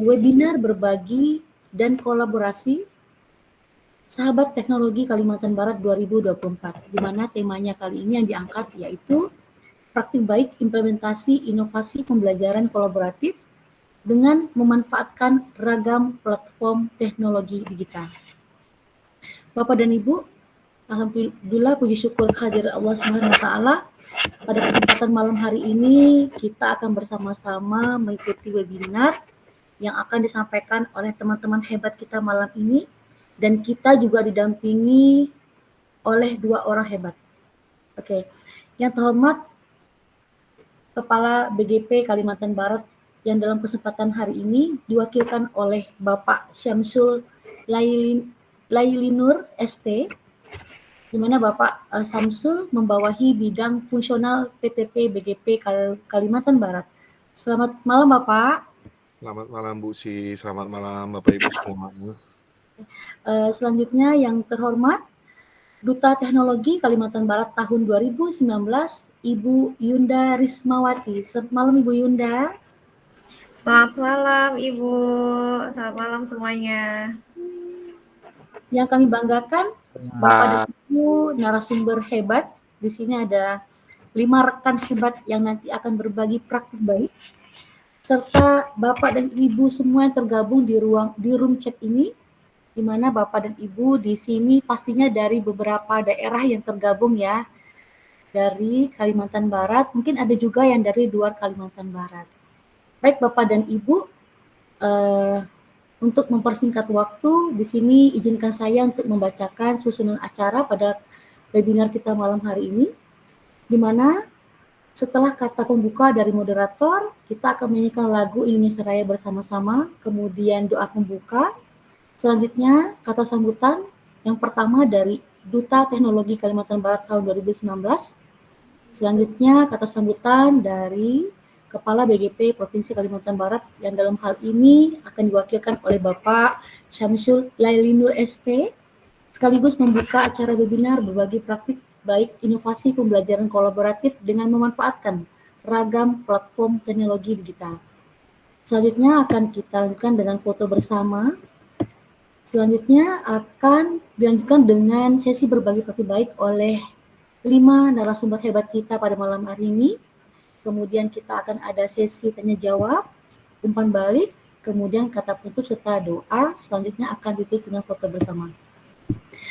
webinar berbagi dan kolaborasi Sahabat Teknologi Kalimantan Barat 2024, di mana temanya kali ini yang diangkat yaitu praktik baik implementasi inovasi pembelajaran kolaboratif dengan memanfaatkan ragam platform teknologi digital. Bapak dan Ibu, alhamdulillah puji syukur kehadirat Allah Subhanahu wa taala. Pada kesempatan malam hari ini kita akan bersama-sama mengikuti webinar yang akan disampaikan oleh teman-teman hebat kita malam ini, dan kita juga didampingi oleh 2 orang hebat. Oke, yang terhormat Kepala BGP Kalimantan Barat yang dalam kesempatan hari ini diwakilkan oleh Bapak Syamsul Lailinur ST, di mana Bapak Syamsul membawahi bidang fungsional PTP BGP Kalimantan Barat. Selamat malam Bapak. Selamat malam Bu Si, selamat malam Bapak Ibu semua. Selanjutnya yang terhormat Duta Teknologi Kalimantan Barat tahun 2019, Ibu Yunda Rismawati. Selamat malam Ibu Yunda. Selamat malam Ibu, selamat malam semuanya. Yang kami banggakan, Bapak dan Ibu narasumber hebat. Di sini ada 5 rekan hebat yang nanti akan berbagi praktik baik. Serta Bapak dan Ibu semua yang tergabung di room chat ini, di mana Bapak dan Ibu di sini pastinya dari beberapa daerah yang tergabung ya, dari Kalimantan Barat, mungkin ada juga yang dari luar Kalimantan Barat. Baik Bapak dan Ibu, untuk mempersingkat waktu, di sini izinkan saya untuk membacakan susunan acara pada webinar kita malam hari ini, di mana setelah kata pembuka dari moderator, kita akan menyanyikan lagu Indonesia Raya bersama-sama, kemudian doa pembuka. Selanjutnya, kata sambutan yang pertama dari Duta Teknologi Kalimantan Barat tahun 2019. Selanjutnya, kata sambutan dari Kepala BGP Provinsi Kalimantan Barat yang dalam hal ini akan diwakilkan oleh Bapak Syamsul Lailinur ST, sekaligus membuka acara webinar berbagi praktik baik inovasi pembelajaran kolaboratif dengan memanfaatkan ragam platform teknologi digital. Selanjutnya akan kita lanjutkan dengan foto bersama. Selanjutnya akan dilanjutkan dengan sesi berbagi praktik baik oleh 5 narasumber hebat kita pada malam hari ini. Kemudian kita akan ada sesi tanya jawab, umpan balik, kemudian kata penutup serta doa. Selanjutnya akan ditutup dengan foto bersama.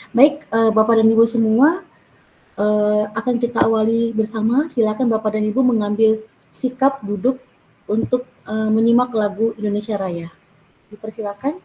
Baik, Bapak dan Ibu semua, akan kita awali bersama. Silakan Bapak dan Ibu mengambil sikap duduk untuk menyimak lagu Indonesia Raya. Dipersilakan.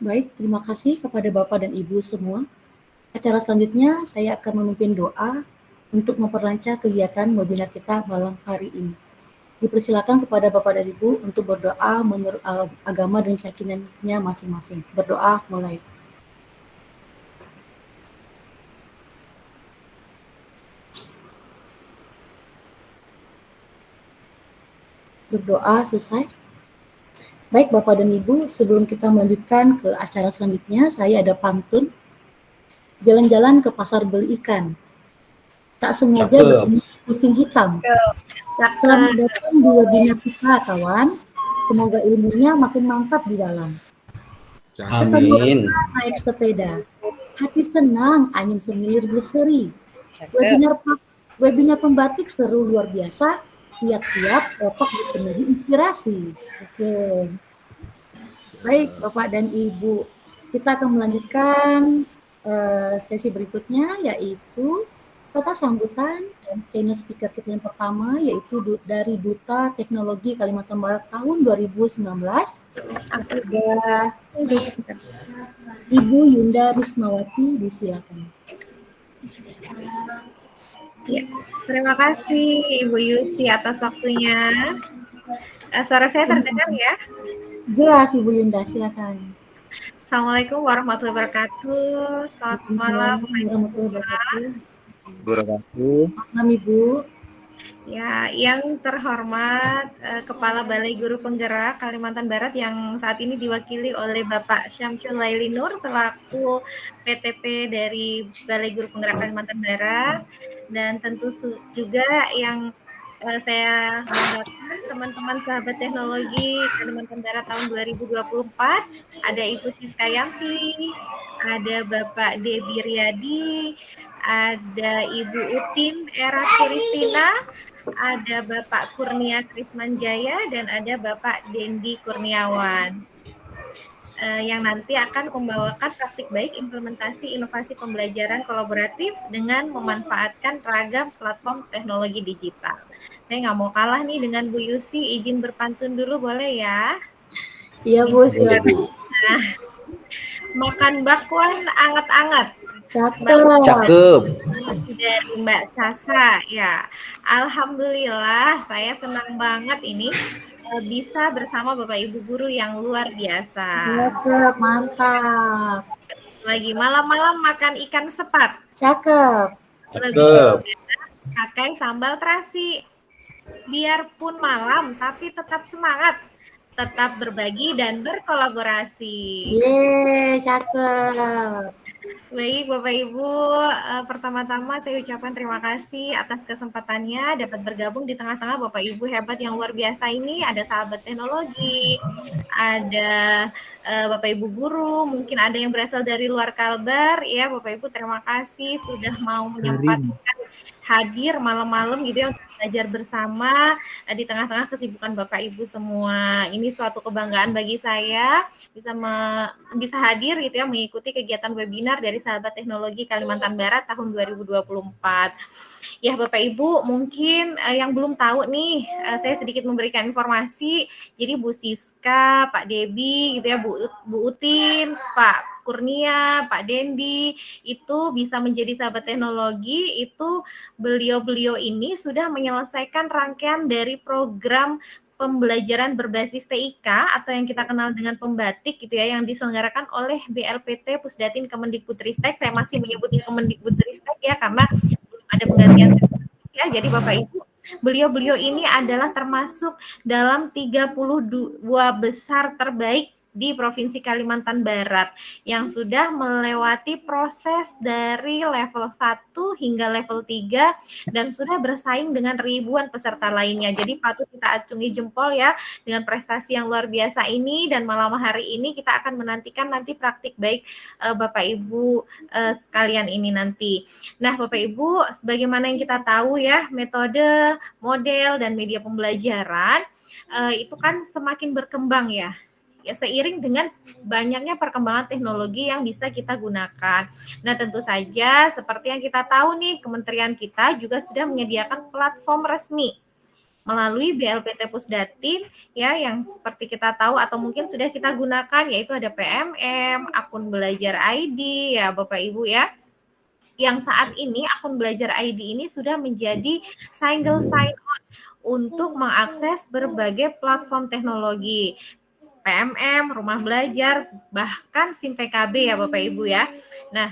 Baik, terima kasih kepada Bapak dan Ibu semua. Acara selanjutnya saya akan memimpin doa untuk memperlancar kegiatan webinar kita malam hari ini. Dipersilakan kepada Bapak dan Ibu untuk berdoa menurut agama dan keyakinannya masing-masing. Berdoa mulai. Berdoa selesai. Baik Bapak dan Ibu, sebelum kita melanjutkan ke acara selanjutnya, saya ada pantun. Jalan-jalan ke pasar beli ikan. Tak sengaja bertemu kucing hitam. Selamat datang di webinar kita, kawan. Semoga ilmunya makin mantap di dalam. Amin. Naik sepeda. Hati senang, angin semilir berseri. Webinar pembatik seru luar biasa. Siap-siap, otak dipenuhi inspirasi. Oke. Baik, Bapak dan Ibu. Kita akan melanjutkan sesi berikutnya, yaitu kata sambutan dan keynote speaker kita yang pertama, yaitu dari Duta Teknologi Kalimantan Barat tahun 2019. Ada Ibu Yunda Rismawati, disilakan. Ya, terima kasih Ibu Yusi atas waktunya. Suara saya terdengar ya? Jelas Ibu Yunda, silakan. Assalamualaikum warahmatullahi wabarakatuh. Selamat malam. Malam Ibu. Ya, yang terhormat Kepala Balai Guru Penggerak Kalimantan Barat yang saat ini diwakili oleh Bapak Syamsul Laili Nur selaku PTP dari Balai Guru Penggerak Kalimantan Barat, dan tentu juga yang saya banggakan teman-teman sahabat teknologi Kalimantan Barat tahun 2024, ada Ibu Siska Yanti, ada Bapak Debi Riyadi, ada Ibu Utin Era Kristina, ada Bapak Kurnia Krismanjaya, dan ada Bapak Dendi Kurniawan yang nanti akan membawakan praktik baik implementasi inovasi pembelajaran kolaboratif dengan memanfaatkan ragam platform teknologi digital. Saya nggak mau kalah nih dengan Bu Yusi, izin berpantun dulu boleh ya? Iya Bu, silakan. Nah, makan bakwan anget-anget. Cakep. Dari Mbak Sasa, ya. Alhamdulillah, saya senang banget ini bisa bersama Bapak Ibu guru yang luar biasa. Cakep, mantap. Lagi malam-malam makan ikan sepat. Cakep. Pakai sambal terasi. Biarpun malam, tapi tetap semangat. Tetap berbagi dan berkolaborasi. Yeay, cakep. Baik Bapak Ibu, pertama-tama saya ucapkan terima kasih atas kesempatannya dapat bergabung di tengah-tengah Bapak Ibu hebat yang luar biasa ini. Ada sahabat teknologi, ada Bapak Ibu guru, mungkin ada yang berasal dari luar Kalbar. Ya Bapak Ibu, terima kasih sudah mau menyempatkan hadir malam-malam gitu ya untuk belajar bersama di tengah-tengah kesibukan Bapak Ibu semua. Ini suatu kebanggaan bagi saya bisa hadir gitu ya mengikuti kegiatan webinar dari Sahabat Teknologi Kalimantan Barat tahun 2024. Ya Bapak Ibu, mungkin yang belum tahu nih, saya sedikit memberikan informasi. Jadi Bu Siska, Pak Debi gitu ya, Bu Utin, Pak Kurnia, Pak Dendi itu bisa menjadi sahabat teknologi. Itu beliau-beliau ini sudah menyelesaikan rangkaian dari program pembelajaran berbasis TIK atau yang kita kenal dengan pembatik gitu ya, yang diselenggarakan oleh BLPT Pusdatin Kemendikbudristek. Saya masih menyebutnya Kemendikbudristek ya karena belum ada penggantian ya. Jadi Bapak Ibu, beliau-beliau ini adalah termasuk dalam 32 besar terbaik di Provinsi Kalimantan Barat yang sudah melewati proses dari level 1 hingga level 3 dan sudah bersaing dengan ribuan peserta lainnya. Jadi patut kita acungi jempol ya dengan prestasi yang luar biasa ini, dan malam hari ini kita akan menantikan nanti praktik baik Bapak Ibu sekalian ini nanti. Nah, Bapak Ibu, sebagaimana yang kita tahu ya, metode, model, dan media pembelajaran itu kan semakin berkembang ya seiring dengan banyaknya perkembangan teknologi yang bisa kita gunakan. Nah, tentu saja seperti yang kita tahu nih, kementerian kita juga sudah menyediakan platform resmi melalui BLPT Pusdatin ya, yang seperti kita tahu atau mungkin sudah kita gunakan, yaitu ada PMM, akun belajar ID ya Bapak Ibu ya. Yang saat ini akun belajar ID ini sudah menjadi single sign-on untuk mengakses berbagai platform teknologi. PMM, rumah belajar, bahkan SIM PKB ya Bapak Ibu ya. Nah,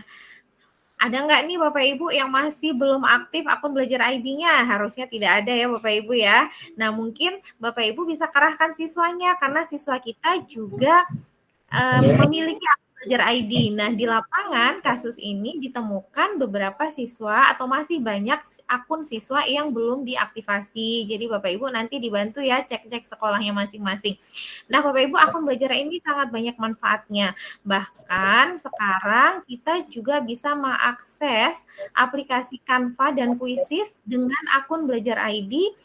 ada nggak nih Bapak Ibu yang masih belum aktif akun belajar ID-nya? Harusnya tidak ada ya Bapak Ibu ya. Nah, mungkin Bapak Ibu bisa kerahkan siswanya karena siswa kita juga memiliki akun belajar ID. Nah, di lapangan kasus ini ditemukan beberapa siswa atau masih banyak akun siswa yang belum diaktifasi. Jadi Bapak Ibu nanti dibantu ya cek-cek sekolahnya masing-masing. Nah, Bapak Ibu, akun belajar ini sangat banyak manfaatnya. Bahkan sekarang kita juga bisa mengakses aplikasi Canva dan Quizzes dengan akun belajar ID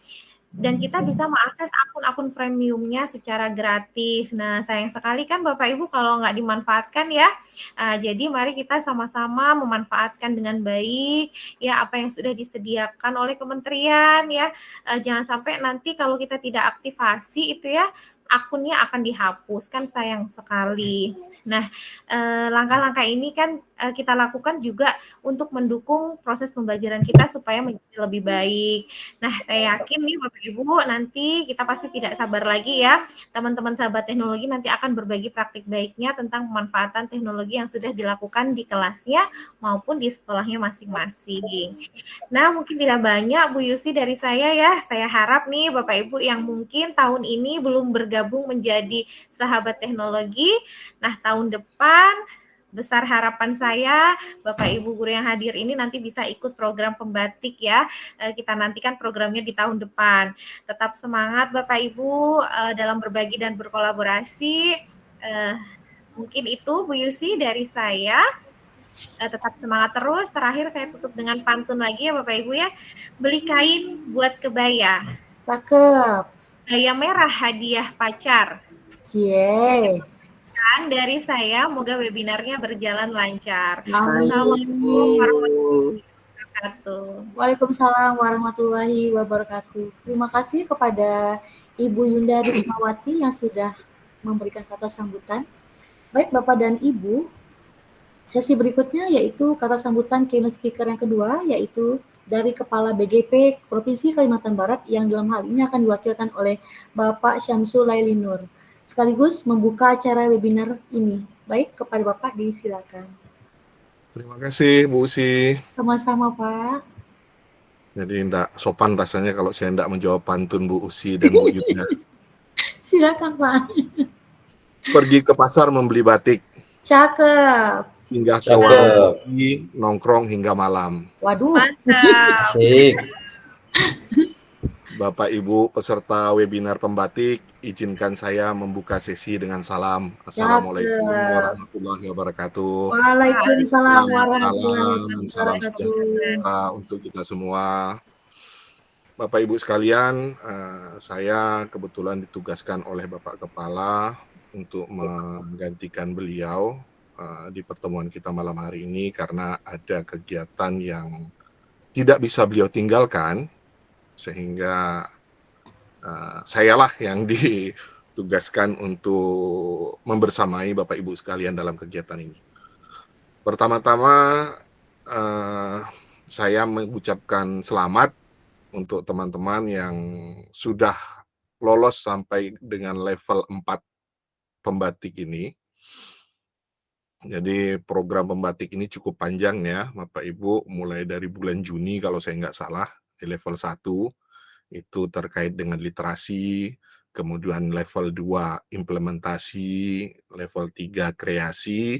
dan kita bisa mengakses akun-akun premiumnya secara gratis. Nah, sayang sekali kan Bapak Ibu kalau nggak dimanfaatkan ya. Jadi mari kita sama-sama memanfaatkan dengan baik ya apa yang sudah disediakan oleh kementerian ya. Jangan sampai nanti kalau kita tidak aktifasi itu ya akunnya akan dihapus, kan sayang sekali. Nah, langkah-langkah ini kan kita lakukan juga untuk mendukung proses pembelajaran kita supaya menjadi lebih baik. Nah, saya yakin nih Bapak Ibu nanti kita pasti tidak sabar lagi ya. Teman-teman sahabat teknologi nanti akan berbagi praktik baiknya tentang pemanfaatan teknologi yang sudah dilakukan di kelasnya maupun di sekolahnya masing-masing. Nah, mungkin tidak banyak Bu Yusi dari saya ya. Saya harap nih Bapak Ibu yang mungkin tahun ini belum bergabung menjadi sahabat teknologi, nah tahun depan besar harapan saya Bapak Ibu guru yang hadir ini nanti bisa ikut program pembatik ya. Kita nantikan programnya di tahun depan. Tetap semangat Bapak Ibu dalam berbagi dan berkolaborasi. Mungkin itu Bu Yusi dari saya. Tetap semangat terus. Terakhir saya tutup dengan pantun lagi ya Bapak Ibu ya. Beli kain buat kebaya. Cakep. Gaya merah hadiah pacar. Cie. Dari saya, moga webinarnya berjalan lancar. Amin. Assalamualaikum warahmatullahi wabarakatuh. Waalaikumsalam warahmatullahi wabarakatuh. Terima kasih kepada Ibu Yunda Rismawati yang sudah memberikan kata sambutan. Baik Bapak dan Ibu, sesi berikutnya yaitu kata sambutan keynote speaker yang kedua, yaitu dari Kepala BGP Provinsi Kalimantan Barat yang dalam hal ini akan diwakilkan oleh Bapak Syamsul Lailinur, sekaligus membuka acara webinar ini. Baik, kepada Bapak disilakan. Terima kasih Bu Usi. Sama-sama Pak. Jadi enggak sopan rasanya kalau saya enggak menjawab pantun Bu Usi dan Bu Yunda. Silakan Pak. Pergi ke pasar membeli batik. Cakep. Singgah ke warung kopi, nongkrong hingga malam. Waduh. Asik. Bapak Ibu peserta webinar pembatik, izinkan saya membuka sesi dengan salam. Assalamualaikum warahmatullahi wabarakatuh. Waalaikumsalam Selamat warahmatullahi malam, salam wabarakatuh. sejahtera untuk kita semua. Bapak Ibu sekalian, saya kebetulan ditugaskan oleh Bapak Kepala untuk menggantikan beliau di pertemuan kita malam hari ini karena ada kegiatan yang tidak bisa beliau tinggalkan, sehingga sayalah yang ditugaskan untuk membersamai Bapak Ibu sekalian dalam kegiatan ini. Pertama-tama saya mengucapkan selamat untuk teman-teman yang sudah lolos sampai dengan level 4 pembatik ini. Jadi program pembatik ini cukup panjang ya Bapak Ibu, mulai dari bulan Juni kalau saya nggak salah, di level 1 itu terkait dengan literasi, kemudian level 2 implementasi, level 3 kreasi,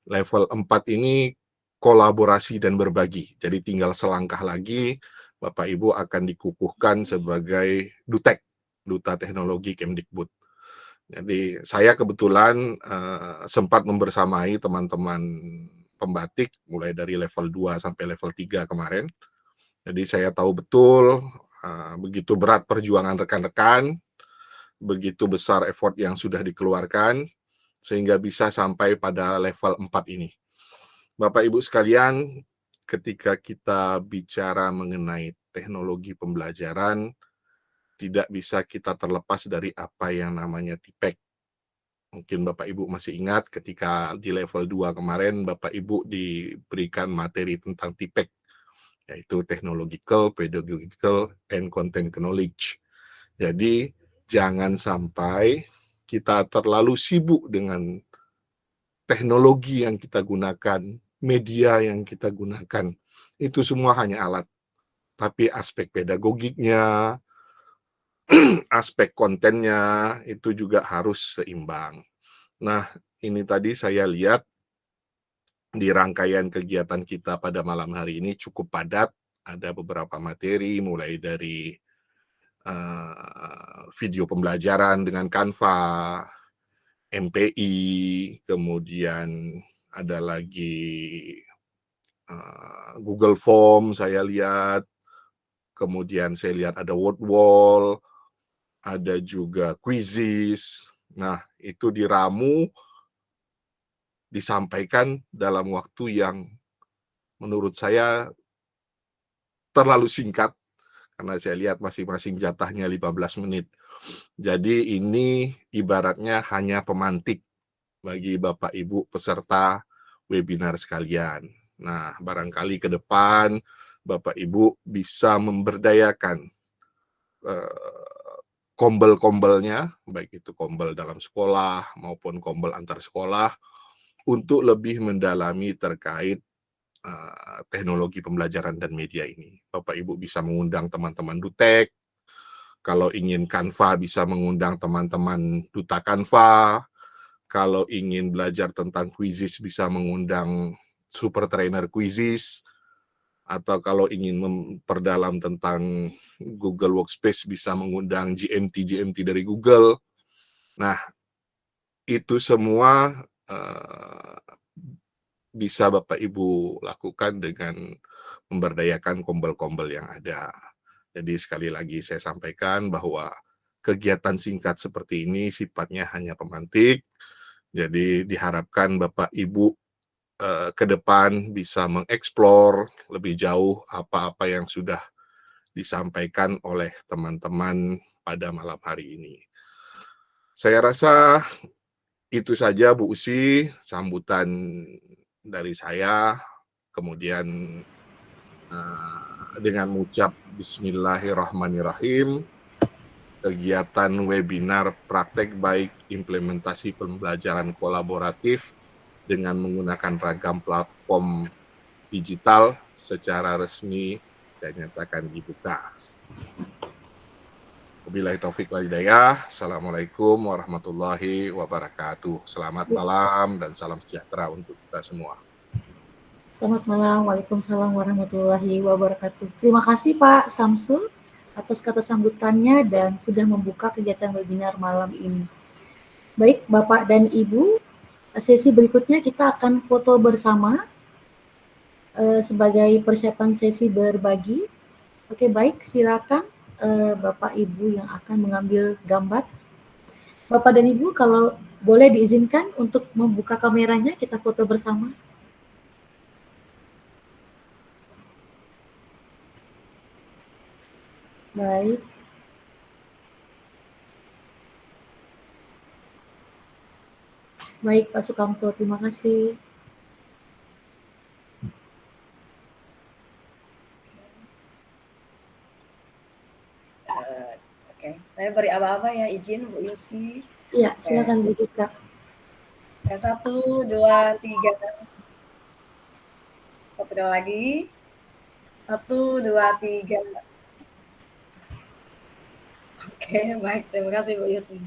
level 4 ini kolaborasi dan berbagi. Jadi tinggal selangkah lagi Bapak Ibu akan dikukuhkan sebagai Dutek, Duta Teknologi Kemdikbud. Jadi saya kebetulan sempat membersamai teman-teman pembatik mulai dari level 2 sampai level 3 kemarin. Jadi saya tahu betul begitu berat perjuangan rekan-rekan, begitu besar effort yang sudah dikeluarkan, sehingga bisa sampai pada level 4 ini. Bapak Ibu sekalian, ketika kita bicara mengenai teknologi pembelajaran, tidak bisa kita terlepas dari apa yang namanya TIPEC. Mungkin Bapak Ibu masih ingat ketika di level 2 kemarin Bapak Ibu diberikan materi tentang TIPEC, yaitu Technological, Pedagogical, and Content Knowledge. Jadi jangan sampai kita terlalu sibuk dengan teknologi yang kita gunakan, media yang kita gunakan. Itu semua hanya alat. Tapi aspek pedagogiknya, aspek kontennya itu juga harus seimbang. Nah, ini tadi saya lihat di rangkaian kegiatan kita pada malam hari ini cukup padat. Ada beberapa materi mulai dari video pembelajaran dengan Canva, MPI, kemudian ada lagi Google Form saya lihat, kemudian saya lihat ada word wall, ada juga quizzes. Nah, itu diramu, disampaikan dalam waktu yang menurut saya terlalu singkat, karena saya lihat masing-masing jatahnya 15 menit. Jadi ini ibaratnya hanya pemantik bagi Bapak Ibu peserta webinar sekalian. Nah, barangkali ke depan Bapak Ibu bisa memberdayakan kombel-kombelnya, baik itu kombel dalam sekolah maupun kombel antar sekolah, untuk lebih mendalami terkait teknologi pembelajaran dan media ini. Bapak Ibu bisa mengundang teman-teman Dutek, kalau ingin Canva bisa mengundang teman-teman Duta Canva, kalau ingin belajar tentang quizzes bisa mengundang Super Trainer Quizzes, atau kalau ingin memperdalam tentang Google Workspace bisa mengundang GMT dari Google. Nah, itu semua bisa Bapak Ibu lakukan dengan memberdayakan kombel-kombel yang ada. Jadi sekali lagi saya sampaikan bahwa kegiatan singkat seperti ini sifatnya hanya pemantik. Jadi diharapkan Bapak Ibu ke depan bisa mengeksplor lebih jauh apa-apa yang sudah disampaikan oleh teman-teman pada malam hari ini. Saya rasa itu saja Bu Usi, sambutan dari saya. Kemudian dengan mengucap Bismillahirrahmanirrahim, kegiatan webinar praktek baik implementasi pembelajaran kolaboratif dengan menggunakan ragam platform digital secara resmi dinyatakan dibuka. Wabillahi taufik wal hidayah. Assalamualaikum warahmatullahi wabarakatuh. Selamat malam dan salam sejahtera untuk kita semua. Selamat malam, Waalaikumsalam warahmatullahi wabarakatuh. Terima kasih Pak Samsul atas kata sambutannya dan sudah membuka kegiatan webinar malam ini. Baik, Bapak dan Ibu, sesi berikutnya kita akan foto bersama sebagai persiapan sesi berbagi. Oke, baik, silakan Bapak Ibu yang akan mengambil gambar. Bapak dan Ibu, kalau boleh diizinkan untuk membuka kameranya, kita foto bersama. Baik. Baik, Pak Sukamto, terima kasih. Oke, saya beri aba-aba ya, izin Bu Yusi. Iya, silakan Bu Siska. 1, 2, 3. Satu lagi. 1, 2, 3. Oke, baik. Terima kasih Bu Yusi.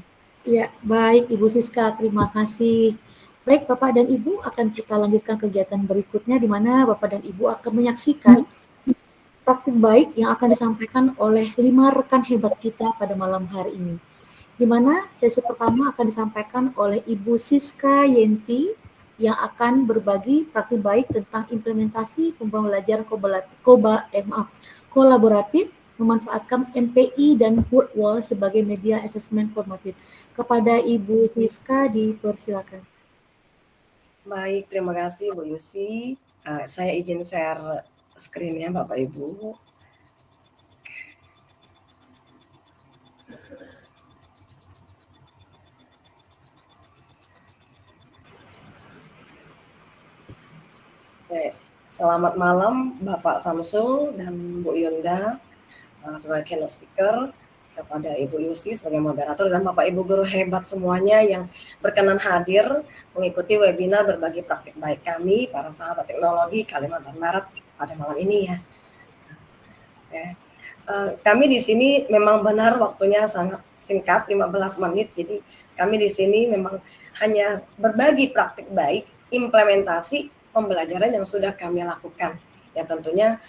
Iya, baik Ibu Siska, terima kasih. Baik, Bapak dan Ibu akan kita lanjutkan kegiatan berikutnya di mana Bapak dan Ibu akan menyaksikan praktik baik yang akan disampaikan oleh 5 rekan hebat kita pada malam hari ini. Di mana sesi pertama akan disampaikan oleh Ibu Siska Yenti yang akan berbagi praktik baik tentang implementasi pembelajaran kolaboratif memanfaatkan MPI dan word wall sebagai media assessment formatif. Kepada Ibu Siska dipersilakan. Baik, terima kasih Bu Yusi. Saya izin share screen-nya Bapak Ibu. Selamat malam Bapak Samsul dan Bu Yunda sebagai keynote speaker, kepada Ibu Yusi sebagai moderator, dan Bapak Ibu guru hebat semuanya yang berkenan hadir mengikuti webinar berbagi praktik baik kami, para sahabat teknologi Kalimantan Barat pada malam ini ya. Kami di sini memang benar waktunya sangat singkat, 15 menit, jadi kami di sini memang hanya berbagi praktik baik, implementasi pembelajaran yang sudah kami lakukan. Ya tentunya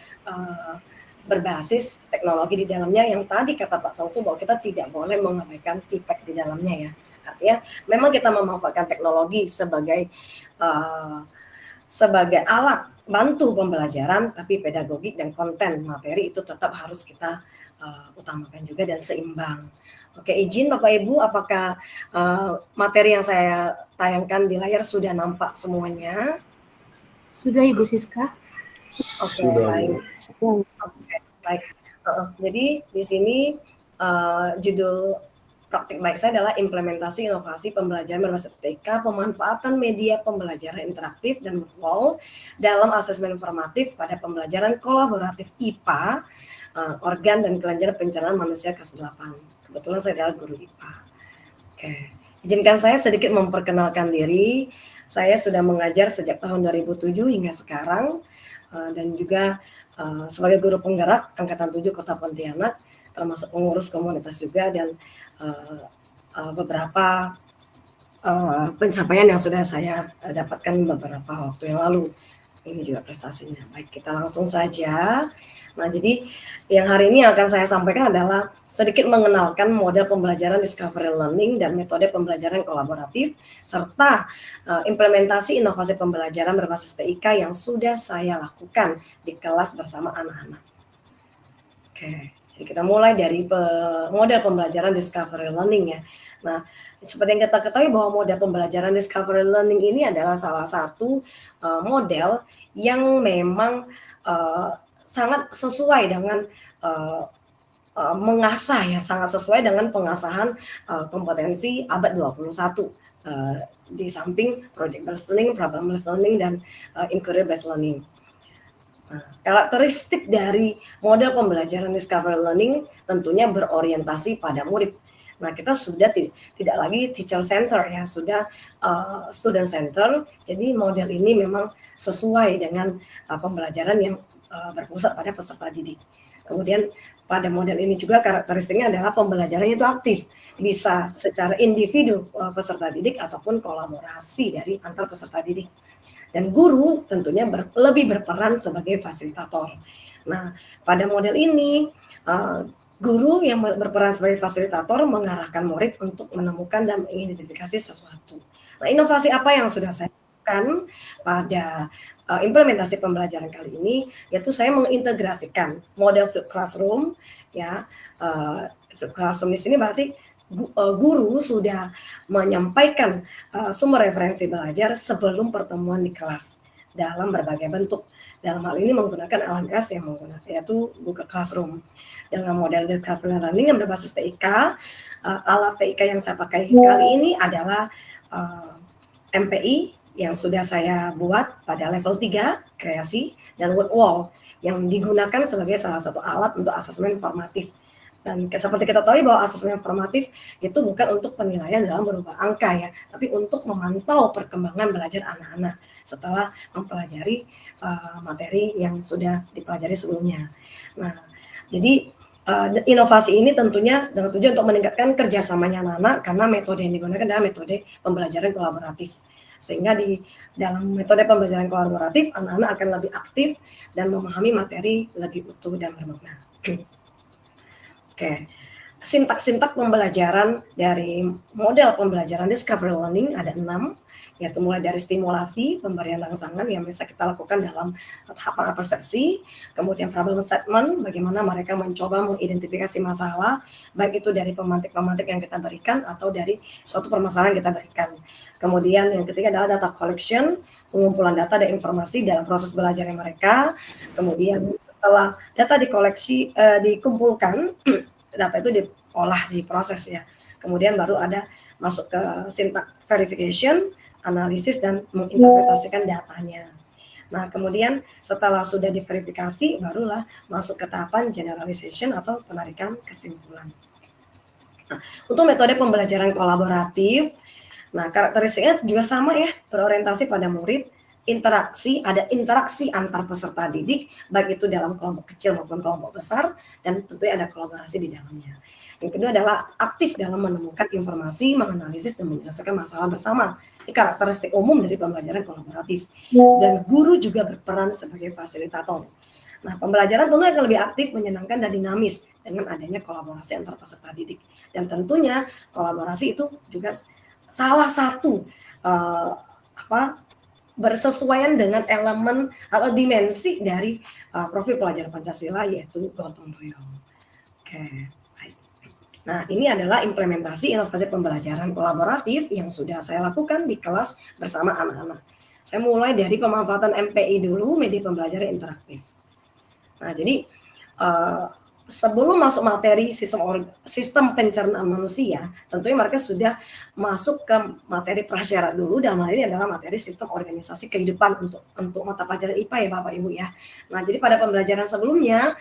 berbasis teknologi di dalamnya yang tadi kata Pak Samsul bahwa kita tidak boleh mengabaikan TPEC di dalamnya ya. Artinya memang kita memanfaatkan teknologi sebagai alat bantu pembelajaran, tapi pedagogik dan konten materi itu tetap harus kita utamakan juga dan seimbang. Oke, izin Bapak Ibu, apakah materi yang saya tayangkan di layar sudah nampak semuanya? Sudah Ibu Siska? Oke, baik. Oke, baik. Jadi di sini judul praktik baik saya adalah implementasi inovasi pembelajaran berbasis TK, pemanfaatan media pembelajaran interaktif dan virtual dalam asesmen formatif pada pembelajaran kolaboratif IPA, organ dan kelenjar pencernaan manusia kelas 8. Kebetulan saya adalah guru IPA. Oke, izinkan saya sedikit memperkenalkan diri. Saya sudah mengajar sejak tahun 2007 hingga sekarang, dan juga sebagai guru penggerak Angkatan 7 Kota Pontianak, termasuk pengurus komunitas juga, dan beberapa pencapaian yang sudah saya dapatkan beberapa waktu yang lalu. Ini juga prestasinya. Baik, kita langsung saja. Nah, jadi yang hari ini akan saya sampaikan adalah sedikit mengenalkan model pembelajaran discovery learning dan metode pembelajaran kolaboratif, serta implementasi inovasi pembelajaran berbasis TIK yang sudah saya lakukan di kelas bersama anak-anak. Oke, jadi kita mulai dari model pembelajaran discovery learning ya. Nah, seperti yang kita ketahui bahwa model pembelajaran discovery learning ini adalah salah satu model yang memang sangat sesuai dengan mengasah ya, sangat sesuai dengan pengasahan kompetensi abad 21 di samping project based learning, problem based learning, dan inquiry based learning. Nah, karakteristik dari model pembelajaran discovery learning tentunya berorientasi pada murid. Nah, kita sudah tidak lagi teacher center ya, sudah student center. Jadi model ini memang sesuai dengan pembelajaran yang berpusat pada peserta didik. Kemudian pada model ini juga karakteristiknya adalah pembelajaran itu aktif, bisa secara individu peserta didik ataupun kolaborasi dari antar peserta didik. Dan guru tentunya lebih berperan sebagai fasilitator. Nah, pada model ini guru yang berperan sebagai fasilitator mengarahkan murid untuk menemukan dan mengidentifikasi sesuatu. Nah, inovasi apa yang sudah saya lakukan pada implementasi pembelajaran kali ini, yaitu saya mengintegrasikan model flipped classroom ya. Flipped classroom di sini berarti guru sudah menyampaikan sumber referensi belajar sebelum pertemuan di kelas dalam berbagai bentuk. Dalam hal ini menggunakan LMS yang menggunakan yaitu Google Classroom. Dengan model discovery learning yang berbasis TIK, alat TIK yang saya pakai kali ini adalah MPI yang sudah saya buat pada level 3 kreasi, dan word wall yang digunakan sebagai salah satu alat untuk asesmen formatif. Dan seperti kita tahu bahwa asesmen formatif itu bukan untuk penilaian dalam berupa angka ya, tapi untuk memantau perkembangan belajar anak-anak setelah mempelajari materi yang sudah dipelajari sebelumnya. Nah, jadi inovasi ini tentunya dengan tujuan untuk meningkatkan kerjasamanya anak-anak, karena metode yang digunakan adalah metode pembelajaran kolaboratif. Sehingga di dalam metode pembelajaran kolaboratif, anak-anak akan lebih aktif dan memahami materi lebih utuh dan bermakna. Oke, sintak-sintak pembelajaran dari model pembelajaran discovery learning ada 6, yaitu mulai dari stimulasi, pemberian rangsangan yang bisa kita lakukan dalam tahapan persepsi, kemudian problem statement, bagaimana mereka mencoba mengidentifikasi masalah, baik itu dari pemantik-pemantik yang kita berikan atau dari suatu permasalahan yang kita berikan. Kemudian yang ketiga adalah data collection, pengumpulan data dan informasi dalam proses belajar mereka. Kemudian setelah data dikumpulkan, data itu diolah, diproses ya. Kemudian baru ada masuk ke syntax verification, analisis, dan menginterpretasikan datanya. Nah, kemudian setelah sudah diverifikasi, barulah masuk ke tahapan generalization atau penarikan kesimpulan. Nah, untuk metode pembelajaran kolaboratif, nah karakteristiknya juga sama ya, berorientasi pada murid, ada interaksi antar peserta didik, baik itu dalam kelompok kecil maupun kelompok besar, dan tentunya ada kolaborasi di dalamnya. Yang kedua adalah aktif dalam menemukan informasi, menganalisis, dan menyelesaikan masalah bersama. Ini karakteristik umum dari pembelajaran kolaboratif. Dan guru juga berperan sebagai fasilitator. Nah, pembelajaran tentunya akan lebih aktif, menyenangkan, dan dinamis dengan adanya kolaborasi antar peserta didik. Dan tentunya kolaborasi itu juga salah satu bersesuaian dengan elemen atau dimensi dari profil pelajar Pancasila, yaitu gotong royong. Oke. Nah, ini adalah implementasi inovasi pembelajaran kolaboratif yang sudah saya lakukan di kelas bersama anak-anak. Saya mulai dari pemanfaatan MPI dulu, media pembelajaran interaktif. Nah, jadi sebelum masuk materi sistem pencernaan manusia, tentunya mereka sudah masuk ke materi prasyarat dulu, dan ini adalah materi sistem organisasi kehidupan untuk mata pelajaran IPA ya Bapak Ibu ya. Nah, jadi pada pembelajaran sebelumnya,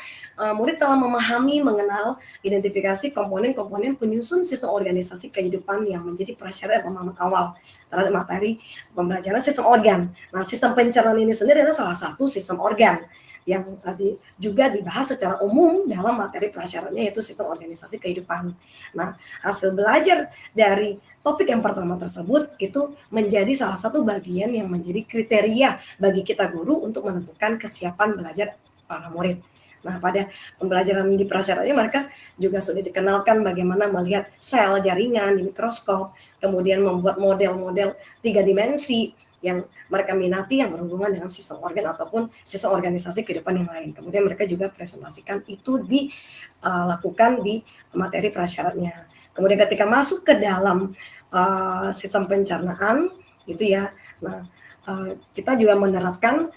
murid telah memahami, mengenal, identifikasi komponen-komponen penyusun sistem organisasi kehidupan yang menjadi prasyarat pemahaman awal terhadap materi pembelajaran sistem organ. Nah, sistem pencernaan ini sendiri adalah salah satu sistem organ yang tadi juga dibahas secara umum dalam materi prasyaratnya, yaitu sistem organisasi kehidupan. Nah, hasil belajar dari topik yang pertama tersebut itu menjadi salah satu bagian yang menjadi kriteria bagi kita guru untuk menentukan kesiapan belajar para murid. Nah, pada pembelajaran di prasyaratnya mereka juga sudah dikenalkan bagaimana melihat sel jaringan di mikroskop, kemudian membuat model-model 3 dimensi yang mereka minati yang berhubungan dengan sistem organ ataupun sistem organisasi kehidupan yang lain. Kemudian mereka juga presentasikan itu dilakukan di materi prasyaratnya. Kemudian ketika masuk ke dalam sistem pencernaan gitu ya, nah kita juga menerapkan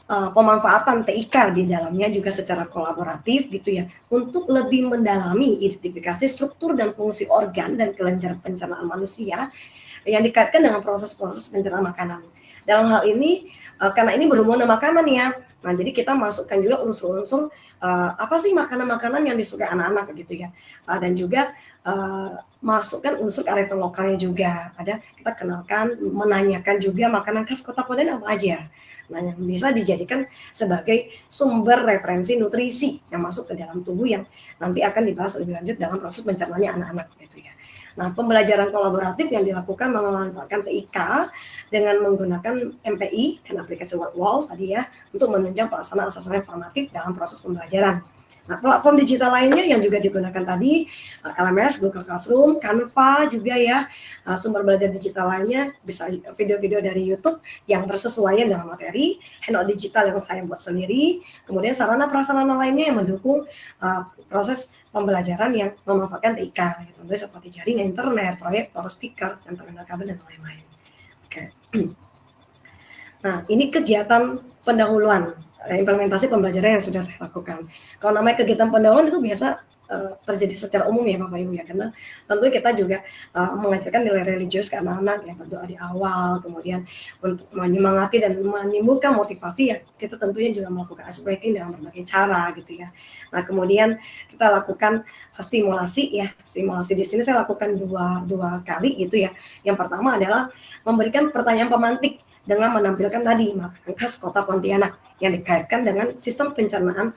pemanfaatan TIK di dalamnya juga secara kolaboratif gitu ya, untuk lebih mendalami identifikasi struktur dan fungsi organ dan kelenjar pencernaan manusia yang dikaitkan dengan proses-proses pencernaan makanan. Dalam hal ini, karena ini berhubungan dengan makanan ya, nah jadi kita masukkan juga unsur-unsur apa sih makanan-makanan yang disukai anak-anak gitu ya, dan juga masukkan unsur kearifan lokalnya juga. Ada kita kenalkan, menanyakan juga makanan khas Kota Pontianak apa aja. Nah, yang bisa dijadikan sebagai sumber referensi nutrisi yang masuk ke dalam tubuh yang nanti akan dibahas lebih lanjut dalam proses pencernaannya anak-anak gitu ya. Nah, pembelajaran kolaboratif yang dilakukan memanfaatkan TIK dengan menggunakan MPI dan aplikasi WordWall tadi ya, untuk menunjang pelaksanaan asesmen formatif dalam proses pembelajaran. Nah, platform digital lainnya yang juga digunakan tadi, LMS, Google Classroom, Canva juga ya, sumber belajar digital lainnya, bisa video-video dari YouTube yang bersesuaian dengan materi, handout digital yang saya buat sendiri, kemudian sarana-prasarana lainnya yang mendukung proses pembelajaran yang memanfaatkan TIK, contohnya seperti jaringan internet, proyektor, speaker, dan terminal kabel, dan lain-lain. Oke. Nah, ini kegiatan pendahuluan, implementasi pembelajaran yang sudah saya lakukan. Kalau namanya kegiatan pendahuluan itu biasa terjadi secara umum ya Bapak Ibu ya, karena tentunya kita juga mengajarkan nilai religius ke anak-anak ya, berdoa di awal, kemudian untuk menyemangati dan menimbulkan motivasi ya, kita tentunya juga melakukan ice breaking dengan berbagai cara gitu ya. Nah, kemudian kita lakukan stimulasi ya, stimulasi di sini saya lakukan dua kali gitu ya. Yang pertama adalah memberikan pertanyaan pemantik dengan menampilkan tadi makanan khas Kota Pontianak yang dikaitkan dengan sistem pencernaan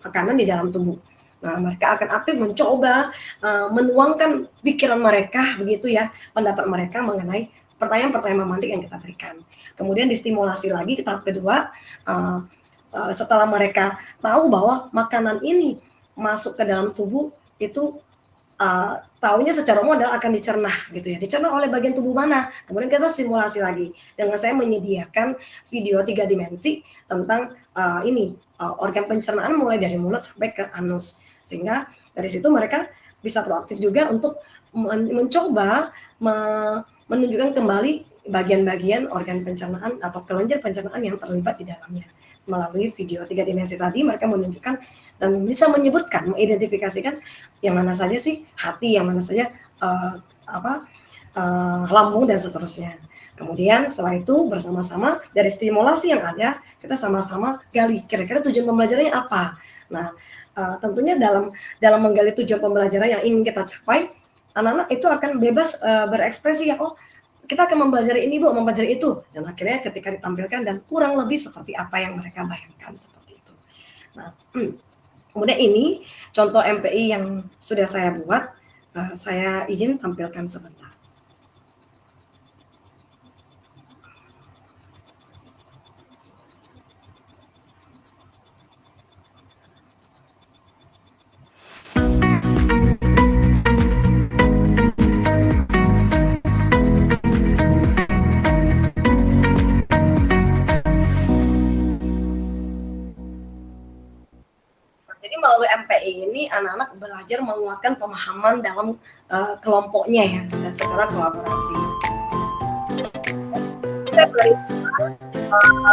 makanan di dalam tubuh. Nah, mereka akan aktif mencoba menuangkan pikiran mereka begitu ya, pendapat mereka mengenai pertanyaan-pertanyaan memantik yang kita berikan. Kemudian distimulasi lagi ke tahap kedua, setelah mereka tahu bahwa makanan ini masuk ke dalam tubuh itu tahunya secara umum adalah akan dicerna gitu ya, dicerna oleh bagian tubuh mana. Kemudian kita simulasi lagi dengan saya menyediakan video 3 dimensi tentang organ pencernaan mulai dari mulut sampai ke anus, sehingga dari situ mereka bisa proaktif juga untuk mencoba menunjukkan kembali bagian-bagian organ pencernaan atau kelenjar pencernaan yang terlibat di dalamnya. Melalui video 3 dimensi tadi mereka menunjukkan dan bisa menyebutkan, mengidentifikasikan yang mana saja sih hati, yang mana saja lambung dan seterusnya. Kemudian setelah itu bersama-sama dari stimulasi yang ada, kita sama-sama gali kira-kira tujuan pembelajarannya apa. Nah, tentunya dalam menggali tujuan pembelajaran yang ingin kita capai, anak-anak itu akan bebas berekspresi ya, oh kita akan mempelajari ini Bu, mempelajari itu, dan akhirnya ketika ditampilkan dan kurang lebih seperti apa yang mereka bayangkan seperti itu. Nah, kemudian ini contoh MPI yang sudah saya buat, saya izin tampilkan sebentar. Melalui MPI ini anak-anak belajar menguatkan pemahaman dalam kelompoknya ya, secara kolaborasi. Kita belajar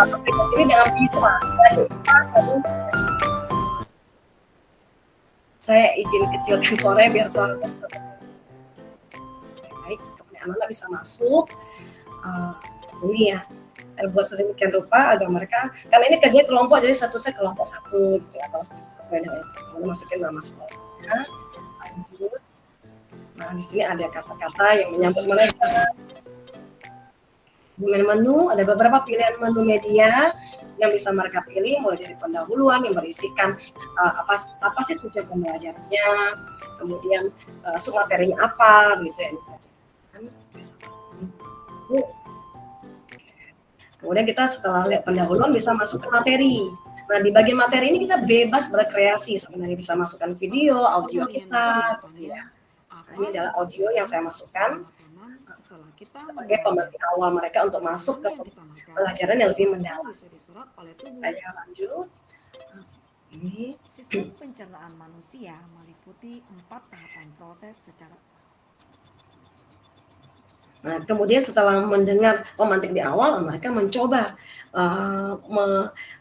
aplikasi ini dengan bisa. Saya izin kecilkan suaranya biar suara saya baik. Kemudian anak-anak bisa masuk. Ini ya, buat sedemikian rupa agar mereka, karena ini kerja kelompok jadi satu set kelompok satu gitu ya, atau sesuai dengan itu masukin nama sekolahnya. Lanjut. Nah di sini ada kata-kata yang menyambut mereka. Di menu ada beberapa pilihan menu media yang bisa mereka pilih, mulai dari pendahuluan yang berisikan apa sih tujuan pembelajarannya, kemudian submaterinya apa gitu ya. Kemudian kita setelah lihat pendahuluan bisa masuk ke materi. Nah di bagian materi ini kita bebas berkreasi, sebenarnya bisa masukkan video, audio kita. Ya. Nah, ini adalah audio yang saya masukkan sebagai pemantik awal mereka untuk masuk ke pelajaran yang lebih mendalam. Saya lanjut. Ini sistem pencernaan manusia meliputi 4 tahapan proses secara. Nah, kemudian setelah mendengar pemantik di awal, mereka mencoba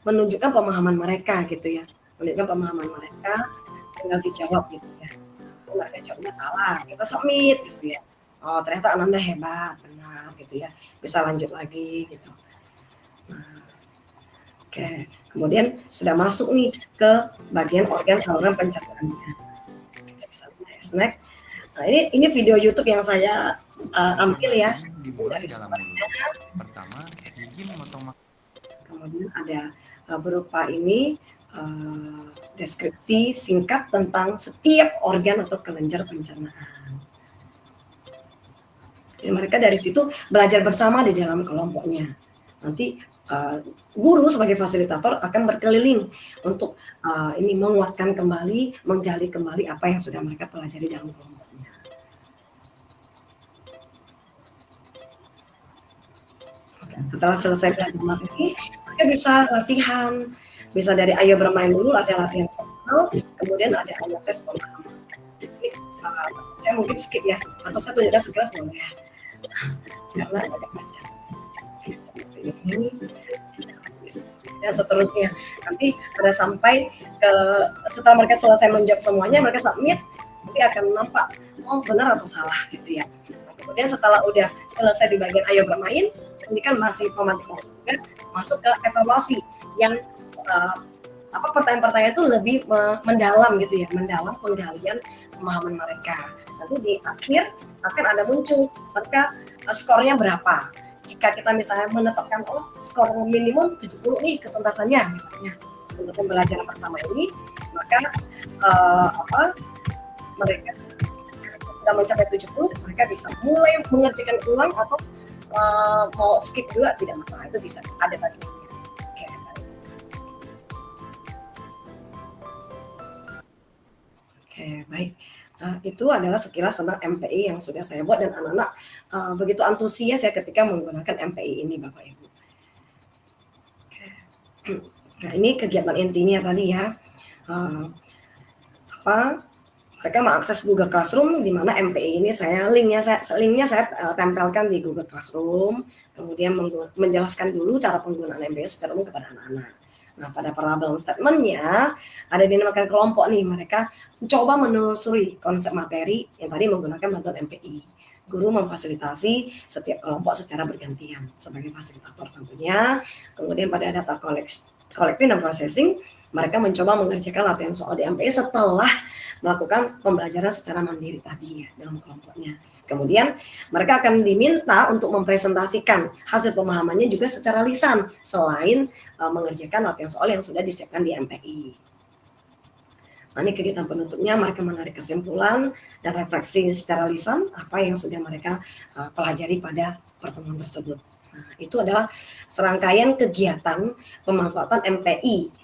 menunjukkan pemahaman mereka gitu ya, menunjukkan pemahaman mereka, tinggal dijawab gitu ya. Mereka jawabnya salah, kita submit gitu ya. Oh ternyata Ananda hebat, benar gitu ya, bisa lanjut lagi gitu. Nah, oke, kemudian sudah masuk nih ke bagian organ saluran pencernaannya. Kita bisa snack. Nah, ini video YouTube yang saya ambil ya. Dari pertama, gigi memotong. Kemudian ada berupa ini deskripsi singkat tentang setiap organ atau kelenjar pencernaan. Jadi mereka dari situ belajar bersama di dalam kelompoknya. Nanti guru sebagai fasilitator akan berkeliling untuk ini menguatkan kembali, menggali kembali apa yang sudah mereka pelajari dalam kelompoknya. Setelah selesai belajar materi, mereka bisa latihan, bisa dari ayo bermain dulu, latihan soal, kemudian ada ayo tes pemahaman. Saya mungkin skip ya, atau saya tunjukkan sekilas boleh, karena ada baca seperti ini dan seterusnya. Nanti ada sampai ke setelah mereka selesai menjawab semuanya, mereka submit, nanti akan nampak oh benar atau salah gitu ya. Kemudian setelah udah selesai di bagian ayo bermain, ini kan masih pemantik masuk ke evaluasi yang pertanyaan-pertanyaan itu lebih mendalam gitu ya, mendalam penggalian pemahaman mereka. Nanti di akhir akan ada muncul mereka skornya berapa. Jika kita misalnya menetapkan skor minimum 70 nih ketuntasannya misalnya untuk pembelajaran pertama ini, maka mereka sudah mencapai 70, mereka bisa mulai mengerjakan ulang atau mau skip juga tidak masalah, itu bisa ada bagiannya. Oke, baik. Itu adalah sekilas tentang MPI yang sudah saya buat dan anak-anak begitu antusias ya ketika menggunakan MPI ini Bapak Ibu. Oke. Nah ini kegiatan intinya tadi ya. Mereka mengakses Google Classroom di mana MPI ini linknya saya tempelkan di Google Classroom, kemudian menjelaskan dulu cara penggunaan MPI secara umum kepada anak-anak. Nah, pada problem statement-nya ada dinamakan kelompok nih, mereka mencoba menelusuri konsep materi yang tadi menggunakan bantuan MPI. guru memfasilitasi setiap kelompok secara bergantian sebagai fasilitator tentunya. Kemudian pada data collecting dan processing, mereka mencoba mengerjakan latihan soal DMPI setelah melakukan pembelajaran secara mandiri tadi ya dalam kelompoknya. Kemudian mereka akan diminta untuk mempresentasikan hasil pemahamannya juga secara lisan selain mengerjakan latihan soal yang sudah disiapkan di MPI. Nah, ini kegiatan penutupnya, mereka menarik kesimpulan dan refleksi secara lisan apa yang sudah mereka pelajari pada pertemuan tersebut. Nah, itu adalah serangkaian kegiatan pemanfaatan MPI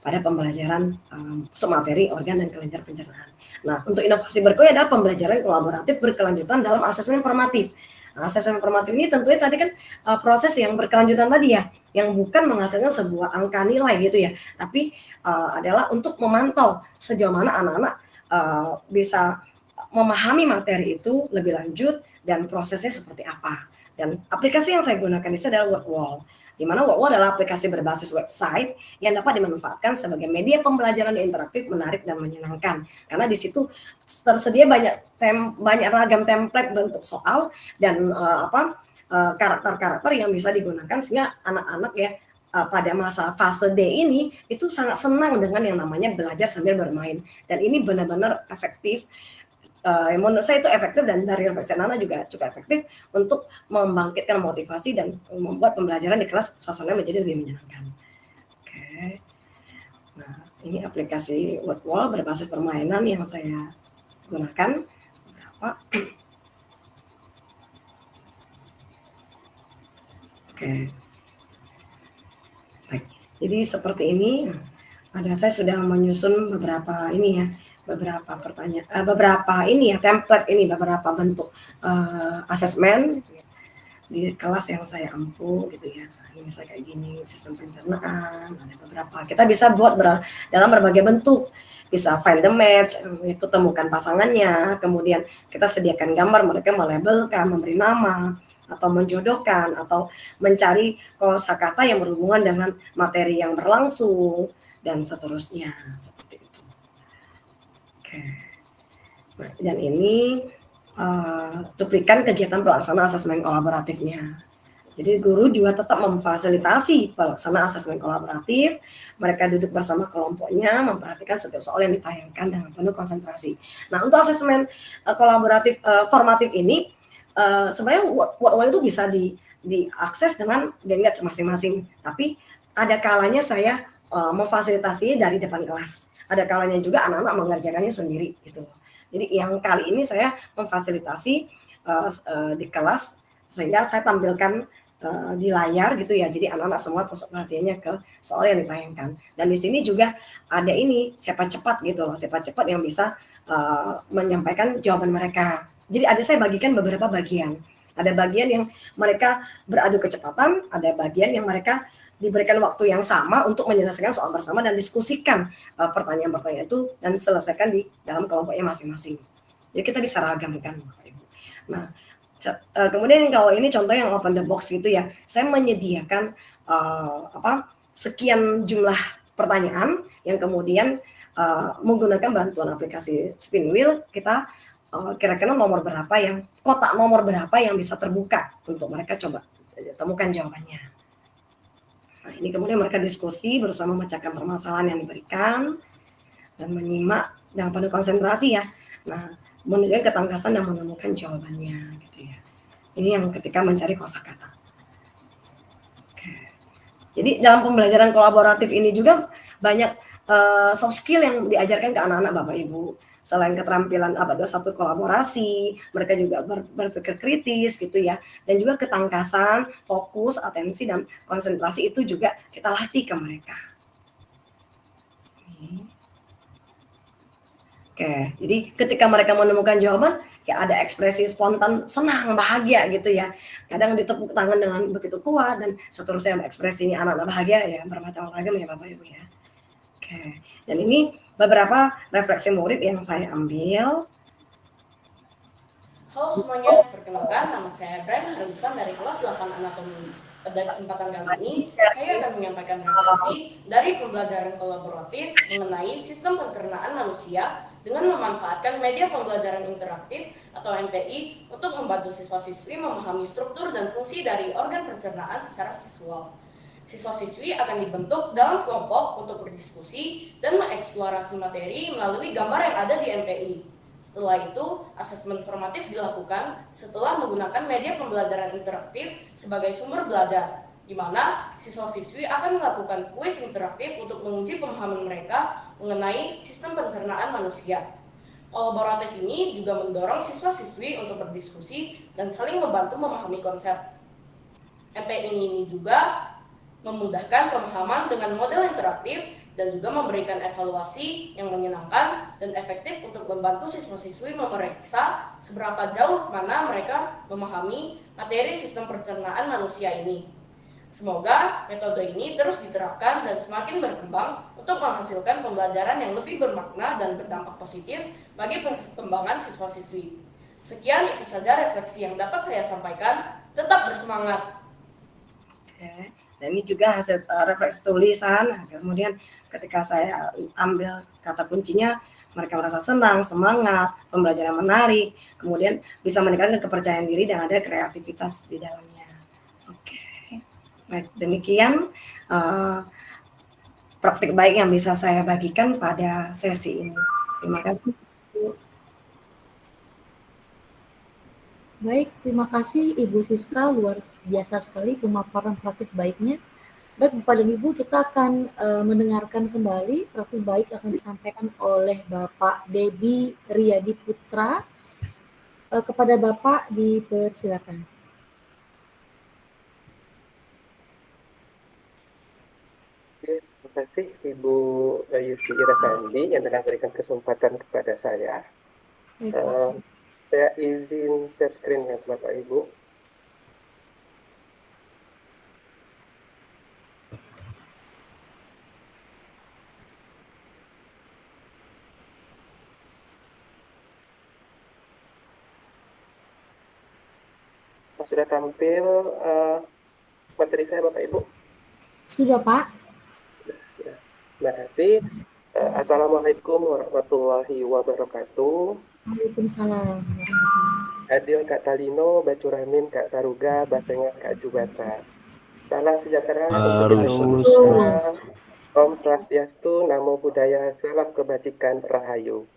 pada pembelajaran materi organ dan kelenjar pencernaan. Nah, untuk inovasi berikutnya adalah pembelajaran kolaboratif berkelanjutan dalam asesmen formatif. Nah, asesmen formatif ini tentunya tadi kan proses yang berkelanjutan tadi ya, yang bukan menghasilkan sebuah angka nilai gitu ya, tapi adalah untuk memantau sejauh mana anak-anak bisa memahami materi itu lebih lanjut dan prosesnya seperti apa. Dan aplikasi yang saya gunakan di sini adalah WordWall, di mana WordWall adalah aplikasi berbasis website yang dapat dimanfaatkan sebagai media pembelajaran yang interaktif, menarik dan menyenangkan. Karena di situ tersedia banyak ragam template bentuk soal dan karakter-karakter yang bisa digunakan sehingga anak-anak ya pada masa fase D ini itu sangat senang dengan yang namanya belajar sambil bermain, dan ini benar-benar efektif. Menurut saya itu efektif, dan dari refleksi anak juga cukup efektif untuk membangkitkan motivasi dan membuat pembelajaran di kelas suasana menjadi lebih menyenangkan. Oke. Nah, ini aplikasi WordWall berbasis permainan yang saya gunakan. Oke. Baik. Jadi seperti ini. Saya sudah menyusun beberapa template ini, beberapa bentuk asesmen di kelas yang saya ampu gitu ya. Nah, ini misalnya kayak gini, sistem pencernaan, ada beberapa. Kita bisa buat dalam berbagai bentuk. Bisa find the match, itu temukan pasangannya, kemudian kita sediakan gambar, mereka melabelkan, memberi nama, atau menjodohkan, atau mencari kosakata yang berhubungan dengan materi yang berlangsung, dan seterusnya, seperti itu. Oke. Nah, dan ini cuplikan kegiatan pelaksanaan asesmen kolaboratifnya. Jadi guru juga tetap memfasilitasi pelaksanaan asesmen kolaboratif. Mereka duduk bersama kelompoknya, memperhatikan setiap soal yang ditayangkan dengan penuh konsentrasi. Nah, untuk asesmen kolaboratif formatif ini sebenarnya WordWall itu bisa diakses dengan Engage masing-masing. Tapi ada kalanya saya memfasilitasi dari depan kelas. Ada kalanya juga anak-anak mengerjakannya sendiri gitu. Jadi yang kali ini saya memfasilitasi di kelas sehingga saya tampilkan di layar gitu ya. Jadi anak-anak semua pusat perhatiannya ke soal yang ditayangkan. Dan di sini juga ada ini siapa cepat gitu loh, siapa cepat yang bisa menyampaikan jawaban mereka. Jadi saya bagikan beberapa bagian. Ada bagian yang mereka beradu kecepatan, ada bagian yang mereka diberikan waktu yang sama untuk menyelesaikan soal bersama dan diskusikan pertanyaan-pertanyaan itu dan selesaikan di dalam kelompoknya masing-masing. Jadi kita diseragamkan, Bapak Ibu. Nah, kemudian kalau ini contoh yang open the box gitu ya, saya menyediakan sekian jumlah pertanyaan yang kemudian menggunakan bantuan aplikasi Spinwheel, kita kira-kira kotak nomor berapa yang bisa terbuka untuk mereka coba temukan jawabannya. Nah, ini kemudian mereka diskusi bersama memecahkan permasalahan yang diberikan dan menyimak dengan penuh konsentrasi ya. Nah, menunjukkan ketangkasan dan menemukan jawabannya gitu ya. Ini yang ketika mencari kosakata. Oke. Jadi dalam pembelajaran kolaboratif ini juga banyak soft skill yang diajarkan ke anak-anak Bapak Ibu. Selain keterampilan abad 21 kolaborasi, mereka juga berpikir kritis gitu ya. Dan juga ketangkasan, fokus, atensi, dan konsentrasi itu juga kita latih ke mereka. Oke, jadi ketika mereka menemukan jawaban, ya ada ekspresi spontan, senang, bahagia gitu ya. Kadang ditepuk tangan dengan begitu kuat, dan seterusnya ekspresinya anak-anak bahagia ya, bermacam-macam ya Bapak Ibu ya. Oke, dan ini beberapa refleksi murid yang saya ambil. Halo semuanya, perkenalkan nama saya Brian Harifan dari kelas 8 Anatomi Pada kesempatan kali ini, saya akan menyampaikan refleksi dari pembelajaran kolaboratif mengenai sistem pencernaan manusia dengan memanfaatkan media pembelajaran interaktif atau MPI untuk membantu siswa-siswi memahami struktur dan fungsi dari organ pencernaan secara visual. Siswa-siswi akan dibentuk dalam kelompok untuk berdiskusi dan mengeksplorasi materi melalui gambar yang ada di MPI. Setelah itu, asesmen formatif dilakukan setelah menggunakan media pembelajaran interaktif sebagai sumber belajar, di mana siswa-siswi akan melakukan kuis interaktif untuk menguji pemahaman mereka mengenai sistem pencernaan manusia. Kolaboratif ini juga mendorong siswa-siswi untuk berdiskusi dan saling membantu memahami konsep. MPI ini juga memudahkan pemahaman dengan model interaktif dan juga memberikan evaluasi yang menyenangkan dan efektif untuk membantu siswa-siswi memeriksa seberapa jauh mana mereka memahami materi sistem pencernaan manusia ini. Semoga metode ini terus diterapkan dan semakin berkembang untuk menghasilkan pembelajaran yang lebih bermakna dan berdampak positif bagi perkembangan siswa-siswi. Sekian itu saja refleksi yang dapat saya sampaikan. Tetap bersemangat. Oke. Dan ini juga hasil refleksi tulisan. Kemudian ketika saya ambil kata kuncinya, mereka merasa senang, semangat, pembelajaran menarik, kemudian bisa meningkatkan kepercayaan diri dan ada kreativitas di dalamnya. Oke, baik, demikian praktik baik yang bisa saya bagikan pada sesi ini. Terima kasih. Baik, terima kasih Ibu Siska, luar biasa sekali pemaparan praktik baiknya. Baik, Bapak dan Ibu, kita akan mendengarkan kembali praktik baik akan disampaikan oleh Bapak Debi Riyadi Putra. Kepada Bapak dipersilakan. Terima kasih Ibu Yusi Irasandi yang telah memberikan kesempatan kepada saya. Saya izin share screen ya Bapak Ibu. Sudah tampil materi saya Bapak Ibu? Sudah Pak. Ya, terima kasih. Assalamualaikum warahmatullahi wabarakatuh. Waalaikumsalam. Adil Kak Talino, Bacuramin Kak Saruga, Basengat Kak Jubata. Salam sejahtera untuk kita semua. Om Swastiastu, Namo Buddhaya, Salam Kebajikan, Rahayu.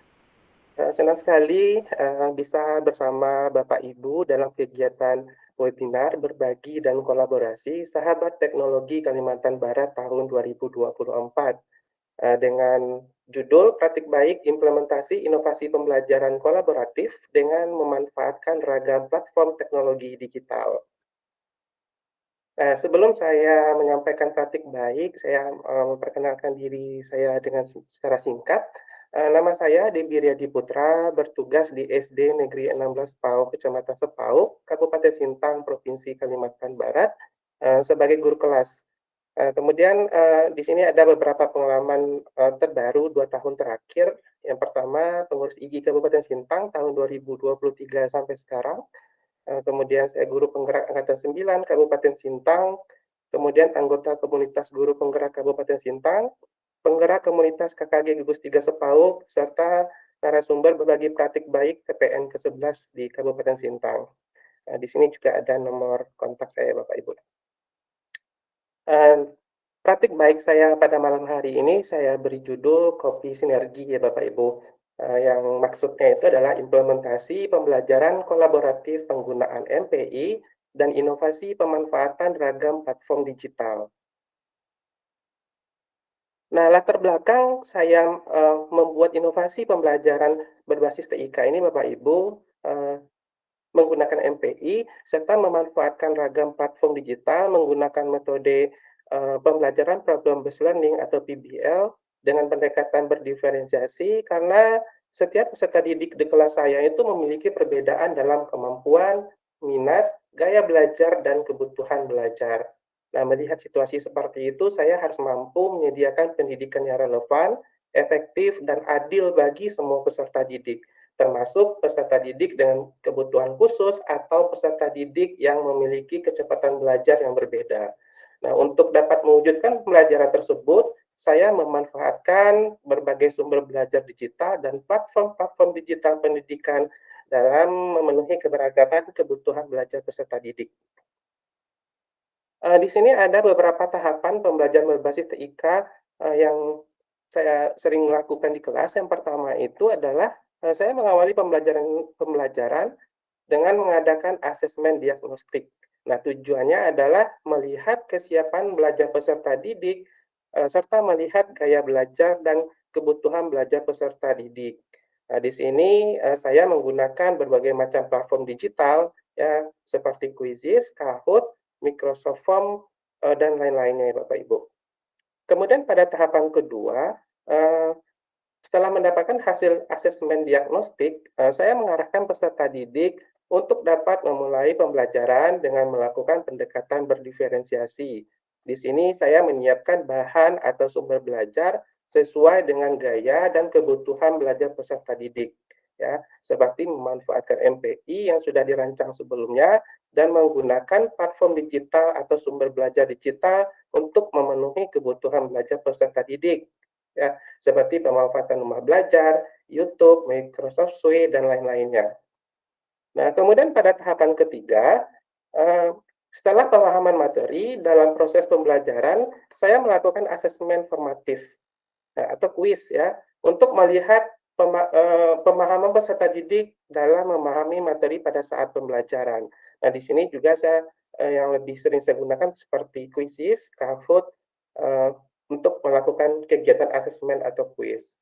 Senang sekali bisa bersama Bapak Ibu dalam kegiatan webinar berbagi dan kolaborasi Sahabat Teknologi Kalimantan Barat tahun 2024 dengan judul Praktik Baik Implementasi Inovasi Pembelajaran Kolaboratif dengan Memanfaatkan Ragam Platform Teknologi Digital. Sebelum saya menyampaikan praktik baik, saya memperkenalkan diri saya dengan secara singkat. Nama saya Debi Riyadi Putra, bertugas di SD Negeri 16 Pauk, Kecamatan Sepauk, Kabupaten Sintang, Provinsi Kalimantan Barat, sebagai guru kelas. Kemudian di sini ada beberapa pengalaman terbaru 2 tahun terakhir. Yang pertama, pengurus IGI Kabupaten Sintang tahun 2023 sampai sekarang. Kemudian saya guru penggerak Angkatan 9 Kabupaten Sintang, kemudian anggota komunitas guru penggerak Kabupaten Sintang, penggerak komunitas KKG Gugus 3 Sepauk, serta narasumber berbagi praktik baik TPN ke-11 di Kabupaten Sintang. Di sini juga ada nomor kontak saya Bapak Ibu. Praktik baik saya pada malam hari ini saya beri judul Kopi Sinergi ya Bapak Ibu. Yang maksudnya itu adalah implementasi pembelajaran kolaboratif penggunaan MPI dan inovasi pemanfaatan ragam platform digital. Nah, latar belakang saya membuat inovasi pembelajaran berbasis TIK ini Bapak Ibu menggunakan MPI serta memanfaatkan ragam platform digital menggunakan metode pembelajaran problem based learning atau PBL dengan pendekatan berdiferensiasi karena setiap peserta didik di kelas saya itu memiliki perbedaan dalam kemampuan, minat, gaya belajar, dan kebutuhan belajar. Nah, melihat situasi seperti itu, saya harus mampu menyediakan pendidikan yang relevan, efektif, dan adil bagi semua peserta didik. termasuk peserta didik dengan kebutuhan khusus atau peserta didik yang memiliki kecepatan belajar yang berbeda. Nah, untuk dapat mewujudkan pembelajaran tersebut, saya memanfaatkan berbagai sumber belajar digital dan platform-platform digital pendidikan dalam memenuhi keberagaman kebutuhan belajar peserta didik. Di sini ada beberapa tahapan pembelajaran berbasis TIK yang saya sering lakukan di kelas. Yang pertama itu adalah saya mengawali pembelajaran dengan mengadakan asesmen diagnostik. Nah, tujuannya adalah melihat kesiapan belajar peserta didik serta melihat gaya belajar dan kebutuhan belajar peserta didik. Nah, di sini saya menggunakan berbagai macam platform digital ya seperti Quizizz, Kahoot, Microsoft Form, dan lain-lainnya ya Bapak Ibu. Kemudian pada tahapan kedua, setelah mendapatkan hasil asesmen diagnostik, saya mengarahkan peserta didik untuk dapat memulai pembelajaran dengan melakukan pendekatan berdiferensiasi. Di sini saya menyiapkan bahan atau sumber belajar sesuai dengan gaya dan kebutuhan belajar peserta didik. Ya, seperti memanfaatkan MPI yang sudah dirancang sebelumnya dan menggunakan platform digital atau sumber belajar digital untuk memenuhi kebutuhan belajar peserta didik. Ya, seperti pemanfaatan rumah belajar, YouTube, Microsoft Suite, dan lain-lainnya. Nah, kemudian pada tahapan ketiga, setelah pemahaman materi dalam proses pembelajaran, saya melakukan asesmen formatif atau kuis ya untuk melihat pemahaman peserta didik dalam memahami materi pada saat pembelajaran. Nah, di sini juga saya yang lebih sering saya gunakan seperti Quizizz, Kahoot untuk melakukan kegiatan asesmen atau kuis.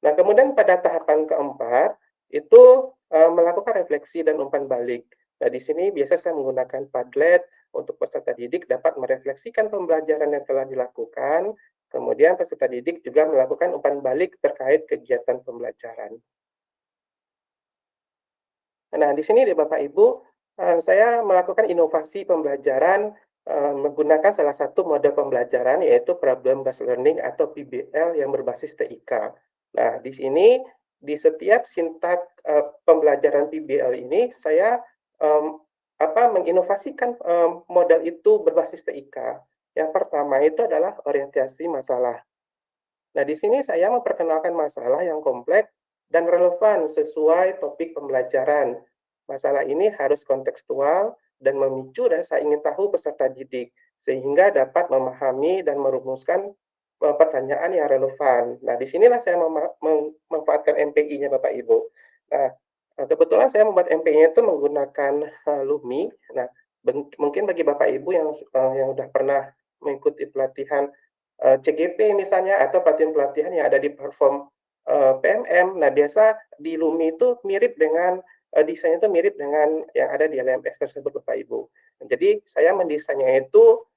Nah, kemudian pada tahapan keempat itu melakukan refleksi dan umpan balik. Nah, di sini biasa saya menggunakan Padlet untuk peserta didik dapat merefleksikan pembelajaran yang telah dilakukan. Kemudian peserta didik juga melakukan umpan balik terkait kegiatan pembelajaran. Nah, di sini Bapak Ibu, saya melakukan inovasi pembelajaran menggunakan salah satu mode pembelajaran yaitu Problem Based Learning atau PBL yang berbasis TIK. Nah, di sini di setiap sintak pembelajaran PBL ini saya menginovasikan model itu berbasis TIK. Yang pertama itu adalah orientasi masalah. Nah, di sini saya memperkenalkan masalah yang kompleks dan relevan sesuai topik pembelajaran. Masalah ini harus kontekstual dan memicu rasa ingin tahu peserta didik, sehingga dapat memahami dan merumuskan pertanyaan yang relevan. Nah, di sinilah saya memanfaatkan MPI-nya Bapak Ibu. Nah, kebetulan saya membuat MPI-nya itu menggunakan Lumi. Nah, mungkin bagi Bapak Ibu yang sudah pernah mengikuti pelatihan CGP misalnya atau pelatihan-pelatihan yang ada di platform PMM. Nah, biasa di Lumi itu mirip dengan desainnya itu mirip dengan yang ada di LMS tersebut Bapak Ibu. Jadi saya mendesainnya itu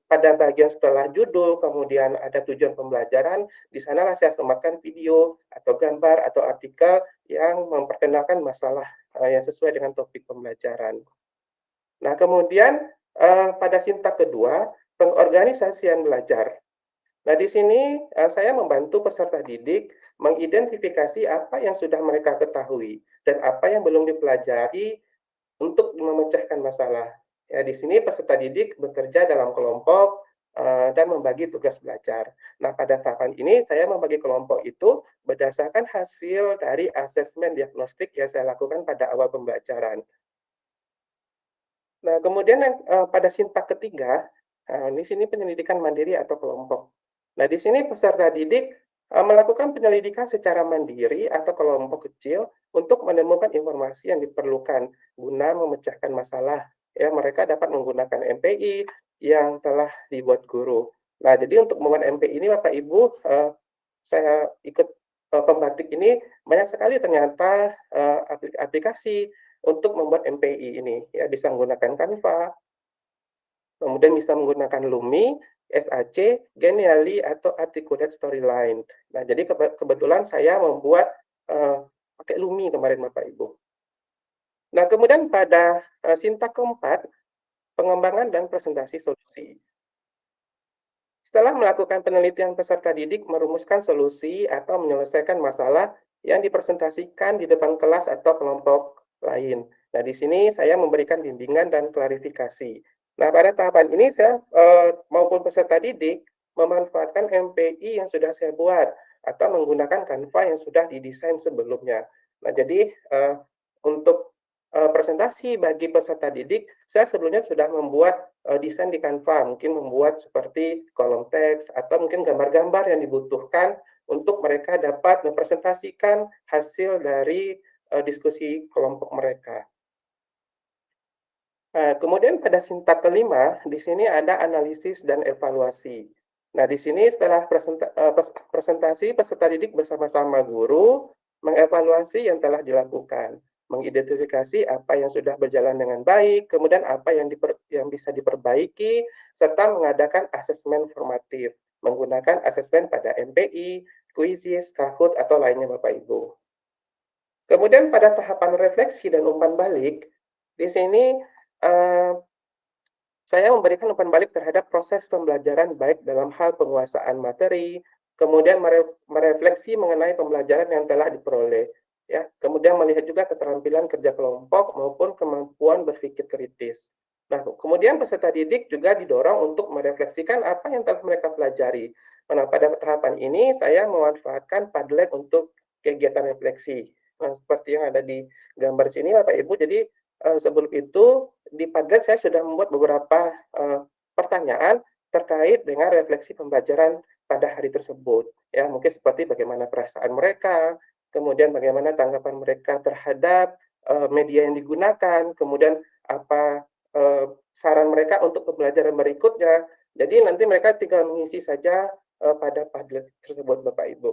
pada bagian setelah judul, kemudian ada tujuan pembelajaran, di sanalah saya sematkan video atau gambar atau artikel yang memperkenalkan masalah yang sesuai dengan topik pembelajaran. Nah, kemudian pada sintak kedua, pengorganisasian belajar. Nah, di sini saya membantu peserta didik mengidentifikasi apa yang sudah mereka ketahui dan apa yang belum dipelajari untuk memecahkan masalah. Ya, di sini peserta didik bekerja dalam kelompok dan membagi tugas belajar. Nah, pada tahapan ini saya membagi kelompok itu berdasarkan hasil dari asesmen diagnostik yang saya lakukan pada awal pembelajaran. Nah, kemudian pada sintak ketiga, di sini penyelidikan mandiri atau kelompok. Nah, di sini peserta didik melakukan penyelidikan secara mandiri atau kelompok kecil untuk menemukan informasi yang diperlukan guna memecahkan masalah. Ya, mereka dapat menggunakan MPI yang telah dibuat guru. Nah, jadi untuk membuat MPI ini Bapak Ibu, saya ikut pembatik ini banyak sekali ternyata aplikasi untuk membuat MPI ini. Ya, bisa menggunakan Canva, kemudian bisa menggunakan Lumi, SAC, Genially, atau Articulate Storyline. Nah, jadi kebetulan saya membuat pakai Lumi kemarin Bapak Ibu. Nah, kemudian pada sintak keempat, pengembangan dan presentasi solusi. Setelah melakukan penelitian peserta didik merumuskan solusi atau menyelesaikan masalah yang dipresentasikan di depan kelas atau kelompok lain. Nah, di sini saya memberikan bimbingan dan klarifikasi. Nah, pada tahapan ini saya maupun peserta didik memanfaatkan MPI yang sudah saya buat atau menggunakan Canva yang sudah didesain sebelumnya. Nah, jadi untuk presentasi bagi peserta didik, saya sebelumnya sudah membuat desain di Canva, mungkin membuat seperti kolom teks atau mungkin gambar-gambar yang dibutuhkan untuk mereka dapat mempresentasikan hasil dari diskusi kelompok mereka. Kemudian pada sintak kelima, di sini ada analisis dan evaluasi. Nah, di sini setelah presentasi, peserta didik bersama-sama guru mengevaluasi yang telah dilakukan, mengidentifikasi apa yang sudah berjalan dengan baik, kemudian apa yang bisa diperbaiki, serta mengadakan asesmen formatif, menggunakan asesmen pada MPI, kuisis, Kahoot, atau lainnya Bapak Ibu. Kemudian pada tahapan refleksi dan umpan balik, di sini saya memberikan umpan balik terhadap proses pembelajaran baik dalam hal penguasaan materi, kemudian merefleksi mengenai pembelajaran yang telah diperoleh, ya. Kemudian melihat juga keterampilan kerja kelompok maupun kemampuan berpikir kritis. Nah, kemudian peserta didik juga didorong untuk merefleksikan apa yang telah mereka pelajari. Nah, pada tahapan ini saya memanfaatkan Padlet untuk kegiatan refleksi. Nah, seperti yang ada di gambar sini, Bapak Ibu. Jadi sebelum itu di Padlet saya sudah membuat beberapa pertanyaan terkait dengan refleksi pembelajaran pada hari tersebut. Ya, mungkin seperti bagaimana perasaan mereka, kemudian bagaimana tanggapan mereka terhadap media yang digunakan, kemudian apa saran mereka untuk pembelajaran berikutnya. Jadi nanti mereka tinggal mengisi saja pada Padlet tersebut, Bapak Ibu.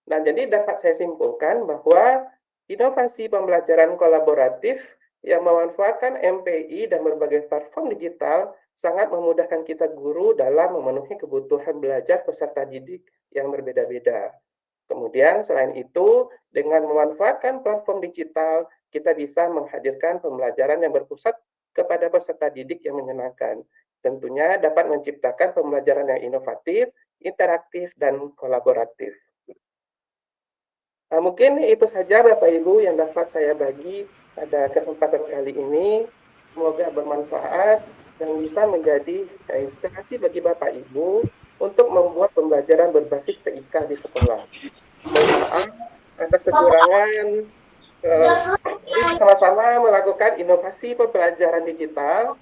Nah, jadi dapat saya simpulkan bahwa inovasi pembelajaran kolaboratif yang memanfaatkan MPI dan berbagai platform digital sangat memudahkan kita guru dalam memenuhi kebutuhan belajar peserta didik yang berbeda-beda. Kemudian selain itu, dengan memanfaatkan platform digital, kita bisa menghadirkan pembelajaran yang berpusat kepada peserta didik yang menyenangkan. Tentunya dapat menciptakan pembelajaran yang inovatif, interaktif, dan kolaboratif. Mungkin itu saja Bapak Ibu yang dapat saya bagi pada kesempatan kali ini. Semoga bermanfaat dan bisa menjadi inspirasi bagi Bapak Ibu untuk membuat pembelajaran berbasis TIK di sekolah. Mohon maaf atas kekurangan. Mari sama-sama melakukan inovasi pembelajaran digital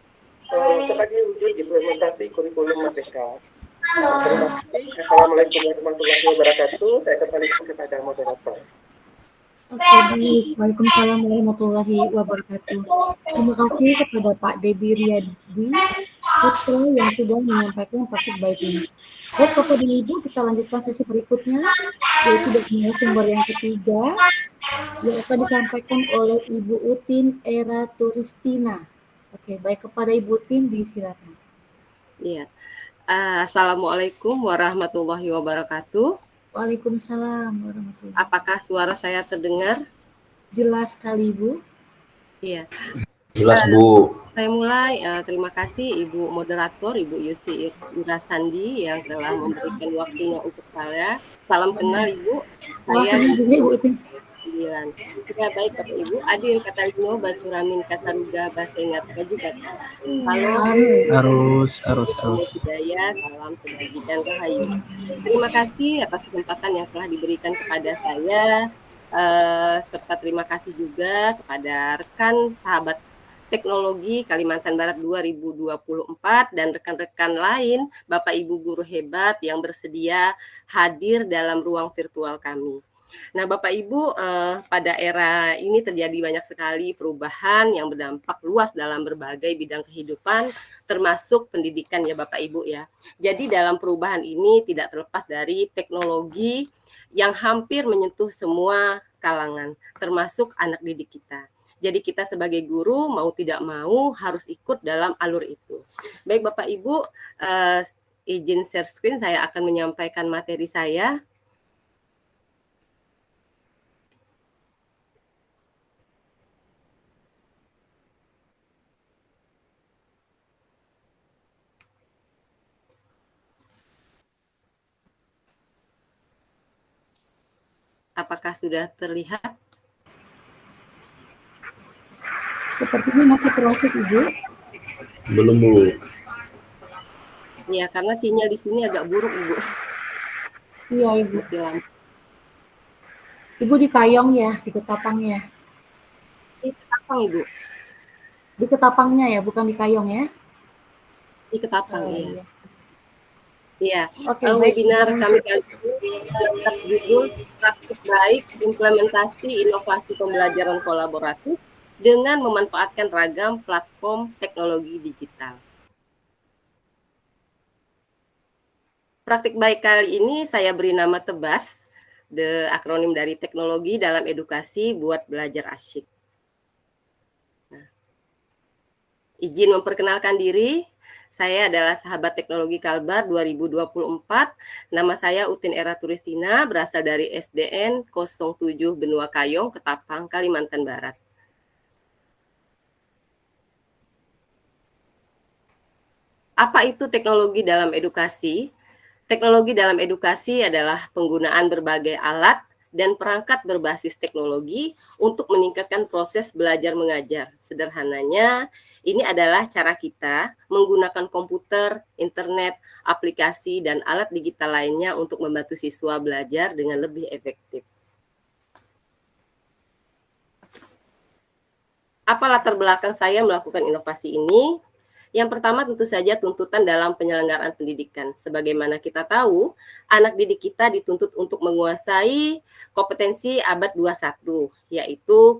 sebagai wujud implementasi kurikulum Merdeka. Terima kasih. Assalamualaikum warahmatullahi wabarakatuh. Saya kembalikan kepada moderator. Oke, baik. Waalaikumsalam warahmatullahi wabarakatuh. Terima kasih kepada Pak Debi Riyadi Putra yang sudah menyampaikan praktik baiknya. Baik, Bapak dan Ibu, kita lanjutkan sesi berikutnya, yaitu dari sumber yang ketiga, yang akan disampaikan oleh Ibu Utin Era Turistina. Oke, baik, kepada Ibu Utin, disilakan. Iya. Assalamualaikum warahmatullahi wabarakatuh. Waalaikumsalam warahmatullahi wabarakatuh. Apakah suara saya terdengar? Jelas sekali, Bu. Iya. Jelas, Bu. Saya mulai. Terima kasih Ibu Moderator, Ibu Yusi Ira Sandi yang telah memberikan waktunya untuk saya. Salam kenal Ibu. Saya Ibu Utin. Ya, baik Bapak Ibu. Adil Katalino Bacuramin Kasaruga Basengat juga. Halo. Harus. Hidayah, salam kebajikan rahayu. Terima kasih atas kesempatan yang telah diberikan kepada saya. Serta terima kasih juga kepada rekan sahabat teknologi Kalimantan Barat 2024 dan rekan-rekan lain, Bapak Ibu guru hebat yang bersedia hadir dalam ruang virtual kami. Nah, Bapak Ibu, pada era ini terjadi banyak sekali perubahan yang berdampak luas dalam berbagai bidang kehidupan, termasuk pendidikan ya Bapak Ibu ya. Jadi dalam perubahan ini tidak terlepas dari teknologi yang hampir menyentuh semua kalangan, termasuk anak didik kita. Jadi kita sebagai guru mau tidak mau harus ikut dalam alur itu. Baik Bapak Ibu, izin share screen, saya akan menyampaikan materi saya. apakah sudah terlihat? Sepertinya masih proses, Ibu. Belum, Bu. Ya, karena sinyal di sini agak buruk, Ibu. Iya, Ibu. Mati lampu. Ibu di Kayong ya, di Ketapangnya. Di Ketapang, Ibu. Di Ketapangnya ya, bukan di Kayong ya? Di Ketapang, Oh, iya. iya. Iya, Oke, baik. webinar kami kali ini berjudul Praktik Baik Implementasi Inovasi Pembelajaran Kolaboratif dengan memanfaatkan ragam platform teknologi digital. Praktik baik kali ini saya beri nama TEBAS, akronim dari Teknologi dalam Edukasi buat Belajar Asyik. Nah, izin memperkenalkan diri, saya adalah sahabat teknologi Kalbar 2024. Nama saya Utin Era Turistina, berasal dari SDN 07 Benua Kayong, Ketapang, Kalimantan Barat. Apa itu teknologi dalam edukasi? Teknologi dalam edukasi adalah penggunaan berbagai alat dan perangkat berbasis teknologi untuk meningkatkan proses belajar mengajar. Sederhananya, ini adalah cara kita menggunakan komputer, internet, aplikasi, dan alat digital lainnya untuk membantu siswa belajar dengan lebih efektif. Apa latar belakang saya melakukan inovasi ini? Yang pertama tentu saja tuntutan dalam penyelenggaraan pendidikan. Sebagaimana kita tahu, anak didik kita dituntut untuk menguasai kompetensi abad 21, yaitu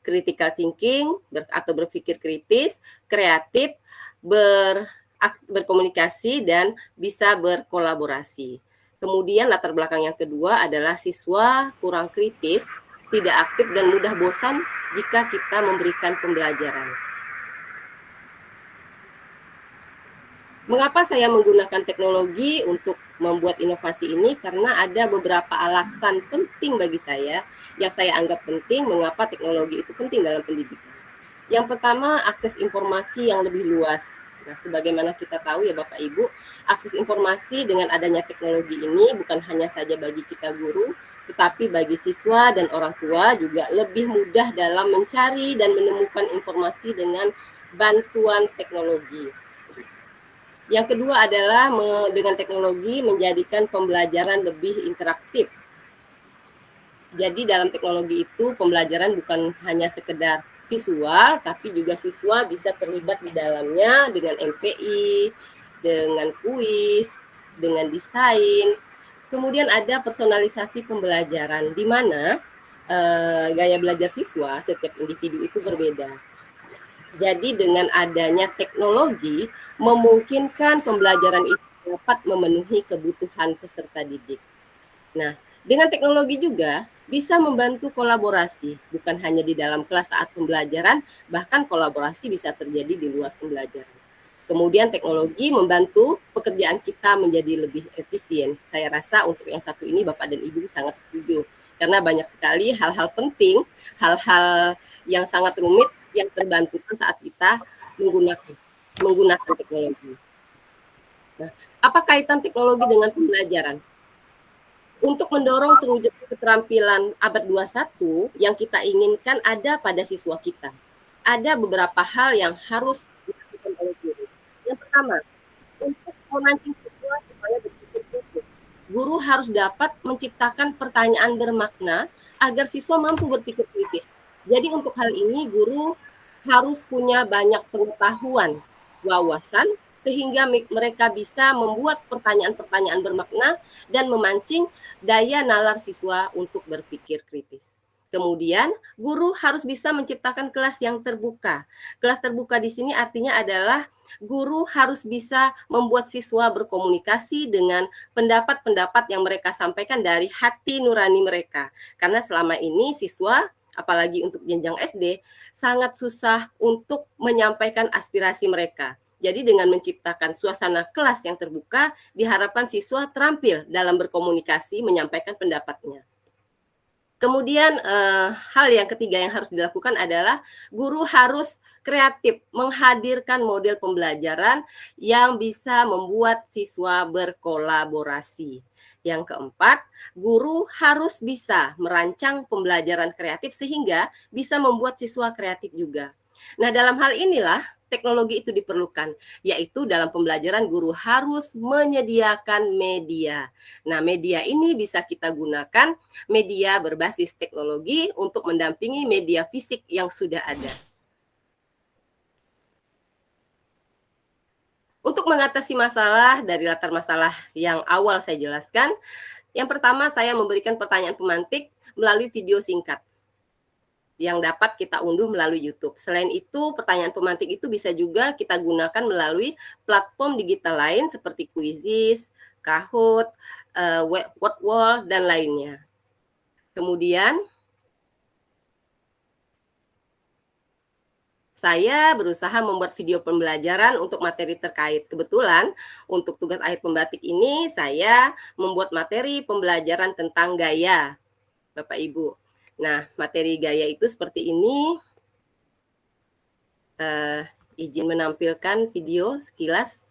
critical thinking atau berpikir kritis, kreatif, berkomunikasi, dan bisa berkolaborasi. Kemudian latar belakang yang kedua adalah siswa kurang kritis, tidak aktif, dan mudah bosan jika kita memberikan pembelajaran. Mengapa saya menggunakan teknologi untuk membuat inovasi ini? Karena ada beberapa alasan penting bagi saya yang saya anggap penting mengapa teknologi itu penting dalam pendidikan. Yang pertama, akses informasi yang lebih luas. Nah, sebagaimana kita tahu ya Bapak Ibu, akses informasi dengan adanya teknologi ini bukan hanya saja bagi kita guru, tetapi bagi siswa dan orang tua juga lebih mudah dalam mencari dan menemukan informasi dengan bantuan teknologi. Yang kedua adalah dengan teknologi menjadikan pembelajaran lebih interaktif. Jadi dalam teknologi itu pembelajaran bukan hanya sekedar visual, tapi juga siswa bisa terlibat di dalamnya dengan MPI, dengan kuis, dengan desain. Kemudian ada personalisasi pembelajaran, di mana gaya belajar siswa setiap individu itu berbeda. Jadi dengan adanya teknologi memungkinkan pembelajaran itu dapat memenuhi kebutuhan peserta didik. Nah, dengan teknologi juga bisa membantu kolaborasi, bukan hanya di dalam kelas saat pembelajaran, bahkan kolaborasi bisa terjadi di luar pembelajaran. Kemudian teknologi membantu pekerjaan kita menjadi lebih efisien. Saya rasa untuk yang satu ini Bapak dan Ibu sangat setuju. Karena banyak sekali hal-hal penting, hal-hal yang sangat rumit yang terbantukan saat kita menggunakan teknologi. Nah, apa kaitan teknologi dengan pembelajaran? Untuk mendorong terwujudnya keterampilan abad 21 yang kita inginkan ada pada siswa kita. Ada beberapa hal yang harus dilakukan oleh guru. Yang pertama, untuk memancing siswa supaya berpikir kritis. Guru harus dapat menciptakan pertanyaan bermakna agar siswa mampu berpikir kritis. Jadi untuk hal ini guru harus punya banyak pengetahuan, wawasan, sehingga mereka bisa membuat pertanyaan-pertanyaan bermakna dan memancing daya nalar siswa untuk berpikir kritis. Kemudian, guru harus bisa menciptakan kelas yang terbuka. Kelas terbuka di sini artinya adalah guru harus bisa membuat siswa berkomunikasi dengan pendapat-pendapat yang mereka sampaikan dari hati nurani mereka. Karena selama ini siswa, apalagi untuk jenjang SD, sangat susah untuk menyampaikan aspirasi mereka. Jadi dengan menciptakan suasana kelas yang terbuka, diharapkan siswa terampil dalam berkomunikasi, menyampaikan pendapatnya. Kemudian hal yang ketiga yang harus dilakukan adalah guru harus kreatif menghadirkan model pembelajaran yang bisa membuat siswa berkolaborasi. Yang keempat, guru harus bisa merancang pembelajaran kreatif sehingga bisa membuat siswa kreatif juga. Nah, dalam hal inilah teknologi itu diperlukan, yaitu dalam pembelajaran guru harus menyediakan media. Nah, media ini bisa kita gunakan media berbasis teknologi untuk mendampingi media fisik yang sudah ada. Untuk mengatasi masalah dari latar masalah yang awal saya jelaskan, yang pertama saya memberikan pertanyaan pemantik melalui video singkat yang dapat kita unduh melalui YouTube. Selain itu, pertanyaan pemantik itu bisa juga kita gunakan melalui platform digital lain seperti Quizizz, Kahoot, Wordwall, dan lainnya. Kemudian, saya berusaha membuat video pembelajaran untuk materi terkait. Kebetulan, untuk tugas akhir pembatik ini, saya membuat materi pembelajaran tentang gaya, Bapak Ibu. Nah, materi gaya itu seperti ini. Izin menampilkan video sekilas.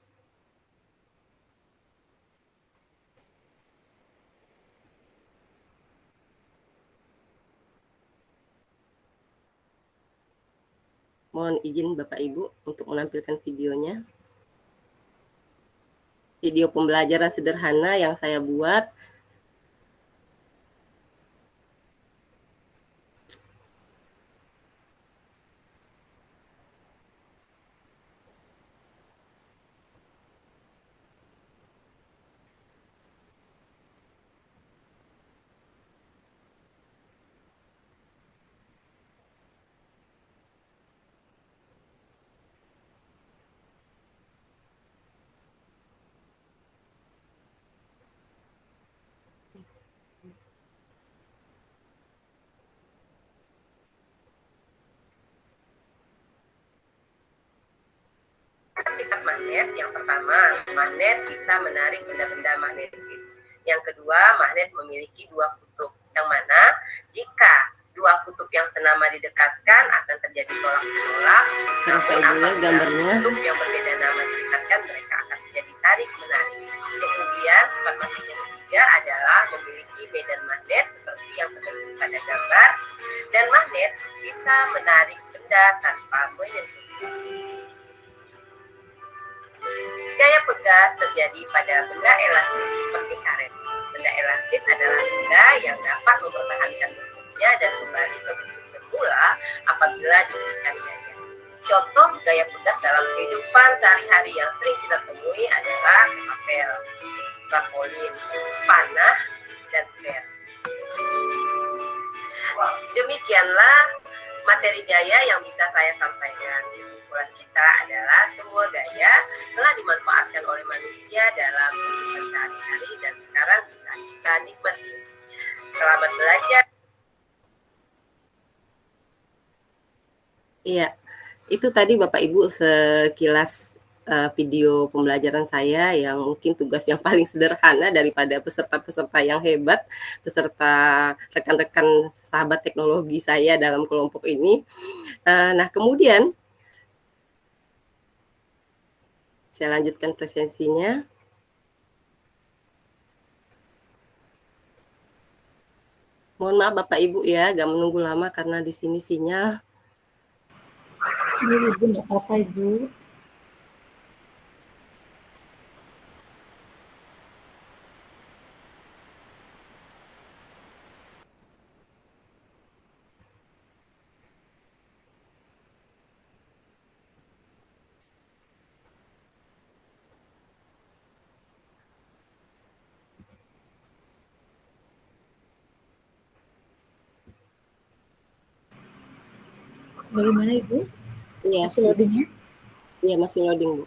Mohon izin Bapak Ibu untuk menampilkan videonya. Video pembelajaran sederhana yang saya buat. Sifat magnet, yang pertama, magnet bisa menarik benda-benda magnetis. Yang kedua, magnet memiliki dua kutub, yang mana jika dua kutub yang senama didekatkan akan terjadi tolak-menolak. Namun apabila kutub yang berbeda nama didekatkan, mereka akan terjadi tarik-menarik. Kemudian, sifat magnet yang ketiga adalah memiliki medan magnet seperti yang terdapat pada gambar, dan magnet bisa menarik benda tanpa menyentuh. Gaya pegas terjadi pada benda elastis seperti karet. Benda elastis adalah benda yang dapat mempertahankan bentuknya dan kembali ke bentuk semula apabila diberikan gaya. Contoh gaya pegas dalam kehidupan sehari-hari yang sering kita temui adalah papel, trampolin, panah, dan pen. Demikianlah materi gaya yang bisa saya sampaikan. Kesimpulan kita adalah semua gaya telah dimanfaatkan oleh manusia dalam kehidupan sehari-hari dan sekarang bisa kita nikmati. Selamat belajar. Iya, itu tadi Bapak Ibu sekilas video pembelajaran saya yang mungkin tugas yang paling sederhana daripada peserta-peserta yang hebat, peserta rekan-rekan sahabat teknologi saya dalam kelompok ini. Nah, kemudian saya lanjutkan presentasinya. Mohon maaf Bapak Ibu ya, agak menunggu lama karena di sini sinyal. Ibu, enggak apa-apa Ibu. Bagaimana Ibu? Iya, masih loading ya? Iya, masih loading Bu.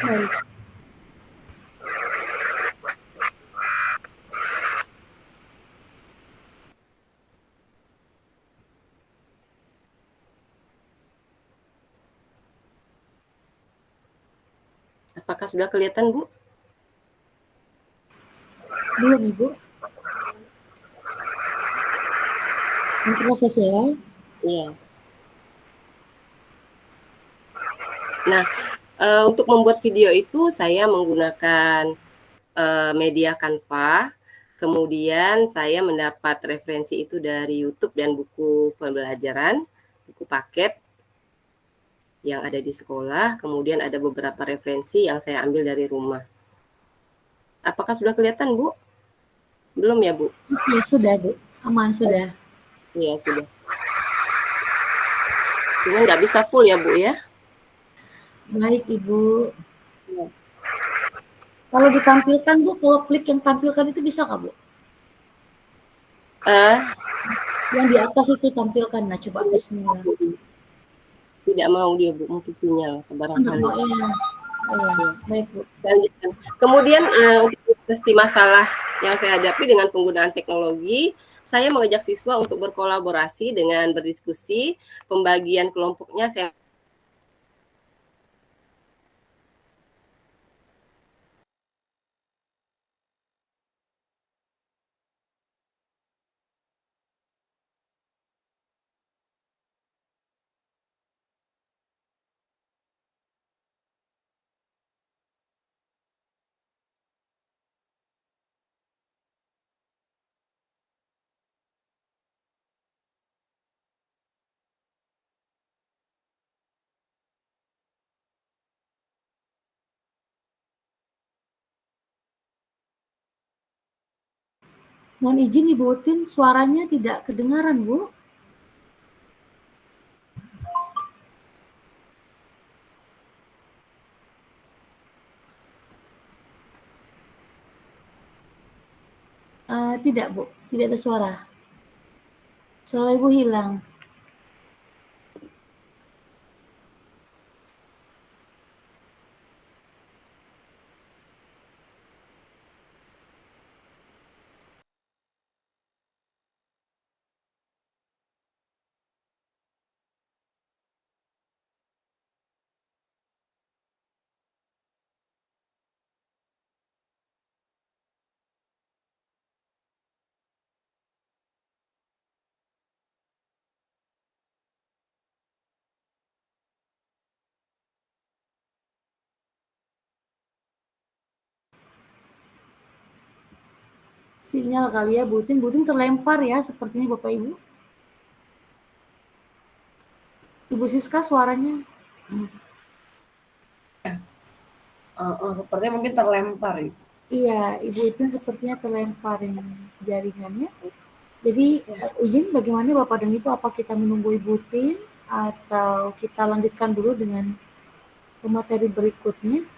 Baik. Apakah sudah kelihatan Bu? Belum Ibu. Proses ya. Iya. Nah, untuk membuat video itu saya menggunakan media Canva, kemudian saya mendapat referensi itu dari YouTube dan buku pembelajaran, buku paket yang ada di sekolah, kemudian ada beberapa referensi yang saya ambil dari rumah. Apakah sudah kelihatan, Bu? Belum ya, Bu? Oke, sudah, Bu. Aman sudah. Iya, sudah. Cuman nggak bisa full ya, Bu ya? Baik, Ibu. Iya. Kalau ditampilkan, Bu, kalau klik yang tampilkan itu bisa nggak, Bu? Yang di atas itu tampilkan. Nah, coba bismillah. Tidak mau dia, Bu, mungkin sinyal barangkali. Iya. Baik, Bu. Lanjutkan. Kemudian untuk mengatasi masalah yang saya hadapi dengan penggunaan teknologi, saya mengajak siswa untuk berkolaborasi dengan berdiskusi, pembagian kelompoknya saya Mohon izin Ibu Utin, suaranya tidak kedengaran, Bu. Tidak, Bu. Tidak ada suara. Suara Ibu hilang. Sinyal kali ya, Bu Utin. Bu Utin terlempar ya, sepertinya Bapak Ibu. Ibu Siska suaranya. Sepertinya mungkin terlempar. Iya, Ibu Utin sepertinya terlempar ini jaringannya. Jadi izin bagaimana Bapak dan Ibu, apa kita menunggu Ibu Utin atau kita lanjutkan dulu dengan pemateri berikutnya?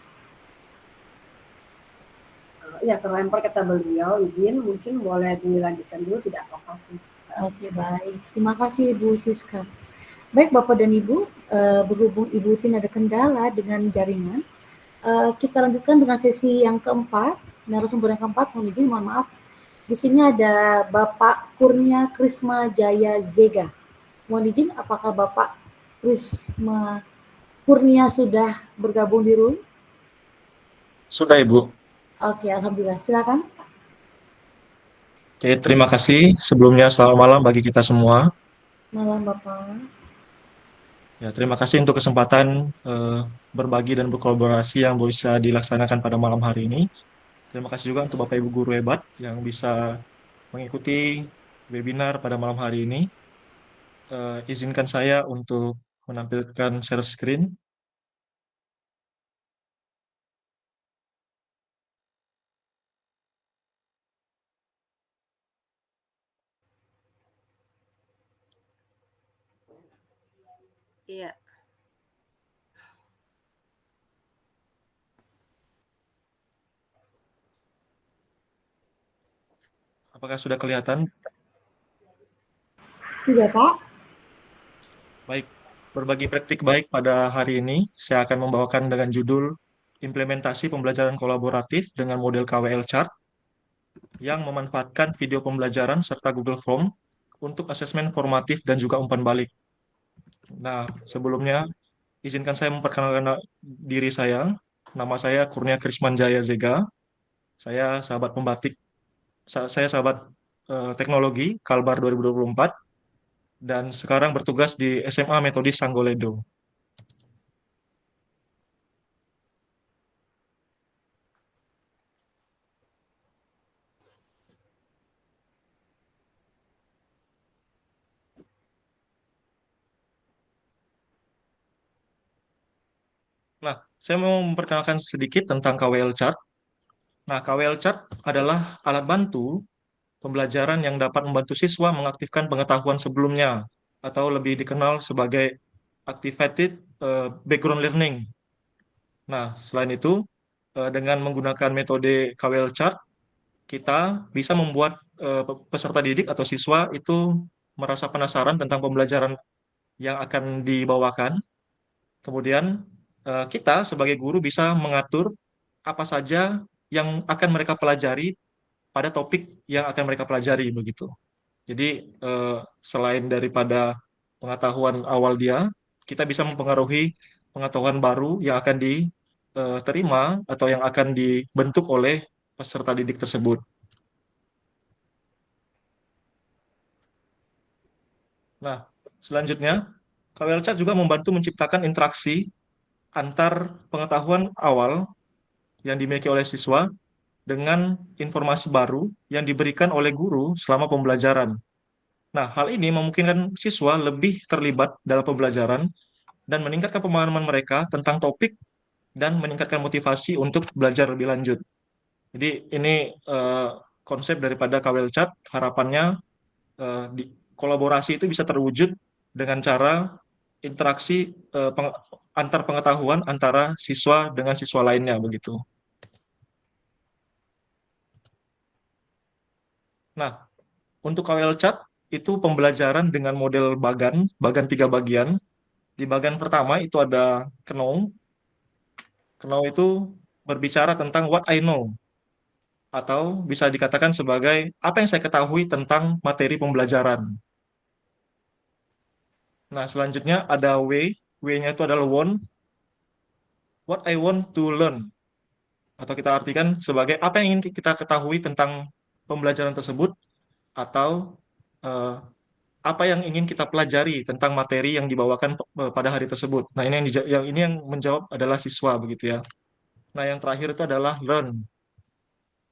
Ya, terlempar kata beliau, izin mungkin boleh dilanjutkan dulu, tidak apa-apa sih. Oke, baik. Terima kasih Ibu Siska. Baik Bapak dan Ibu, berhubung Ibu Utin ada kendala dengan jaringan, kita lanjutkan dengan sesi yang keempat, narasumber yang keempat, mohon maaf. Di sini ada Bapak Kurnia Krisma Jaya Zega. Mohon izin, apakah Bapak Krisma Kurnia sudah bergabung di room? Sudah, Ibu. Oke, alhamdulillah. Silakan. Oke, terima kasih. Sebelumnya selamat malam bagi kita semua. Malam, Bapak. Ya, terima kasih untuk kesempatan berbagi dan berkolaborasi yang bisa dilaksanakan pada malam hari ini. Terima kasih juga untuk Bapak Ibu guru hebat yang bisa mengikuti webinar pada malam hari ini. Izinkan saya untuk menampilkan share screen. Iya. Apakah sudah kelihatan? Sudah, Pak. Baik, berbagi praktik baik pada hari ini, saya akan membawakan dengan judul Implementasi Pembelajaran Kolaboratif dengan Model KWL Chart yang memanfaatkan video pembelajaran serta Google Form untuk asesmen formatif dan juga umpan balik. Nah, sebelumnya izinkan saya memperkenalkan diri saya. Nama saya Kurnia Krismanjaya Zega. Saya sahabat pembatik. Saya sahabat teknologi Kalbar 2024. dan sekarang bertugas di SMA Metodis Sanggoledo. Nah, saya mau memperkenalkan sedikit tentang KWL Chart. Nah, KWL Chart adalah alat bantu pembelajaran yang dapat membantu siswa mengaktifkan pengetahuan sebelumnya atau lebih dikenal sebagai activated background learning. Nah, selain itu, dengan menggunakan metode KWL Chart, kita bisa membuat peserta didik atau siswa itu merasa penasaran tentang pembelajaran yang akan dibawakan. Kemudian, kita sebagai guru bisa mengatur apa saja yang akan mereka pelajari pada topik yang akan mereka pelajari begitu. Jadi selain daripada pengetahuan awal dia, kita bisa mempengaruhi pengetahuan baru yang akan diterima atau yang akan dibentuk oleh peserta didik tersebut. Nah, selanjutnya, KWL Chat juga membantu menciptakan interaksi antar pengetahuan awal yang dimiliki oleh siswa dengan informasi baru yang diberikan oleh guru selama pembelajaran. Nah, hal ini memungkinkan siswa lebih terlibat dalam pembelajaran dan meningkatkan pemahaman mereka tentang topik dan meningkatkan motivasi untuk belajar lebih lanjut. Jadi ini konsep daripada KWL Chat, harapannya kolaborasi itu bisa terwujud dengan cara interaksi antar pengetahuan antara siswa dengan siswa lainnya begitu. Nah, untuk KWL Chat itu pembelajaran dengan model bagan 3 bagian. Di bagian pertama itu ada Know. Know itu berbicara tentang what I know, atau bisa dikatakan sebagai apa yang saya ketahui tentang materi pembelajaran. Nah, selanjutnya ada W. W-nya itu adalah want, what I want to learn, atau kita artikan sebagai apa yang ingin kita ketahui tentang pembelajaran tersebut, atau apa yang ingin kita pelajari tentang materi yang dibawakan pada hari tersebut. Nah, ini yang menjawab adalah siswa begitu ya. Nah, yang terakhir itu adalah learn.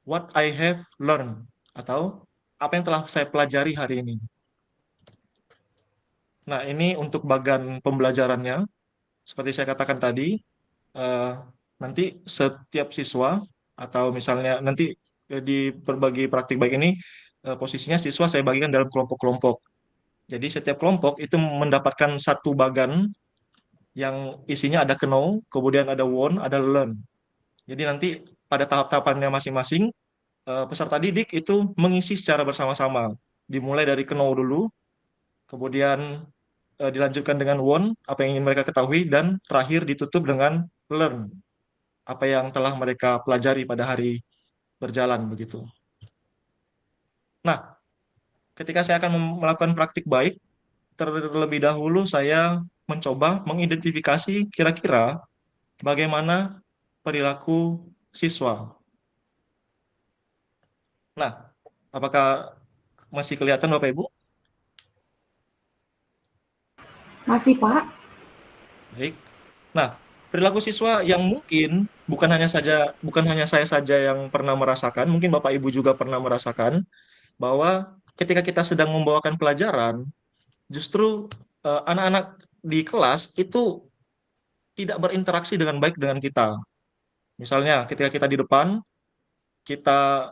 What I have learned, atau apa yang telah saya pelajari hari ini. Nah, ini untuk bagian pembelajarannya. Seperti saya katakan tadi, nanti setiap siswa, atau misalnya nanti di berbagi praktik baik ini, posisinya siswa saya bagikan dalam kelompok-kelompok. Jadi setiap kelompok itu mendapatkan satu bagan yang isinya ada know, kemudian ada want, ada learn. Jadi nanti pada tahap-tahapannya masing-masing, peserta didik itu mengisi secara bersama-sama. Dimulai dari know dulu, kemudian dilanjutkan dengan want, apa yang ingin mereka ketahui, dan terakhir ditutup dengan learn, apa yang telah mereka pelajari pada hari berjalan begitu. Nah, ketika saya akan melakukan praktik baik, terlebih dahulu saya mencoba mengidentifikasi kira-kira bagaimana perilaku siswa. Nah, apakah masih kelihatan Bapak Ibu? Masih, Pak. Baik. Nah, perilaku siswa yang mungkin bukan hanya saya saja yang pernah merasakan, mungkin Bapak Ibu juga pernah merasakan bahwa ketika kita sedang membawakan pelajaran, justru anak-anak di kelas itu tidak berinteraksi dengan baik dengan kita. Misalnya ketika kita di depan, kita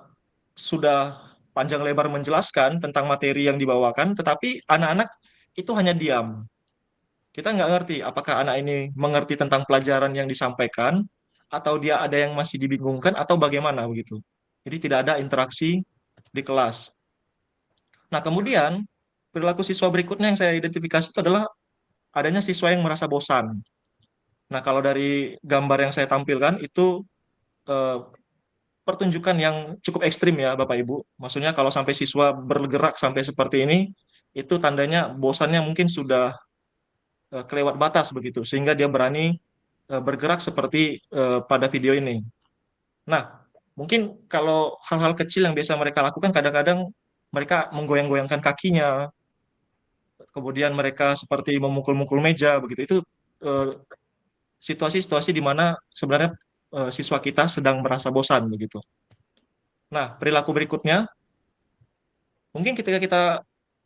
sudah panjang lebar menjelaskan tentang materi yang dibawakan, tetapi anak-anak itu hanya diam. Kita nggak ngerti apakah anak ini mengerti tentang pelajaran yang disampaikan, atau dia ada yang masih dibingungkan, atau bagaimana begitu. Jadi tidak ada interaksi di kelas. Nah, kemudian perilaku siswa berikutnya yang saya identifikasi itu adalah adanya siswa yang merasa bosan. Nah, kalau dari gambar yang saya tampilkan itu pertunjukan yang cukup ekstrim ya Bapak Ibu. Maksudnya kalau sampai siswa bergerak sampai seperti ini, itu tandanya bosannya mungkin sudah kelewat batas begitu, sehingga dia berani bergerak seperti pada video ini. Nah, mungkin kalau hal-hal kecil yang biasa mereka lakukan, kadang-kadang mereka menggoyang-goyangkan kakinya, kemudian mereka seperti memukul-mukul meja begitu. Itu situasi-situasi di mana sebenarnya siswa kita sedang merasa bosan begitu. Nah, perilaku berikutnya mungkin ketika kita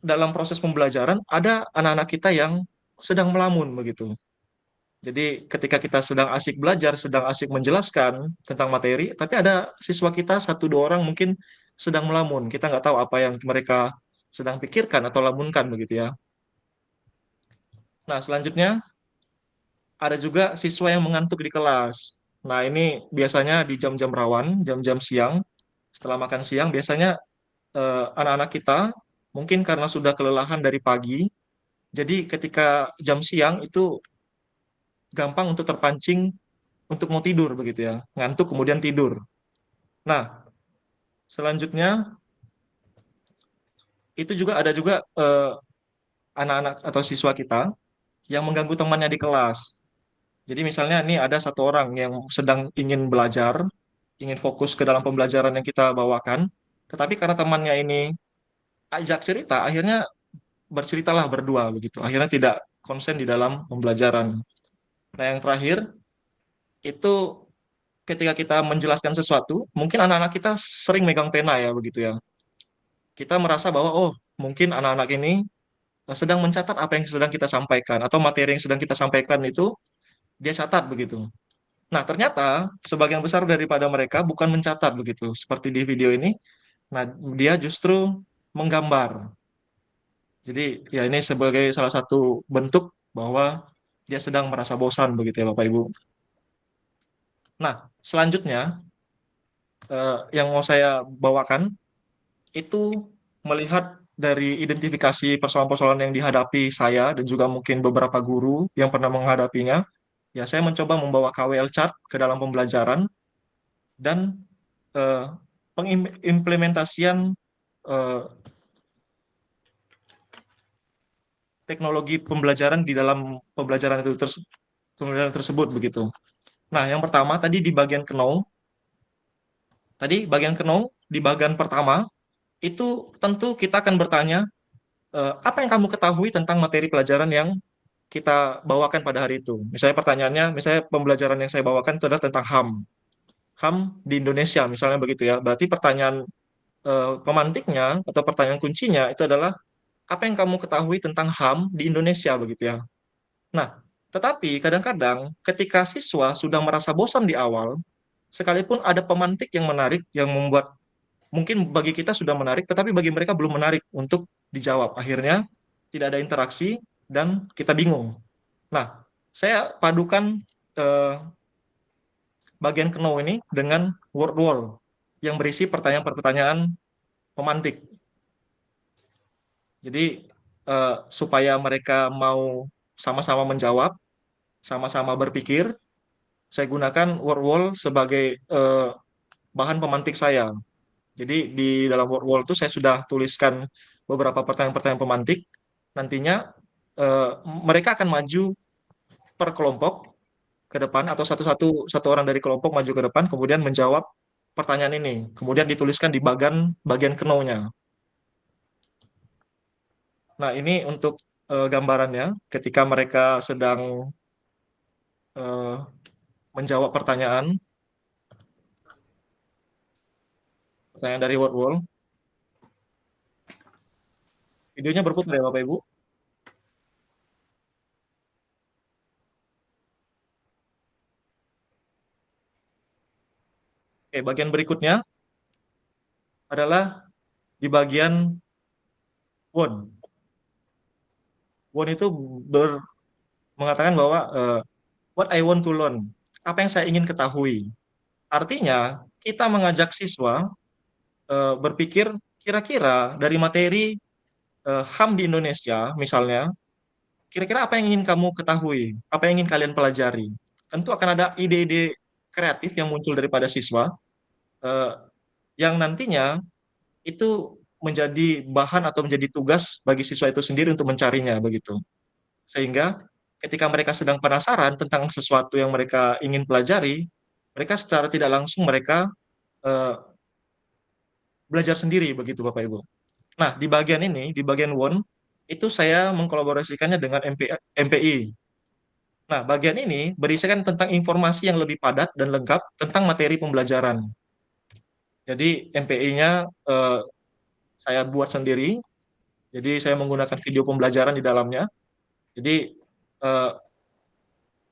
dalam proses pembelajaran ada anak-anak kita yang sedang melamun begitu. Jadi ketika kita sedang asik belajar, sedang asik menjelaskan tentang materi, tapi ada siswa kita satu dua orang mungkin sedang melamun. Kita nggak tahu apa yang mereka sedang pikirkan atau lamunkan begitu ya. Nah, selanjutnya ada juga siswa yang mengantuk di kelas. Nah, ini biasanya di jam-jam rawan, jam-jam siang, setelah makan siang, biasanya anak-anak kita mungkin karena sudah kelelahan dari pagi, jadi ketika jam siang itu gampang untuk terpancing untuk mau tidur begitu ya, ngantuk kemudian tidur. Nah, selanjutnya itu juga ada juga anak-anak atau siswa kita yang mengganggu temannya di kelas. Jadi misalnya nih ada satu orang yang sedang ingin belajar, ingin fokus ke dalam pembelajaran yang kita bawakan, tetapi karena temannya ini ajak cerita, akhirnya berceritalah berdua begitu. Akhirnya tidak konsen di dalam pembelajaran. Nah, yang terakhir itu ketika kita menjelaskan sesuatu, mungkin anak-anak kita sering megang pena ya begitu ya. Kita merasa bahwa oh, mungkin anak-anak ini sedang mencatat apa yang sedang kita sampaikan atau materi yang sedang kita sampaikan itu dia catat begitu. Nah, ternyata sebagian besar daripada mereka bukan mencatat begitu, seperti di video ini. Nah, dia justru menggambar. Jadi, ya ini sebagai salah satu bentuk bahwa dia sedang merasa bosan begitu ya, Bapak Ibu. Nah, selanjutnya yang mau saya bawakan itu melihat dari identifikasi persoalan-persoalan yang dihadapi saya dan juga mungkin beberapa guru yang pernah menghadapinya. Ya, saya mencoba membawa KWL chart ke dalam pembelajaran dan pengimplementasian teknologi pembelajaran di dalam pembelajaran itu pembelajaran tersebut begitu. Nah, yang pertama tadi di bagian Knoww. Tadi bagian Knoww di bagian pertama itu tentu kita akan bertanya apa yang kamu ketahui tentang materi pelajaran yang kita bawakan pada hari itu. Misalnya pertanyaannya, misalnya pembelajaran yang saya bawakan itu adalah tentang HAM. HAM di Indonesia misalnya begitu ya. Berarti pertanyaan pemantiknya atau pertanyaan kuncinya itu adalah apa yang kamu ketahui tentang HAM di Indonesia begitu ya. Nah, tetapi kadang-kadang ketika siswa sudah merasa bosan di awal, sekalipun ada pemantik yang menarik yang membuat mungkin bagi kita sudah menarik, tetapi bagi mereka belum menarik untuk dijawab. Akhirnya tidak ada interaksi dan kita bingung. Nah, saya padukan bagian Knoww ini dengan word wall yang berisi pertanyaan-pertanyaan pemantik. Jadi supaya mereka mau sama-sama menjawab, sama-sama berpikir, saya gunakan word wall sebagai bahan pemantik saya. Jadi di dalam word wall itu saya sudah tuliskan beberapa pertanyaan-pertanyaan pemantik. Nantinya mereka akan maju per kelompok ke depan atau satu orang dari kelompok maju ke depan kemudian menjawab pertanyaan ini. Kemudian dituliskan di bagian Knoww-nya. Nah, ini untuk gambarannya ketika mereka sedang menjawab pertanyaan dari word wall. Videonya berputar ya Bapak Ibu. Oke, bagian berikutnya adalah di bagian won. Won itu mengatakan bahwa what I want to learn, apa yang saya ingin ketahui. Artinya, kita mengajak siswa berpikir kira-kira dari materi HAM di Indonesia, misalnya, kira-kira apa yang ingin kamu ketahui, apa yang ingin kalian pelajari. Tentu akan ada ide-ide kreatif yang muncul daripada siswa, yang nantinya itu menjadi bahan atau menjadi tugas bagi siswa itu sendiri untuk mencarinya, begitu. Sehingga ketika mereka sedang penasaran tentang sesuatu yang mereka ingin pelajari, mereka secara tidak langsung mereka belajar sendiri, begitu Bapak Ibu. Nah, di bagian ini, di bagian won, itu saya mengkolaborasikannya dengan MPI. Nah, bagian ini berisikan tentang informasi yang lebih padat dan lengkap tentang materi pembelajaran. Jadi MPI-nya saya buat sendiri. Jadi saya menggunakan video pembelajaran di dalamnya. Jadi eh,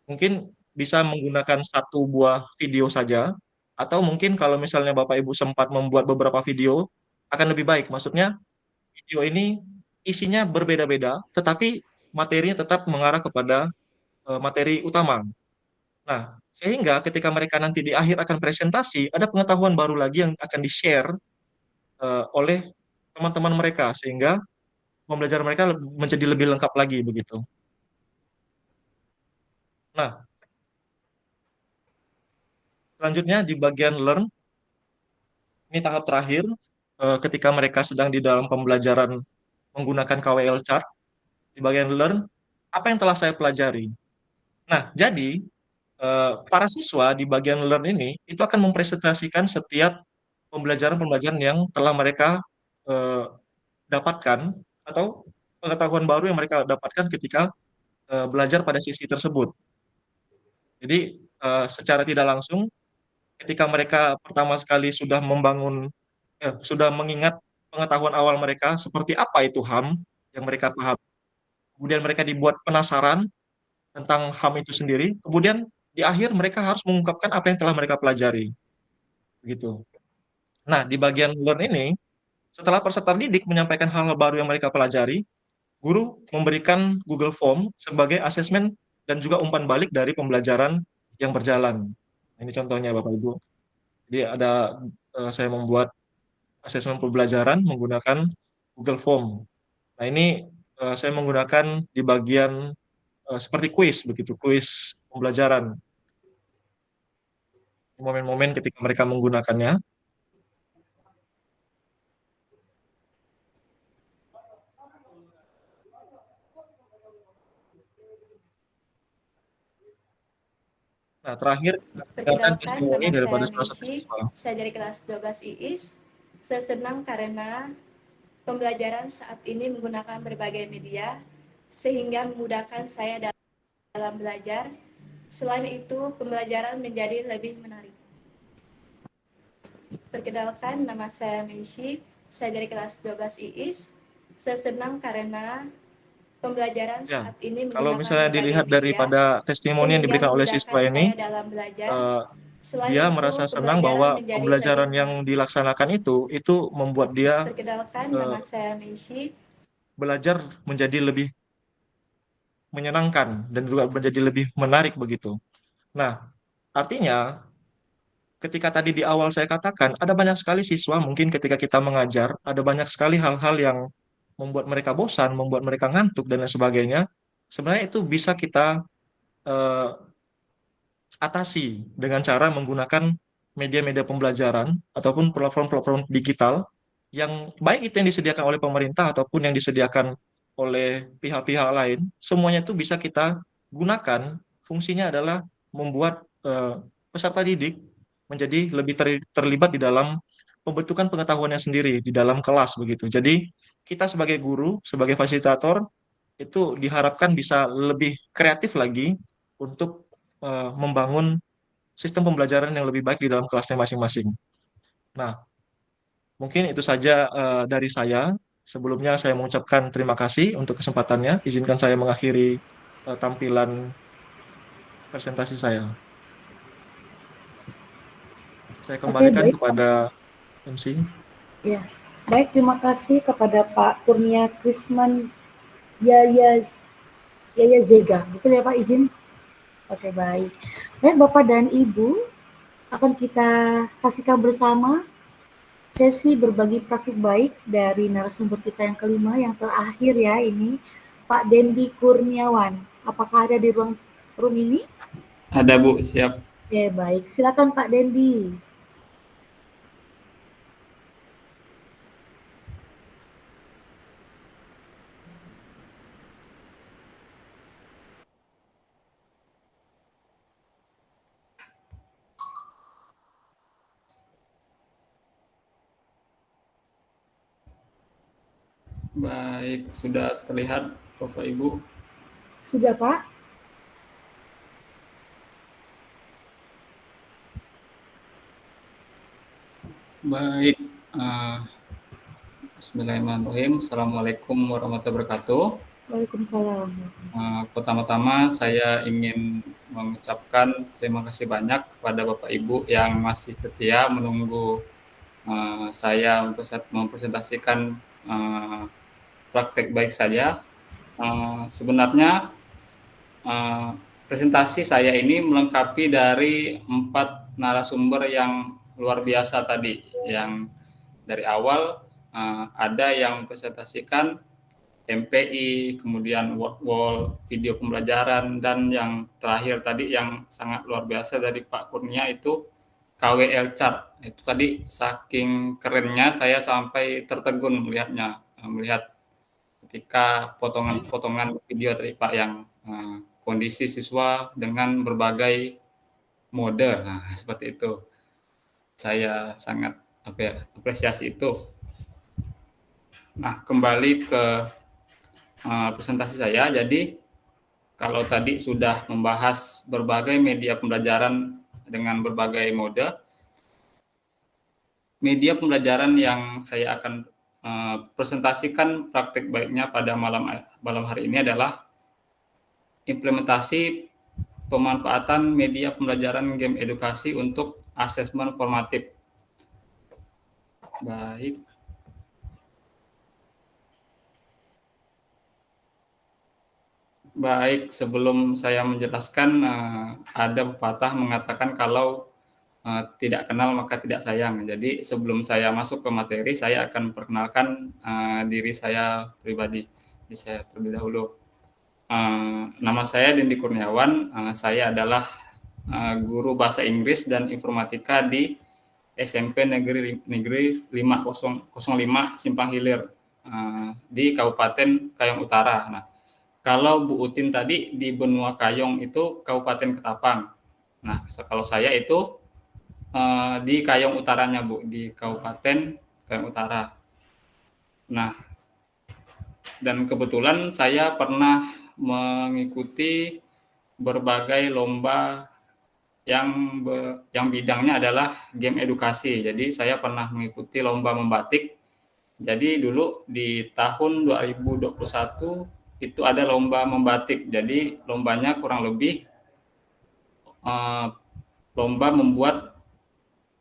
mungkin bisa menggunakan satu buah video saja, atau mungkin kalau misalnya Bapak Ibu sempat membuat beberapa video, akan lebih baik. Maksudnya video ini isinya berbeda-beda, tetapi materinya tetap mengarah kepada materi utama. Nah, sehingga ketika mereka nanti di akhir akan presentasi, ada pengetahuan baru lagi yang akan di-share oleh teman-teman mereka, sehingga pembelajaran mereka menjadi lebih lengkap lagi begitu. Nah, selanjutnya di bagian learn, ini tahap terakhir ketika mereka sedang di dalam pembelajaran menggunakan KWL chart. Di bagian learn, apa yang telah saya pelajari? Nah, jadi para siswa di bagian learn ini itu akan mempresentasikan setiap pembelajaran-pembelajaran yang telah mereka eh, dapatkan atau pengetahuan baru yang mereka dapatkan ketika belajar pada sisi tersebut. Jadi secara tidak langsung ketika mereka pertama sekali sudah sudah mengingat pengetahuan awal mereka seperti apa itu HAM yang mereka paham. Kemudian mereka dibuat penasaran tentang HAM itu sendiri. Kemudian di akhir mereka harus mengungkapkan apa yang telah mereka pelajari. Begitu. Nah, di bagian learn ini, setelah peserta didik menyampaikan hal-hal baru yang mereka pelajari, guru memberikan Google Form sebagai asesmen dan juga umpan balik dari pembelajaran yang berjalan. Ini contohnya Bapak Ibu. Jadi ada saya membuat asesmen pembelajaran menggunakan Google Form. Nah, ini saya menggunakan di bagian seperti kuis begitu, kuis pembelajaran. Momen-momen ketika mereka menggunakannya. Nah, terakhir dengarkan Perkenalkan, testimoni nama daripada saya salah satu Meisy. siswa. Saya dari kelas 12 IIS. Saya senang karena pembelajaran saat ini menggunakan berbagai media, sehingga memudahkan saya dalam belajar. Selain itu, pembelajaran menjadi lebih menarik. Perkenalkan, nama saya Meisy. Saya dari kelas 12 IIS. Saya senang karena pembelajaran Ya, saat ini kalau menggunakan misalnya berbagai dilihat media, daripada testimoni yang sehingga diberikan oleh memudahkan siswa ini, saya dalam belajar. eh, Selain dia itu, merasa senang pembelajaran bahwa menjadi pembelajaran lebih yang dilaksanakan itu membuat dia Perkenalkan, nama saya Meisy. belajar menjadi lebih menyenangkan dan juga menjadi lebih menarik begitu. Nah, artinya ketika tadi di awal saya katakan ada banyak sekali siswa mungkin ketika kita mengajar ada banyak sekali hal-hal yang membuat mereka bosan, membuat mereka ngantuk dan lain sebagainya. Sebenarnya itu bisa kita eh, atasi dengan cara menggunakan media-media pembelajaran ataupun platform-platform digital yang baik itu yang disediakan oleh pemerintah ataupun yang disediakan oleh pihak-pihak lain, semuanya itu bisa kita gunakan. Fungsinya adalah membuat peserta didik menjadi lebih terlibat di dalam pembentukan pengetahuannya sendiri di dalam kelas begitu. Jadi kita sebagai guru, sebagai fasilitator itu diharapkan bisa lebih kreatif lagi untuk membangun sistem pembelajaran yang lebih baik di dalam kelasnya masing-masing. Nah, mungkin itu saja dari saya. Sebelumnya saya mengucapkan terima kasih untuk kesempatannya. Izinkan saya mengakhiri tampilan presentasi saya. Saya kembalikan baik, kepada MC. Ya, baik, terima kasih kepada Pak Kurnia Krisman Yaya Yaya Zega. Betul ya Pak, izin? Oke, baik. Baik, Bapak dan Ibu, akan kita saksikan bersama sesi berbagi praktik baik dari narasumber kita yang kelima, yang terakhir ya ini, Pak Dendi Kurniawan. Apakah ada di room ini? Ada Bu, siap. Oke, baik. Silakan Pak Dendi. Baik, sudah terlihat Bapak Ibu. Sudah, Pak? Baik, Bismillahirrahmanirrahim. Assalamualaikum warahmatullahi wabarakatuh. Waalaikumsalam. Pertama-tama saya ingin mengucapkan terima kasih banyak kepada Bapak Ibu yang masih setia menunggu saya mempresentasikan praktek baik saya. Sebenarnya presentasi saya ini melengkapi dari 4 narasumber yang luar biasa tadi, yang dari awal ada yang mempresentasikan MPI, kemudian word wall, video pembelajaran, dan yang terakhir tadi yang sangat luar biasa dari Pak Kurnia itu KWL chart. Itu tadi saking kerennya saya sampai tertegun melihatnya, melihat ketika potongan-potongan video tadi Pak yang kondisi siswa dengan berbagai mode. Nah, seperti itu. Saya sangat apresiasi itu. Nah, kembali ke presentasi saya. Jadi, kalau tadi sudah membahas berbagai media pembelajaran dengan berbagai mode, media pembelajaran yang saya akan presentasikan praktik baiknya pada malam hari ini adalah implementasi pemanfaatan media pembelajaran game edukasi untuk asesmen formatif. Baik. Baik, sebelum saya menjelaskan, ada pepatah mengatakan kalau tidak kenal maka tidak sayang. Jadi sebelum saya masuk ke materi, saya akan perkenalkan diri saya pribadi. Jadi saya terlebih dahulu. Nama saya Dendi Kurniawan. Saya adalah guru bahasa Inggris dan informatika di SMP Negeri 505 Simpang Hilir di Kabupaten Kayong Utara. Nah, kalau Bu Utin tadi di Benua Kayong itu Kabupaten Ketapang. Nah, kalau saya itu di Kayong Utaranya, Bu, di Kabupaten Kayong Utara. Nah, dan kebetulan saya pernah mengikuti berbagai lomba yang bidangnya adalah game edukasi. Jadi saya pernah mengikuti lomba membatik. Jadi dulu di tahun 2021 itu ada lomba membatik. Jadi lombanya kurang lebih lomba membuat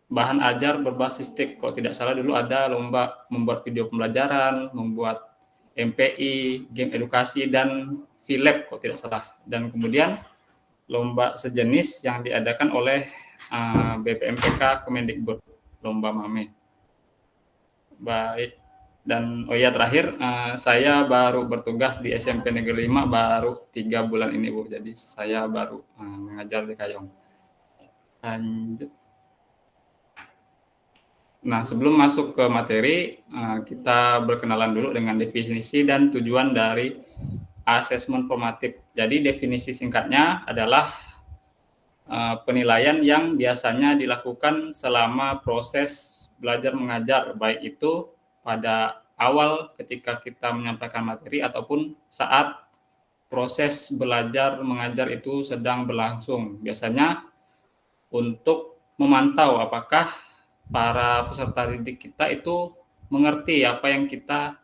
bahan ajar berbasis TIK. Kalau tidak salah dulu ada lomba membuat video pembelajaran, membuat MPI, game edukasi, dan VLab kalau tidak salah. Dan kemudian lomba sejenis yang diadakan oleh BPMPK Kemendikbud, lomba MAME. Baik. Dan terakhir, saya baru bertugas di SMP Negeri 5 baru 3 bulan ini, Bu. Jadi saya baru mengajar di Kayong. Lanjut. Nah, sebelum masuk ke materi, kita berkenalan dulu dengan definisi dan tujuan dari asesmen formatif. Jadi definisi singkatnya adalah penilaian yang biasanya dilakukan selama proses belajar mengajar, baik itu pada awal ketika kita menyampaikan materi ataupun saat proses belajar mengajar itu sedang berlangsung. Biasanya untuk memantau apakah para peserta didik kita itu mengerti apa yang kita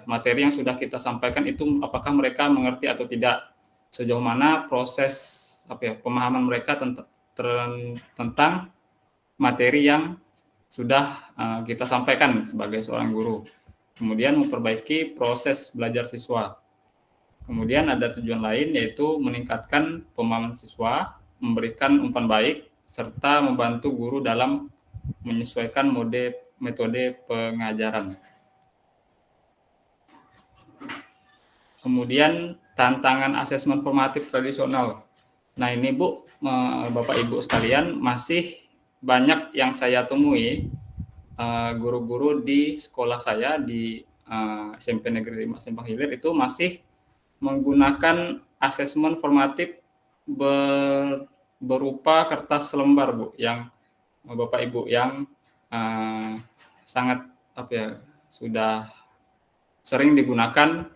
materi yang sudah kita sampaikan itu apakah mereka mengerti atau tidak, sejauh mana proses pemahaman mereka tentang materi yang sudah kita sampaikan sebagai seorang guru. Kemudian memperbaiki proses belajar siswa. Kemudian ada tujuan lain yaitu meningkatkan pemahaman siswa, memberikan umpan baik, serta membantu guru dalam menyesuaikan metode pengajaran. Kemudian tantangan asesmen formatif tradisional. Nah ini Bu, Bapak Ibu sekalian, masih banyak yang saya temui guru-guru di sekolah saya di SMP Negeri 5 Simpang Hilir itu masih menggunakan asesmen formatif berupa kertas selembar, Bu, yang Bapak Ibu yang sangat sudah sering digunakan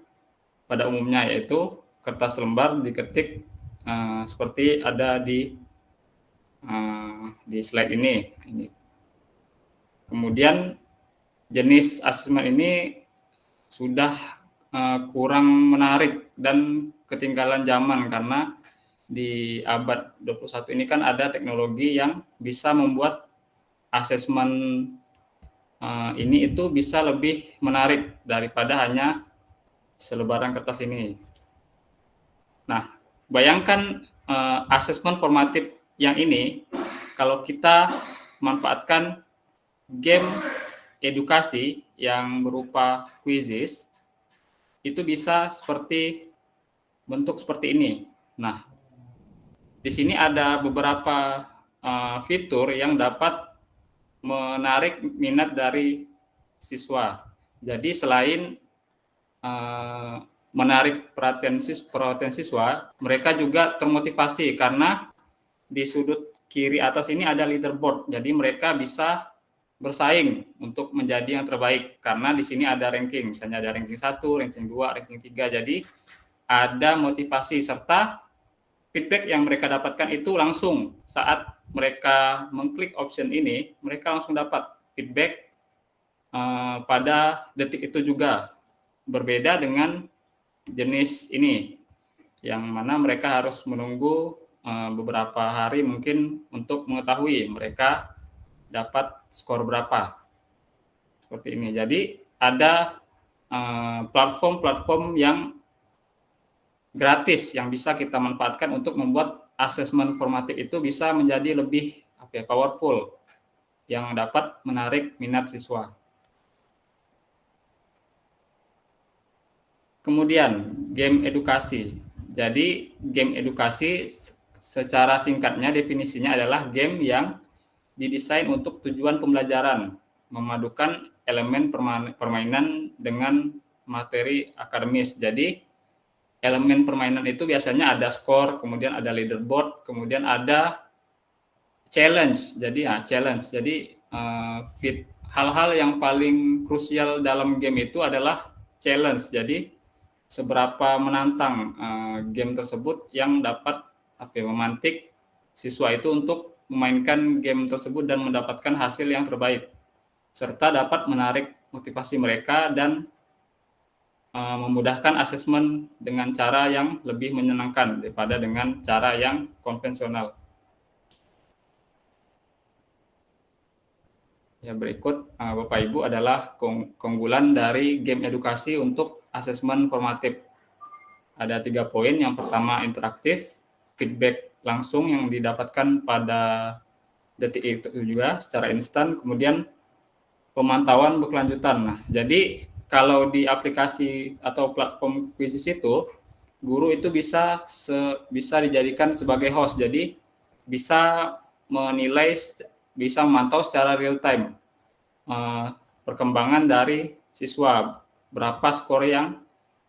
pada umumnya, yaitu kertas lembar diketik seperti ada di slide ini. Kemudian jenis asesmen ini sudah kurang menarik dan ketinggalan zaman, karena di abad 21 ini kan ada teknologi yang bisa membuat asesmen ini itu bisa lebih menarik daripada hanya selebaran kertas ini. Nah, bayangkan asesmen formatif yang ini kalau kita manfaatkan game edukasi yang berupa quizzes, itu bisa bentuk seperti ini. Nah, di sini ada beberapa fitur yang dapat menarik minat dari siswa. Jadi selain menarik perhatian siswa, mereka juga termotivasi karena di sudut kiri atas ini ada leaderboard. Jadi mereka bisa bersaing untuk menjadi yang terbaik, karena di sini ada ranking, misalnya ada ranking 1, ranking 2, ranking 3. Jadi ada motivasi, serta feedback yang mereka dapatkan itu langsung saat mereka mengklik option ini, mereka langsung dapat feedback pada detik itu juga. Berbeda dengan jenis ini, yang mana mereka harus menunggu beberapa hari mungkin untuk mengetahui mereka dapat skor berapa. Seperti ini. Jadi ada platform-platform yang gratis yang bisa kita manfaatkan untuk membuat asesmen formatif itu bisa menjadi lebih powerful, yang dapat menarik minat siswa. Kemudian game edukasi. Jadi game edukasi secara singkatnya definisinya adalah game yang didesain untuk tujuan pembelajaran, memadukan elemen permainan dengan materi akademis. Jadi elemen permainan itu biasanya ada skor, kemudian ada leaderboard, kemudian ada challenge. Jadi challenge. Jadi hal-hal yang paling krusial dalam game itu adalah challenge. Jadi seberapa menantang game tersebut yang dapat memantik siswa itu untuk memainkan game tersebut dan mendapatkan hasil yang terbaik, serta dapat menarik motivasi mereka dan memudahkan asesmen dengan cara yang lebih menyenangkan daripada dengan cara yang konvensional. Ya, berikut Bapak Ibu adalah keunggulan dari game edukasi untuk asesmen formatif. Ada 3 poin. Yang pertama interaktif, feedback langsung yang didapatkan pada detik itu juga secara instan, kemudian pemantauan berkelanjutan. Nah, jadi kalau di aplikasi atau platform quizzes itu, guru itu bisa dijadikan sebagai host. Jadi bisa menilai, bisa memantau secara real time perkembangan dari siswa, berapa skor yang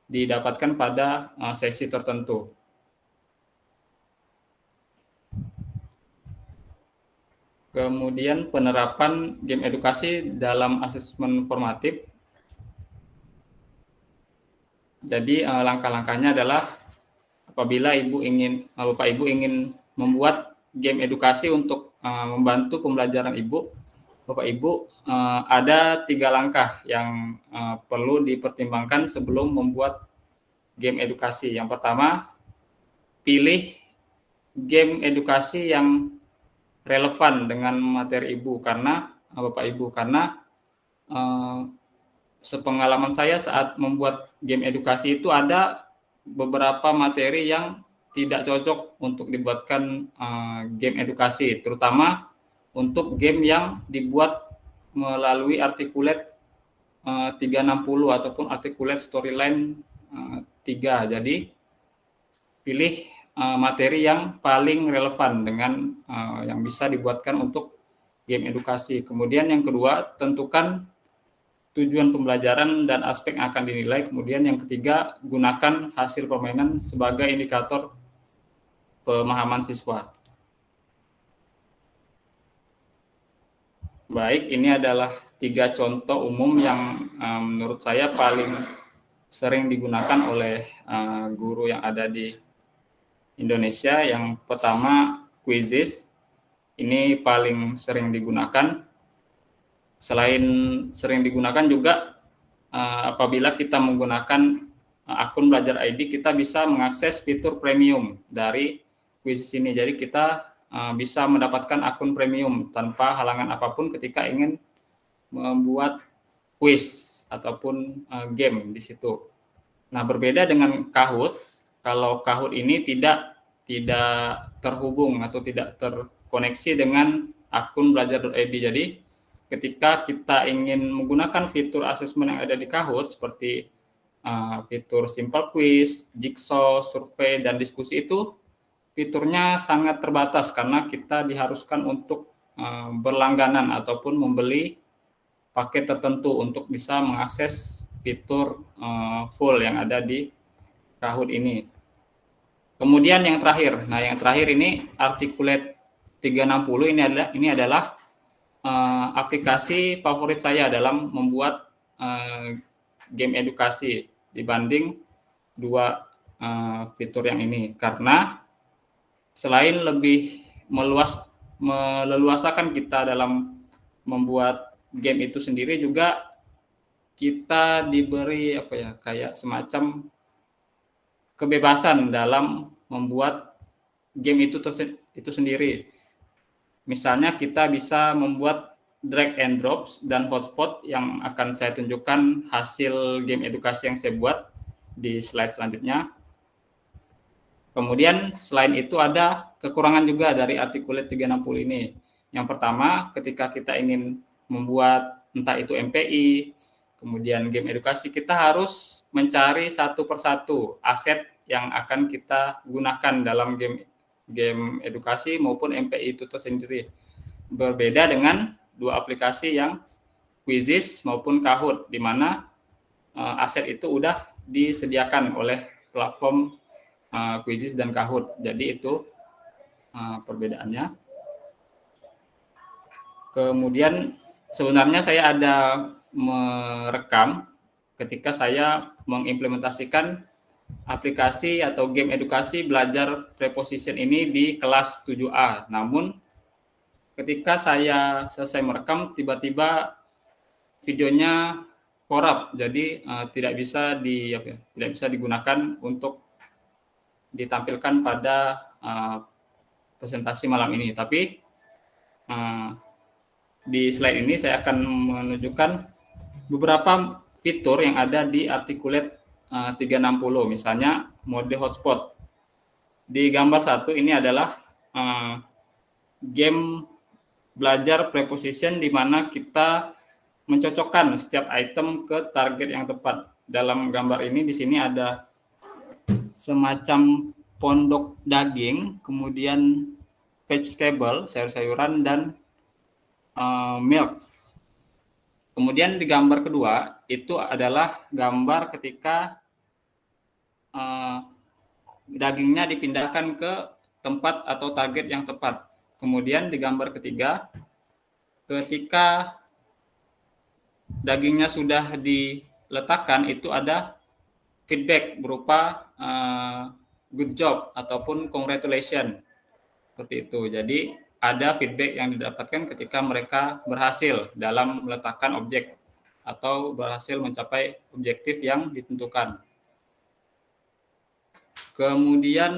didapatkan pada sesi tertentu. Kemudian penerapan game edukasi dalam asesmen formatif. Jadi langkah-langkahnya adalah apabila Bapak Ibu ingin membuat game edukasi untuk membantu pembelajaran Bapak Ibu ada 3 langkah yang perlu dipertimbangkan sebelum membuat game edukasi. Yang pertama, pilih game edukasi yang relevan dengan materi Bapak Ibu, karena sepengalaman saya saat membuat game edukasi itu ada beberapa materi yang tidak cocok untuk dibuatkan game edukasi, terutama untuk game yang dibuat melalui articulate 360 ataupun articulate storyline 3. Jadi pilih materi yang paling relevan dengan yang bisa dibuatkan untuk game edukasi. Kemudian yang kedua, tentukan tujuan pembelajaran dan aspek yang akan dinilai. Kemudian yang ketiga, gunakan hasil permainan sebagai indikator pemahaman siswa. Baik, ini adalah 3 contoh umum yang menurut saya paling sering digunakan oleh guru yang ada di Indonesia. Yang pertama, Quizzes. Ini paling sering digunakan. Selain sering digunakan juga apabila kita menggunakan akun Belajar ID, kita bisa mengakses fitur premium dari Quizzes ini. Jadi kita bisa mendapatkan akun premium tanpa halangan apapun ketika ingin membuat quiz ataupun game di situ. Nah, berbeda dengan Kahoot, kalau Kahoot ini tidak terhubung atau tidak terkoneksi dengan akun Belajar.id. Jadi ketika kita ingin menggunakan fitur asesmen yang ada di Kahoot seperti fitur simple quiz, jigsaw, survei, dan diskusi, itu fiturnya sangat terbatas karena kita diharuskan untuk berlangganan ataupun membeli paket tertentu untuk bisa mengakses fitur full yang ada di Kahoot ini. Kemudian yang terakhir, yang terakhir ini Articulate 360. Ini adalah aplikasi favorit saya dalam membuat game edukasi dibanding 2 fitur yang ini, karena selain lebih meleluasakan kita dalam membuat game itu sendiri, juga kita diberi kayak semacam kebebasan dalam membuat game itu sendiri. Misalnya kita bisa membuat drag and drops dan hotspot yang akan saya tunjukkan hasil game edukasi yang saya buat di slide selanjutnya. Kemudian selain itu ada kekurangan juga dari Articulate 360 ini. Yang pertama, ketika kita ingin membuat entah itu MPI, kemudian game edukasi, kita harus mencari satu persatu aset yang akan kita gunakan dalam game edukasi maupun MPI itu tersendiri. Berbeda dengan 2 aplikasi yang Quizzes maupun Kahoot, di mana aset itu udah disediakan oleh platform Quizzes dan Kahoot. Jadi itu perbedaannya. Kemudian sebenarnya saya ada merekam ketika saya mengimplementasikan aplikasi atau game edukasi belajar preposition ini di kelas 7A. Namun ketika saya selesai merekam, tiba-tiba videonya korup, jadi tidak bisa digunakan untuk ditampilkan pada presentasi malam ini. Tapi di slide ini saya akan menunjukkan beberapa fitur yang ada di Articulate 360, misalnya mode hotspot. Di gambar 1 ini adalah game belajar preposition di mana kita mencocokkan setiap item ke target yang tepat. Dalam gambar ini di sini ada semacam pondok daging, kemudian vegetable, sayur-sayuran, dan milk. Kemudian di gambar kedua itu adalah gambar ketika dagingnya dipindahkan ke tempat atau target yang tepat. Kemudian di gambar ketiga, ketika dagingnya sudah diletakkan, itu ada feedback berupa good job ataupun congratulations, seperti itu. Jadi ada feedback yang didapatkan ketika mereka berhasil dalam meletakkan objek atau berhasil mencapai objektif yang ditentukan. Kemudian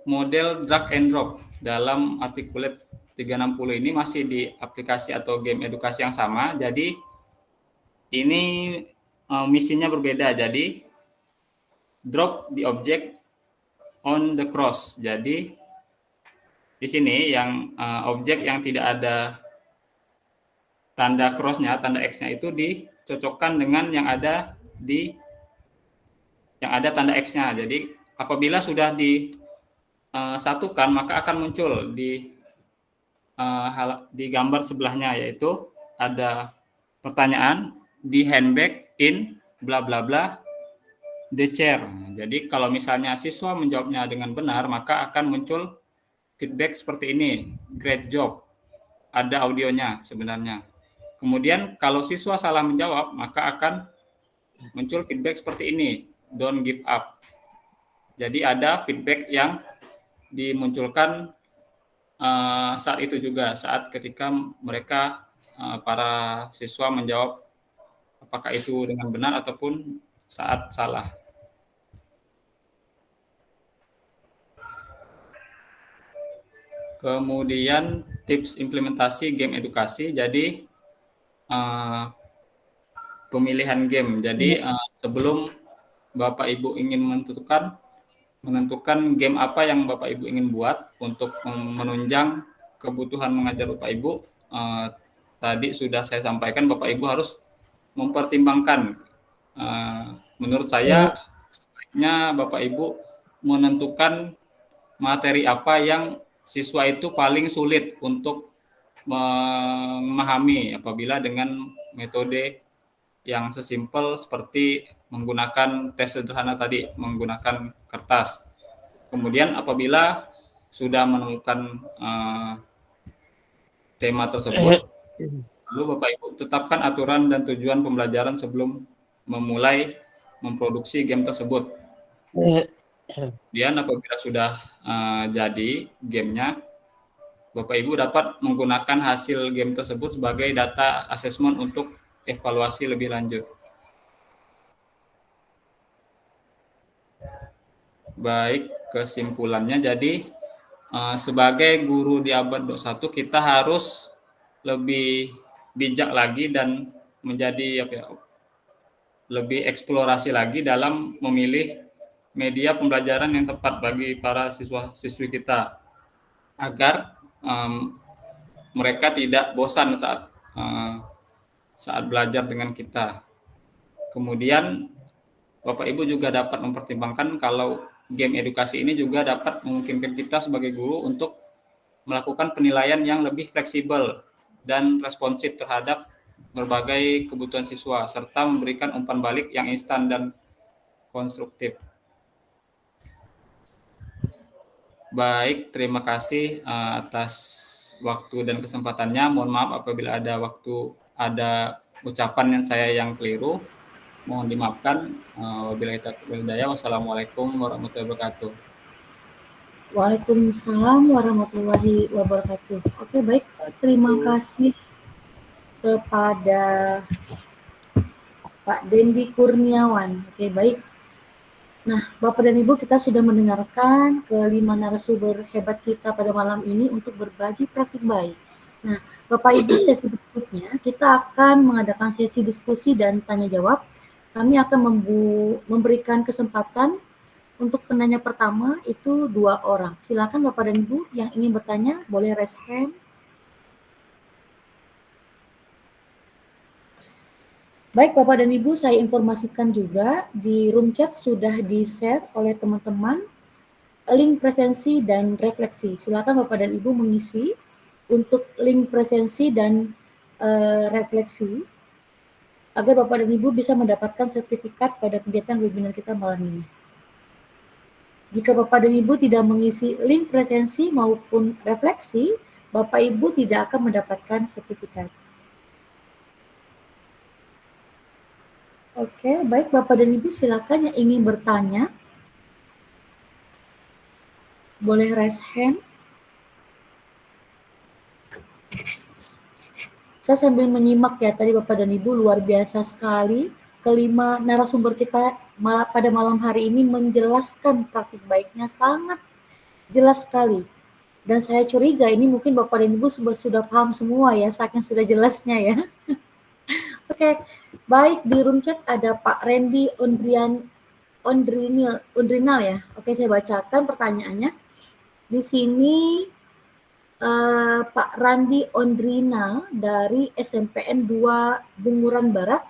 model drag and drop dalam Articulate 360 ini masih di aplikasi atau game edukasi yang sama. Jadi ini misinya berbeda. Jadi drop the object on the cross. Jadi di sini yang objek yang tidak ada tanda cross-nya, tanda X-nya, itu dicocokkan dengan yang ada tanda X-nya. Jadi apabila sudah disatukan, maka akan muncul di gambar sebelahnya, yaitu ada pertanyaan, di handbag in bla bla bla the chair. Jadi kalau misalnya siswa menjawabnya dengan benar, maka akan muncul feedback seperti ini, great job. Ada audionya sebenarnya. Kemudian kalau siswa salah menjawab, maka akan muncul feedback seperti ini, don't give up. Jadi ada feedback yang dimunculkan saat itu juga, saat ketika mereka para siswa menjawab apakah itu dengan benar ataupun saat salah. Kemudian tips implementasi game edukasi. Jadi pemilihan game. Jadi sebelum Bapak Ibu ingin menentukan game apa yang Bapak Ibu ingin buat untuk menunjang kebutuhan mengajar Bapak Ibu, tadi sudah saya sampaikan Bapak Ibu harus mempertimbangkan. Menurut saya sebaiknya Bapak Ibu menentukan materi apa yang siswa itu paling sulit untuk memahami apabila dengan metode yang sesimpel seperti menggunakan tes sederhana tadi, menggunakan kertas. Kemudian apabila sudah menemukan tema tersebut, lalu Bapak Ibu tetapkan aturan dan tujuan pembelajaran sebelum memulai memproduksi game tersebut. Kemudian apabila sudah jadi gamenya, Bapak Ibu dapat menggunakan hasil game tersebut sebagai data asesmen untuk evaluasi lebih lanjut. Baik, kesimpulannya jadi sebagai guru di abad 21 kita harus lebih bijak lagi dan menjadi lebih eksplorasi lagi dalam memilih media pembelajaran yang tepat bagi para siswa-siswi kita agar mereka tidak bosan saat belajar dengan kita. Kemudian Bapak Ibu juga dapat mempertimbangkan kalau game edukasi ini juga dapat memungkinkan kita sebagai guru untuk melakukan penilaian yang lebih fleksibel dan responsif terhadap berbagai kebutuhan siswa serta memberikan umpan balik yang instan dan konstruktif. Baik, terima kasih atas waktu dan kesempatannya. Mohon maaf apabila ada ucapan yang keliru. Mohon dimaafkan. Wabillahi taufiq wal hidayah. Wassalamualaikum warahmatullahi wabarakatuh. Waalaikumsalam warahmatullahi wabarakatuh. Oke, baik. Terima kasih kepada Pak Dendi Kurniawan. Oke, baik. Nah, Bapak dan Ibu, kita sudah mendengarkan kelima narasumber hebat kita pada malam ini untuk berbagi praktik baik. Nah, Bapak Ibu, sesi berikutnya kita akan mengadakan sesi diskusi dan tanya jawab. Kami akan memberikan kesempatan untuk penanya pertama itu 2 orang. Silakan Bapak dan Ibu yang ingin bertanya, boleh raise hand. Baik Bapak dan Ibu, saya informasikan juga di room chat sudah di-share oleh teman-teman link presensi dan refleksi. Silakan Bapak dan Ibu mengisi untuk link presensi dan refleksi agar Bapak dan Ibu bisa mendapatkan sertifikat pada kegiatan webinar kita malam ini. Jika Bapak dan Ibu tidak mengisi link presensi maupun refleksi, Bapak Ibu tidak akan mendapatkan sertifikat. Oke, baik Bapak dan Ibu, silakan yang ingin bertanya. Boleh raise hand. Saya sambil menyimak ya tadi Bapak dan Ibu, luar biasa sekali. Kelima narasumber kita pada malam hari ini menjelaskan praktik baiknya sangat jelas sekali. Dan saya curiga ini mungkin Bapak dan Ibu sudah paham semua ya, saking sudah jelasnya ya. Oke, baik di room chat ada Pak Randy Undrinal ya. Oke, saya bacakan pertanyaannya. Di sini Pak Randi Ondrinal dari SMPN 2 Bunguran Barat,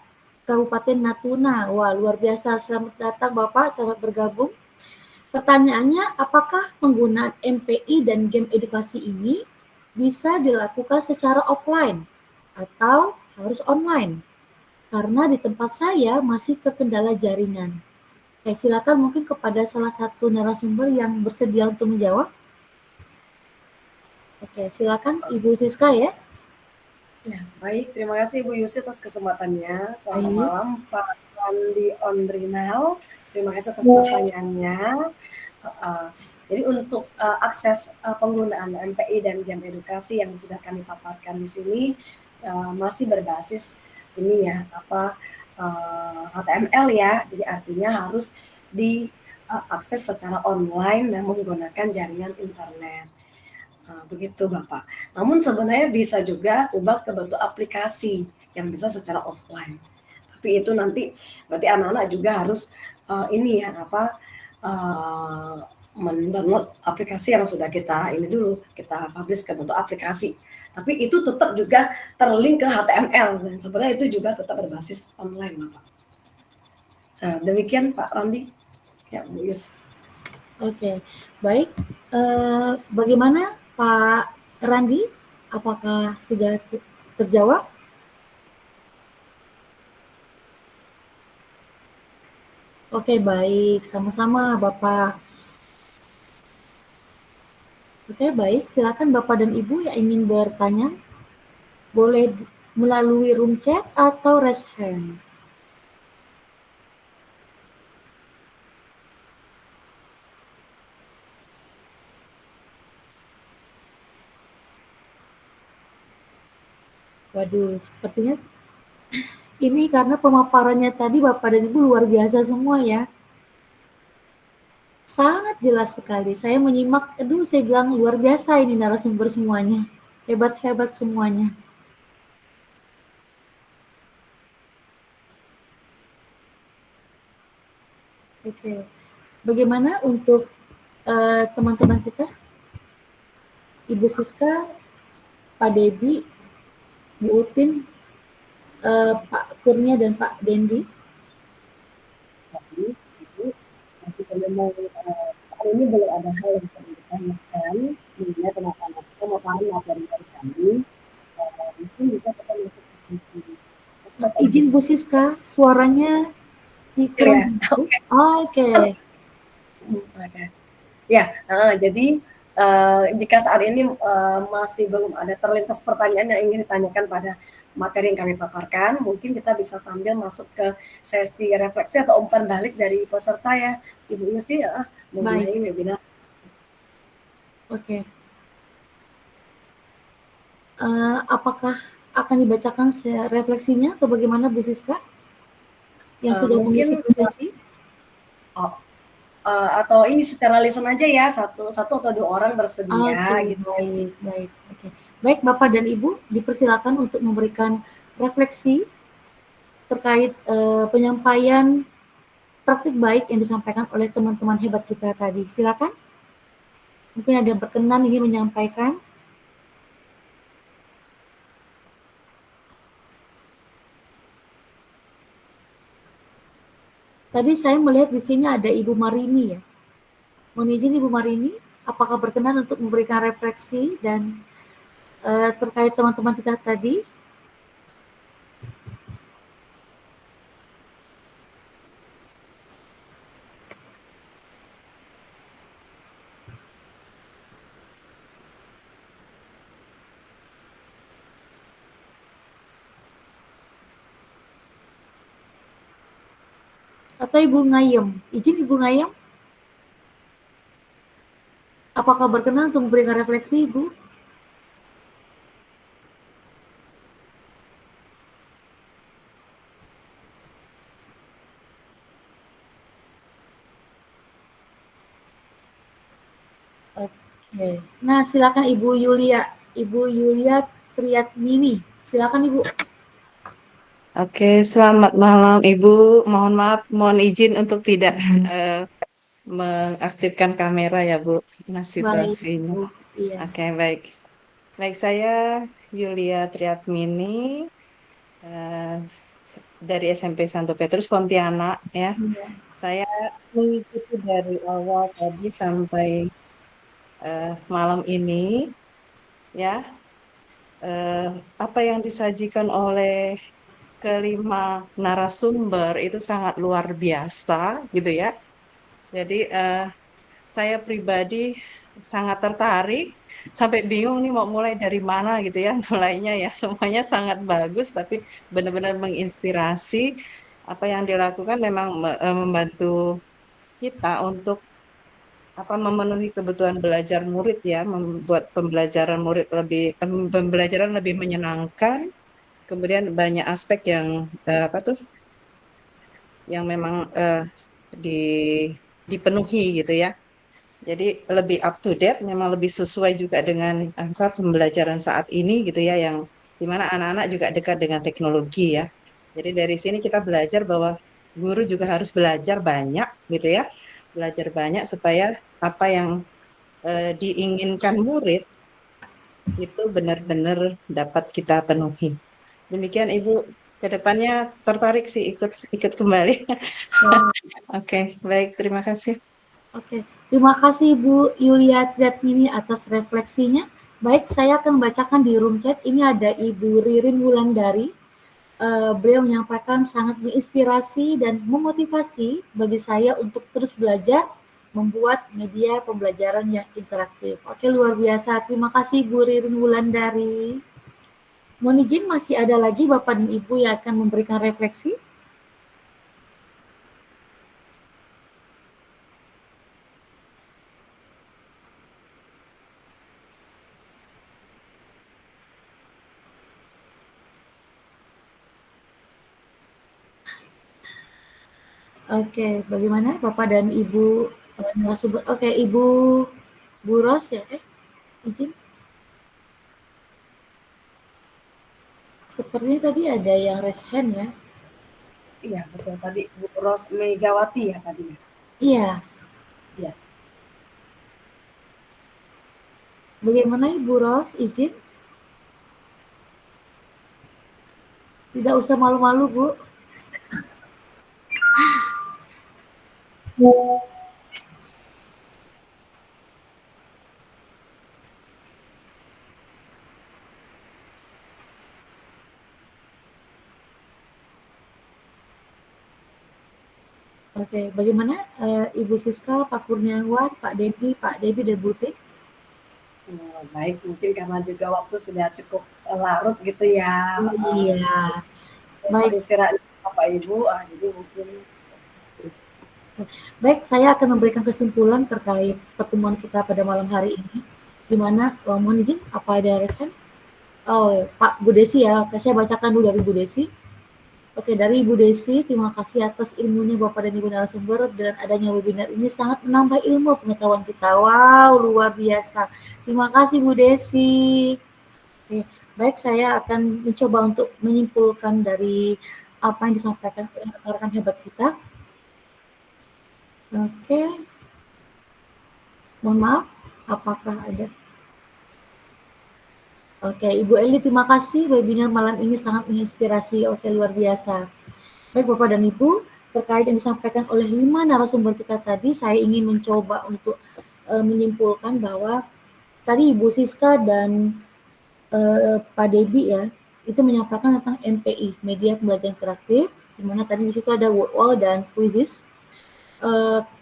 Kabupaten Natuna. Wah, luar biasa. Selamat datang Bapak, selamat bergabung. Pertanyaannya, apakah penggunaan MPI dan game edukasi ini bisa dilakukan secara offline atau harus online? Karena di tempat saya masih terkendala jaringan. Oke, silakan mungkin kepada salah satu narasumber yang bersedia untuk menjawab. Oke, silakan Ibu Siska ya. Ya, baik. Terima kasih Ibu Yusi atas kesempatannya. Selamat Baik. malam Pak Randi Ondrinal. Terima kasih atas pertanyaannya. Jadi untuk akses penggunaan MPI dan game edukasi yang sudah kami paparkan di sini masih berbasis ini ya HTML ya. Jadi artinya harus diakses secara online dan menggunakan jaringan internet. Begitu Bapak. Namun sebenarnya bisa juga ubah ke bentuk aplikasi yang bisa secara offline. Tapi itu nanti berarti anak-anak juga harus ini ya mendownload aplikasi yang sudah kita ini dulu kita publish ke bentuk aplikasi. Tapi itu tetap juga terlink ke HTML dan sebenarnya itu juga tetap berbasis online Bapak. Nah, demikian Pak Randi. Ya, Bu Yus. Oke, baik. Bagaimana Pak Randi? Apakah sudah terjawab? Oke, baik. Sama-sama, Bapak. Oke, baik. Silakan Bapak dan Ibu yang ingin bertanya. Boleh melalui room chat atau raise hand. Waduh, sepertinya ini karena pemaparannya tadi Bapak dan Ibu luar biasa semua ya. Sangat jelas sekali. Saya menyimak, aduh saya bilang luar biasa ini narasumber semuanya. Hebat-hebat semuanya. Oke. Bagaimana untuk teman-teman kita? Ibu Siska, Pak Debi, Bu Upin, Pak Kurnia dan Pak Dendi. Nanti kalau saat ini belum ada hal yang perlu ditanyakan, mengenai teman-teman pemaparan materi dari kami, mungkin bisa kita masuk ke sesi. Izin Bu Siska, suaranya kurang. Oke. Ya, jadi jika saat ini masih belum ada terlintas pertanyaan yang ingin ditanyakan pada materi yang kami paparkan, mungkin kita bisa sambil masuk ke sesi refleksi atau umpan balik dari peserta ya, Ibu Yusi mengenai webinar. Oke. Apakah akan dibacakan refleksinya atau bagaimana Bu Siska? Yang sudah mengisi sesi? Atau ini secara listen aja ya, satu atau dua orang bersedia gitu. Baik. Oke. Baik Bapak dan Ibu, dipersilakan untuk memberikan refleksi terkait penyampaian praktik baik yang disampaikan oleh teman-teman hebat kita tadi. Silakan. Mungkin ada yang berkenan ingin menyampaikan. Tadi saya melihat di sini ada Ibu Marini ya. Mohon izin Ibu Marini, apakah berkenan untuk memberikan refleksi dan terkait teman-teman kita tadi? Atau Ibu Ngayem? Izin Ibu Ngayem? Apakah berkenan untuk memberikan refleksi, Ibu? Oke. Nah, silakan Ibu Yulia. Ibu Yulia Triatmini. Silakan Ibu. Oke, selamat malam Ibu. Mohon maaf, mohon izin untuk tidak mengaktifkan kamera ya Bu. Nah, situasinya. Iya. Oke, baik. Baik, saya Yulia Triatmini dari SMP Santo Petrus Pontianak ya. Saya mengikuti dari awal tadi sampai malam ini ya. Apa yang disajikan oleh kelima narasumber itu sangat luar biasa gitu ya. Jadi saya pribadi sangat tertarik, sampai bingung nih mau mulai dari mana gitu ya, mulainya ya. Semuanya sangat bagus, tapi benar-benar menginspirasi. Apa yang dilakukan memang membantu kita untuk memenuhi kebutuhan belajar murid ya, membuat pembelajaran lebih menyenangkan. Kemudian banyak aspek yang yang memang di, dipenuhi gitu ya. Jadi lebih up to date, memang lebih sesuai juga dengan pembelajaran saat ini gitu ya, yang dimana anak-anak juga dekat dengan teknologi ya. Jadi dari sini kita belajar bahwa guru juga harus belajar banyak gitu ya, belajar banyak supaya apa yang diinginkan murid itu benar-benar dapat kita penuhi. Demikian Ibu, kedepannya tertarik sih ikut kembali. Oke, baik, terima kasih. Oke, terima kasih Bu Yulia Triatmini atas refleksinya. Baik, saya akan membacakan di room chat. Ini ada Ibu Ririn Wulandari. Beliau menyampaikan sangat menginspirasi dan memotivasi bagi saya untuk terus belajar membuat media pembelajaran yang interaktif. Oke, luar biasa. Terima kasih Bu Ririn Wulandari. Mohon izin, masih ada lagi Bapak dan Ibu yang akan memberikan refleksi? Oke, bagaimana Bapak dan Ibu narasumber? Oke, Ibu Buros ya, izin. Sepertinya tadi ada yang raise hand ya. Iya, betul. Tadi Bu Ros Megawati ya tadi. Iya. Iya. Bagaimana Ibu Ros, izin? Tidak usah malu-malu, Bu. Oke, bagaimana Ibu Siska, Pak Kurniawan, Pak Debi dan Bu Teh? Baik, mungkin karena juga waktu sudah cukup larut gitu ya. Iya. Baik. Istirahat Bapak Ibu, jadi mungkin. Baik, saya akan memberikan kesimpulan terkait pertemuan kita pada malam hari ini. Di mana, mohon izin, apa ada raise hand? Oh, Pak Bu Desi ya. Oke, saya bacakan dulu dari Bu Desi. Oke, dari Ibu Desi, terima kasih atas ilmunya Bapak dan Ibu narasumber, dan adanya webinar ini sangat menambah ilmu pengetahuan kita. Wow, luar biasa. Terima kasih Bu Desi. Oke, baik, saya akan mencoba untuk menyimpulkan dari apa yang disampaikan oleh rekan-rekan hebat kita. Oke. Mohon maaf, apakah ada? Oke, Ibu Eli, terima kasih. Webinar malam ini sangat menginspirasi. Oke, luar biasa. Baik, Bapak dan Ibu, terkait yang disampaikan oleh 5 narasumber kita tadi, saya ingin mencoba untuk menyimpulkan bahwa tadi Ibu Siska dan Pak Debi ya, itu menyampaikan tentang MPI, Media Pembelajaran Interaktif, di mana tadi di situ ada word wall dan quizzes.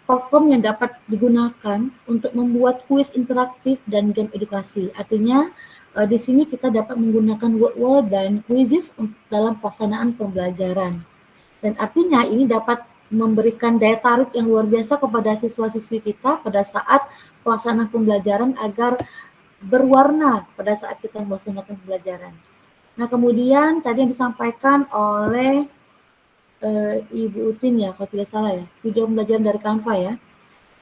Platform yang dapat digunakan untuk membuat kuis interaktif dan game edukasi. Artinya, di sini kita dapat menggunakan word wall dan quizzes dalam pelaksanaan pembelajaran. Dan artinya ini dapat memberikan daya tarik yang luar biasa kepada siswa-siswi kita pada saat pelaksanaan pembelajaran agar berwarna pada saat kita melaksanakan pembelajaran. Nah, kemudian tadi yang disampaikan oleh Ibu Utin ya, kalau tidak salah ya, video pembelajaran dari Canva ya.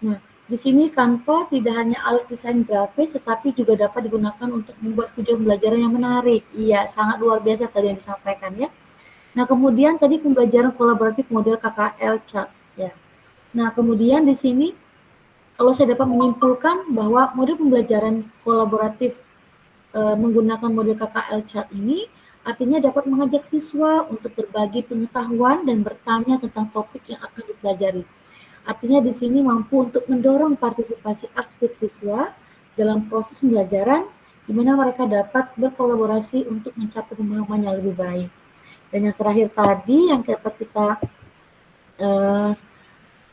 Nah, di sini Canva tidak hanya alat desain grafis, tetapi juga dapat digunakan untuk membuat video pembelajaran yang menarik. Iya, sangat luar biasa tadi yang disampaikan ya. Nah, kemudian tadi pembelajaran kolaboratif model KKL Chart ya. Nah, kemudian di sini kalau saya dapat menyimpulkan bahwa model pembelajaran kolaboratif menggunakan model KKL Chart ini artinya dapat mengajak siswa untuk berbagi pengetahuan dan bertanya tentang topik yang akan dipelajari. Artinya di sini mampu untuk mendorong partisipasi aktif siswa dalam proses pembelajaran, di mana mereka dapat berkolaborasi untuk mencapai pemahaman yang lebih baik. Dan yang terakhir tadi yang dapat kita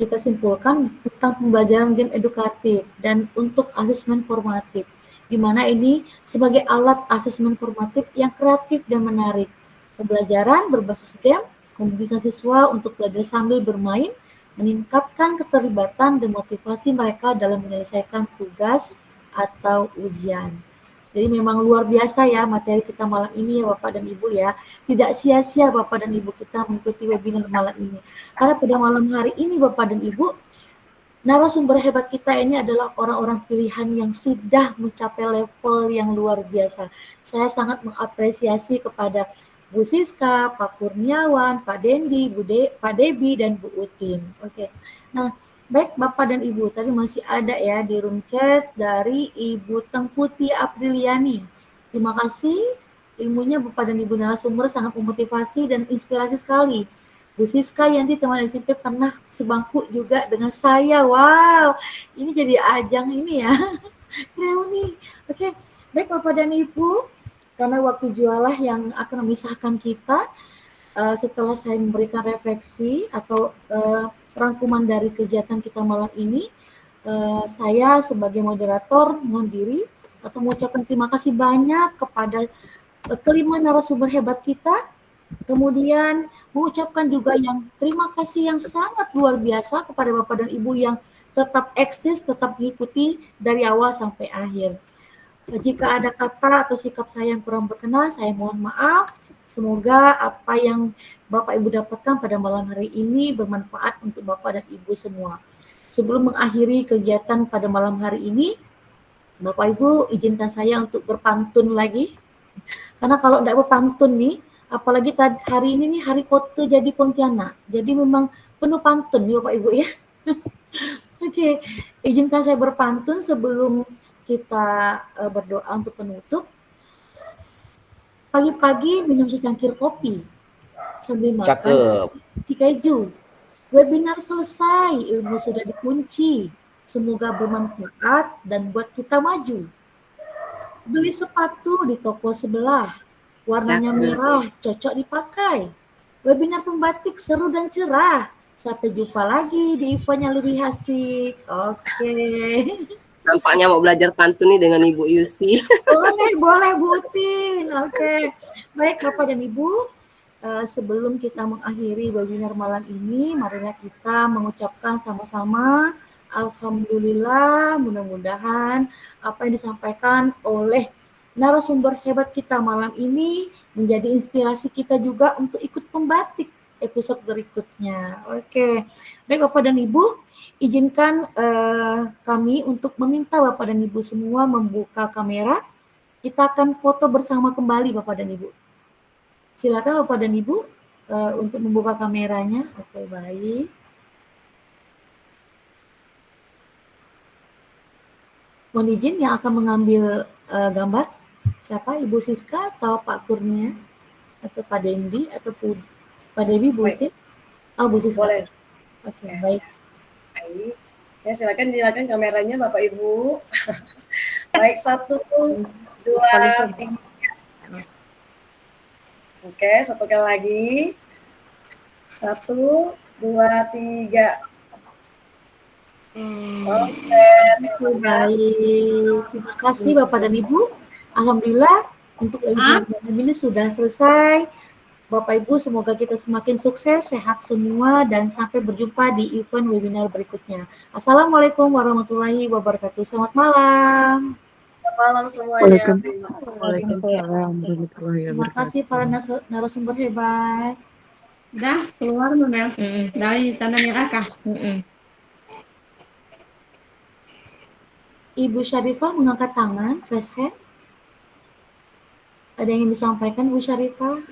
kita simpulkan tentang pembelajaran game edukatif dan untuk asesmen formatif, di mana ini sebagai alat asesmen formatif yang kreatif dan menarik. Pembelajaran berbasis game membimbing siswa untuk belajar sambil bermain, meningkatkan keterlibatan dan motivasi mereka dalam menyelesaikan tugas atau ujian. Jadi memang luar biasa ya materi kita malam ini ya Bapak dan Ibu ya. Tidak sia-sia Bapak dan Ibu kita mengikuti webinar malam ini. Karena pada malam hari ini Bapak dan Ibu, narasumber hebat kita ini adalah orang-orang pilihan yang sudah mencapai level yang luar biasa. Saya sangat mengapresiasi kepada Bu Siska, Pak Kurniawan, Pak Dendi, Pak Debi, dan Bu Utin. Oke. Nah, baik Bapak dan Ibu, tadi masih ada ya di room chat dari Ibu Tengkuti Apriliani. Terima kasih, ilmunya Bapak dan Ibu narasumber sangat memotivasi dan inspirasi sekali. Bu Siska Yanti teman SMP pernah sebangku juga dengan saya. Wow, ini jadi ajang ini ya, reuni. Oke, baik Bapak dan Ibu, karena waktu jualah yang akan memisahkan kita, setelah saya memberikan refleksi atau rangkuman dari kegiatan kita malam ini, saya sebagai moderator mohon diri atau mengucapkan terima kasih banyak kepada kelima narasumber hebat kita, kemudian mengucapkan juga yang terima kasih yang sangat luar biasa kepada Bapak dan Ibu yang tetap eksis, tetap mengikuti dari awal sampai akhir. Jika ada kata atau sikap saya yang kurang berkenan, saya mohon maaf. Semoga apa yang Bapak Ibu dapatkan pada malam hari ini bermanfaat untuk Bapak dan Ibu semua. Sebelum mengakhiri kegiatan pada malam hari ini, Bapak Ibu izinkan saya untuk berpantun lagi. Karena kalau tidak berpantun nih, apalagi hari ini nih hari Kote jadi Pontianak. Jadi memang penuh pantun nih Bapak Ibu ya. Oke, izinkan saya berpantun sebelum kita berdoa untuk penutup. Pagi-pagi minum secangkir kopi sambil makan si keju. Webinar selesai, ilmu sudah dikunci. Semoga bermanfaat dan buat kita maju. Beli sepatu di toko sebelah, warnanya merah, cocok dipakai. Webinar pembatik seru dan cerah. Sampai jumpa lagi di event yang lebih asik. Oke. Nampaknya mau belajar pantun nih dengan Ibu Yusi. Boleh Bu Utin. Oke. Baik Bapak dan Ibu, sebelum kita mengakhiri webinar malam ini, marilah kita mengucapkan sama-sama Alhamdulillah, mudah-mudahan apa yang disampaikan oleh narasumber hebat kita malam ini menjadi inspirasi kita juga untuk ikut membatik episode berikutnya. Oke, baik Bapak dan Ibu, izinkan kami untuk meminta Bapak dan Ibu semua membuka kamera. Kita akan foto bersama kembali Bapak dan Ibu. Silakan Bapak dan Ibu untuk membuka kameranya. Oke, baik. Mohon izin yang akan mengambil gambar. Siapa? Ibu Siska atau Pak Kurnia? Atau Pak Dendi? Atau Pak Dewi, Bu Utin? Oh, Bu Siska. Boleh. Oke, baik. Baik. Ya, silakan kameranya Bapak Ibu. Baik, 1, 2, 3. Oke, satu kali lagi. 1, 2, 3. Oke, baik. Terima kasih Bapak dan Ibu. Alhamdulillah untuk webinar ini sudah selesai. Bapak Ibu semoga kita semakin sukses, sehat semua, dan sampai berjumpa di event webinar berikutnya. Assalamualaikum warahmatullahi wabarakatuh. Selamat malam. Selamat malam semuanya. Terima kasih para narasumber hebat. Dah keluar Mel dari tanda merah kah? Ibu Syarifah mengangkat tangan, raise hand. Ada yang disampaikan Bu Syarifah?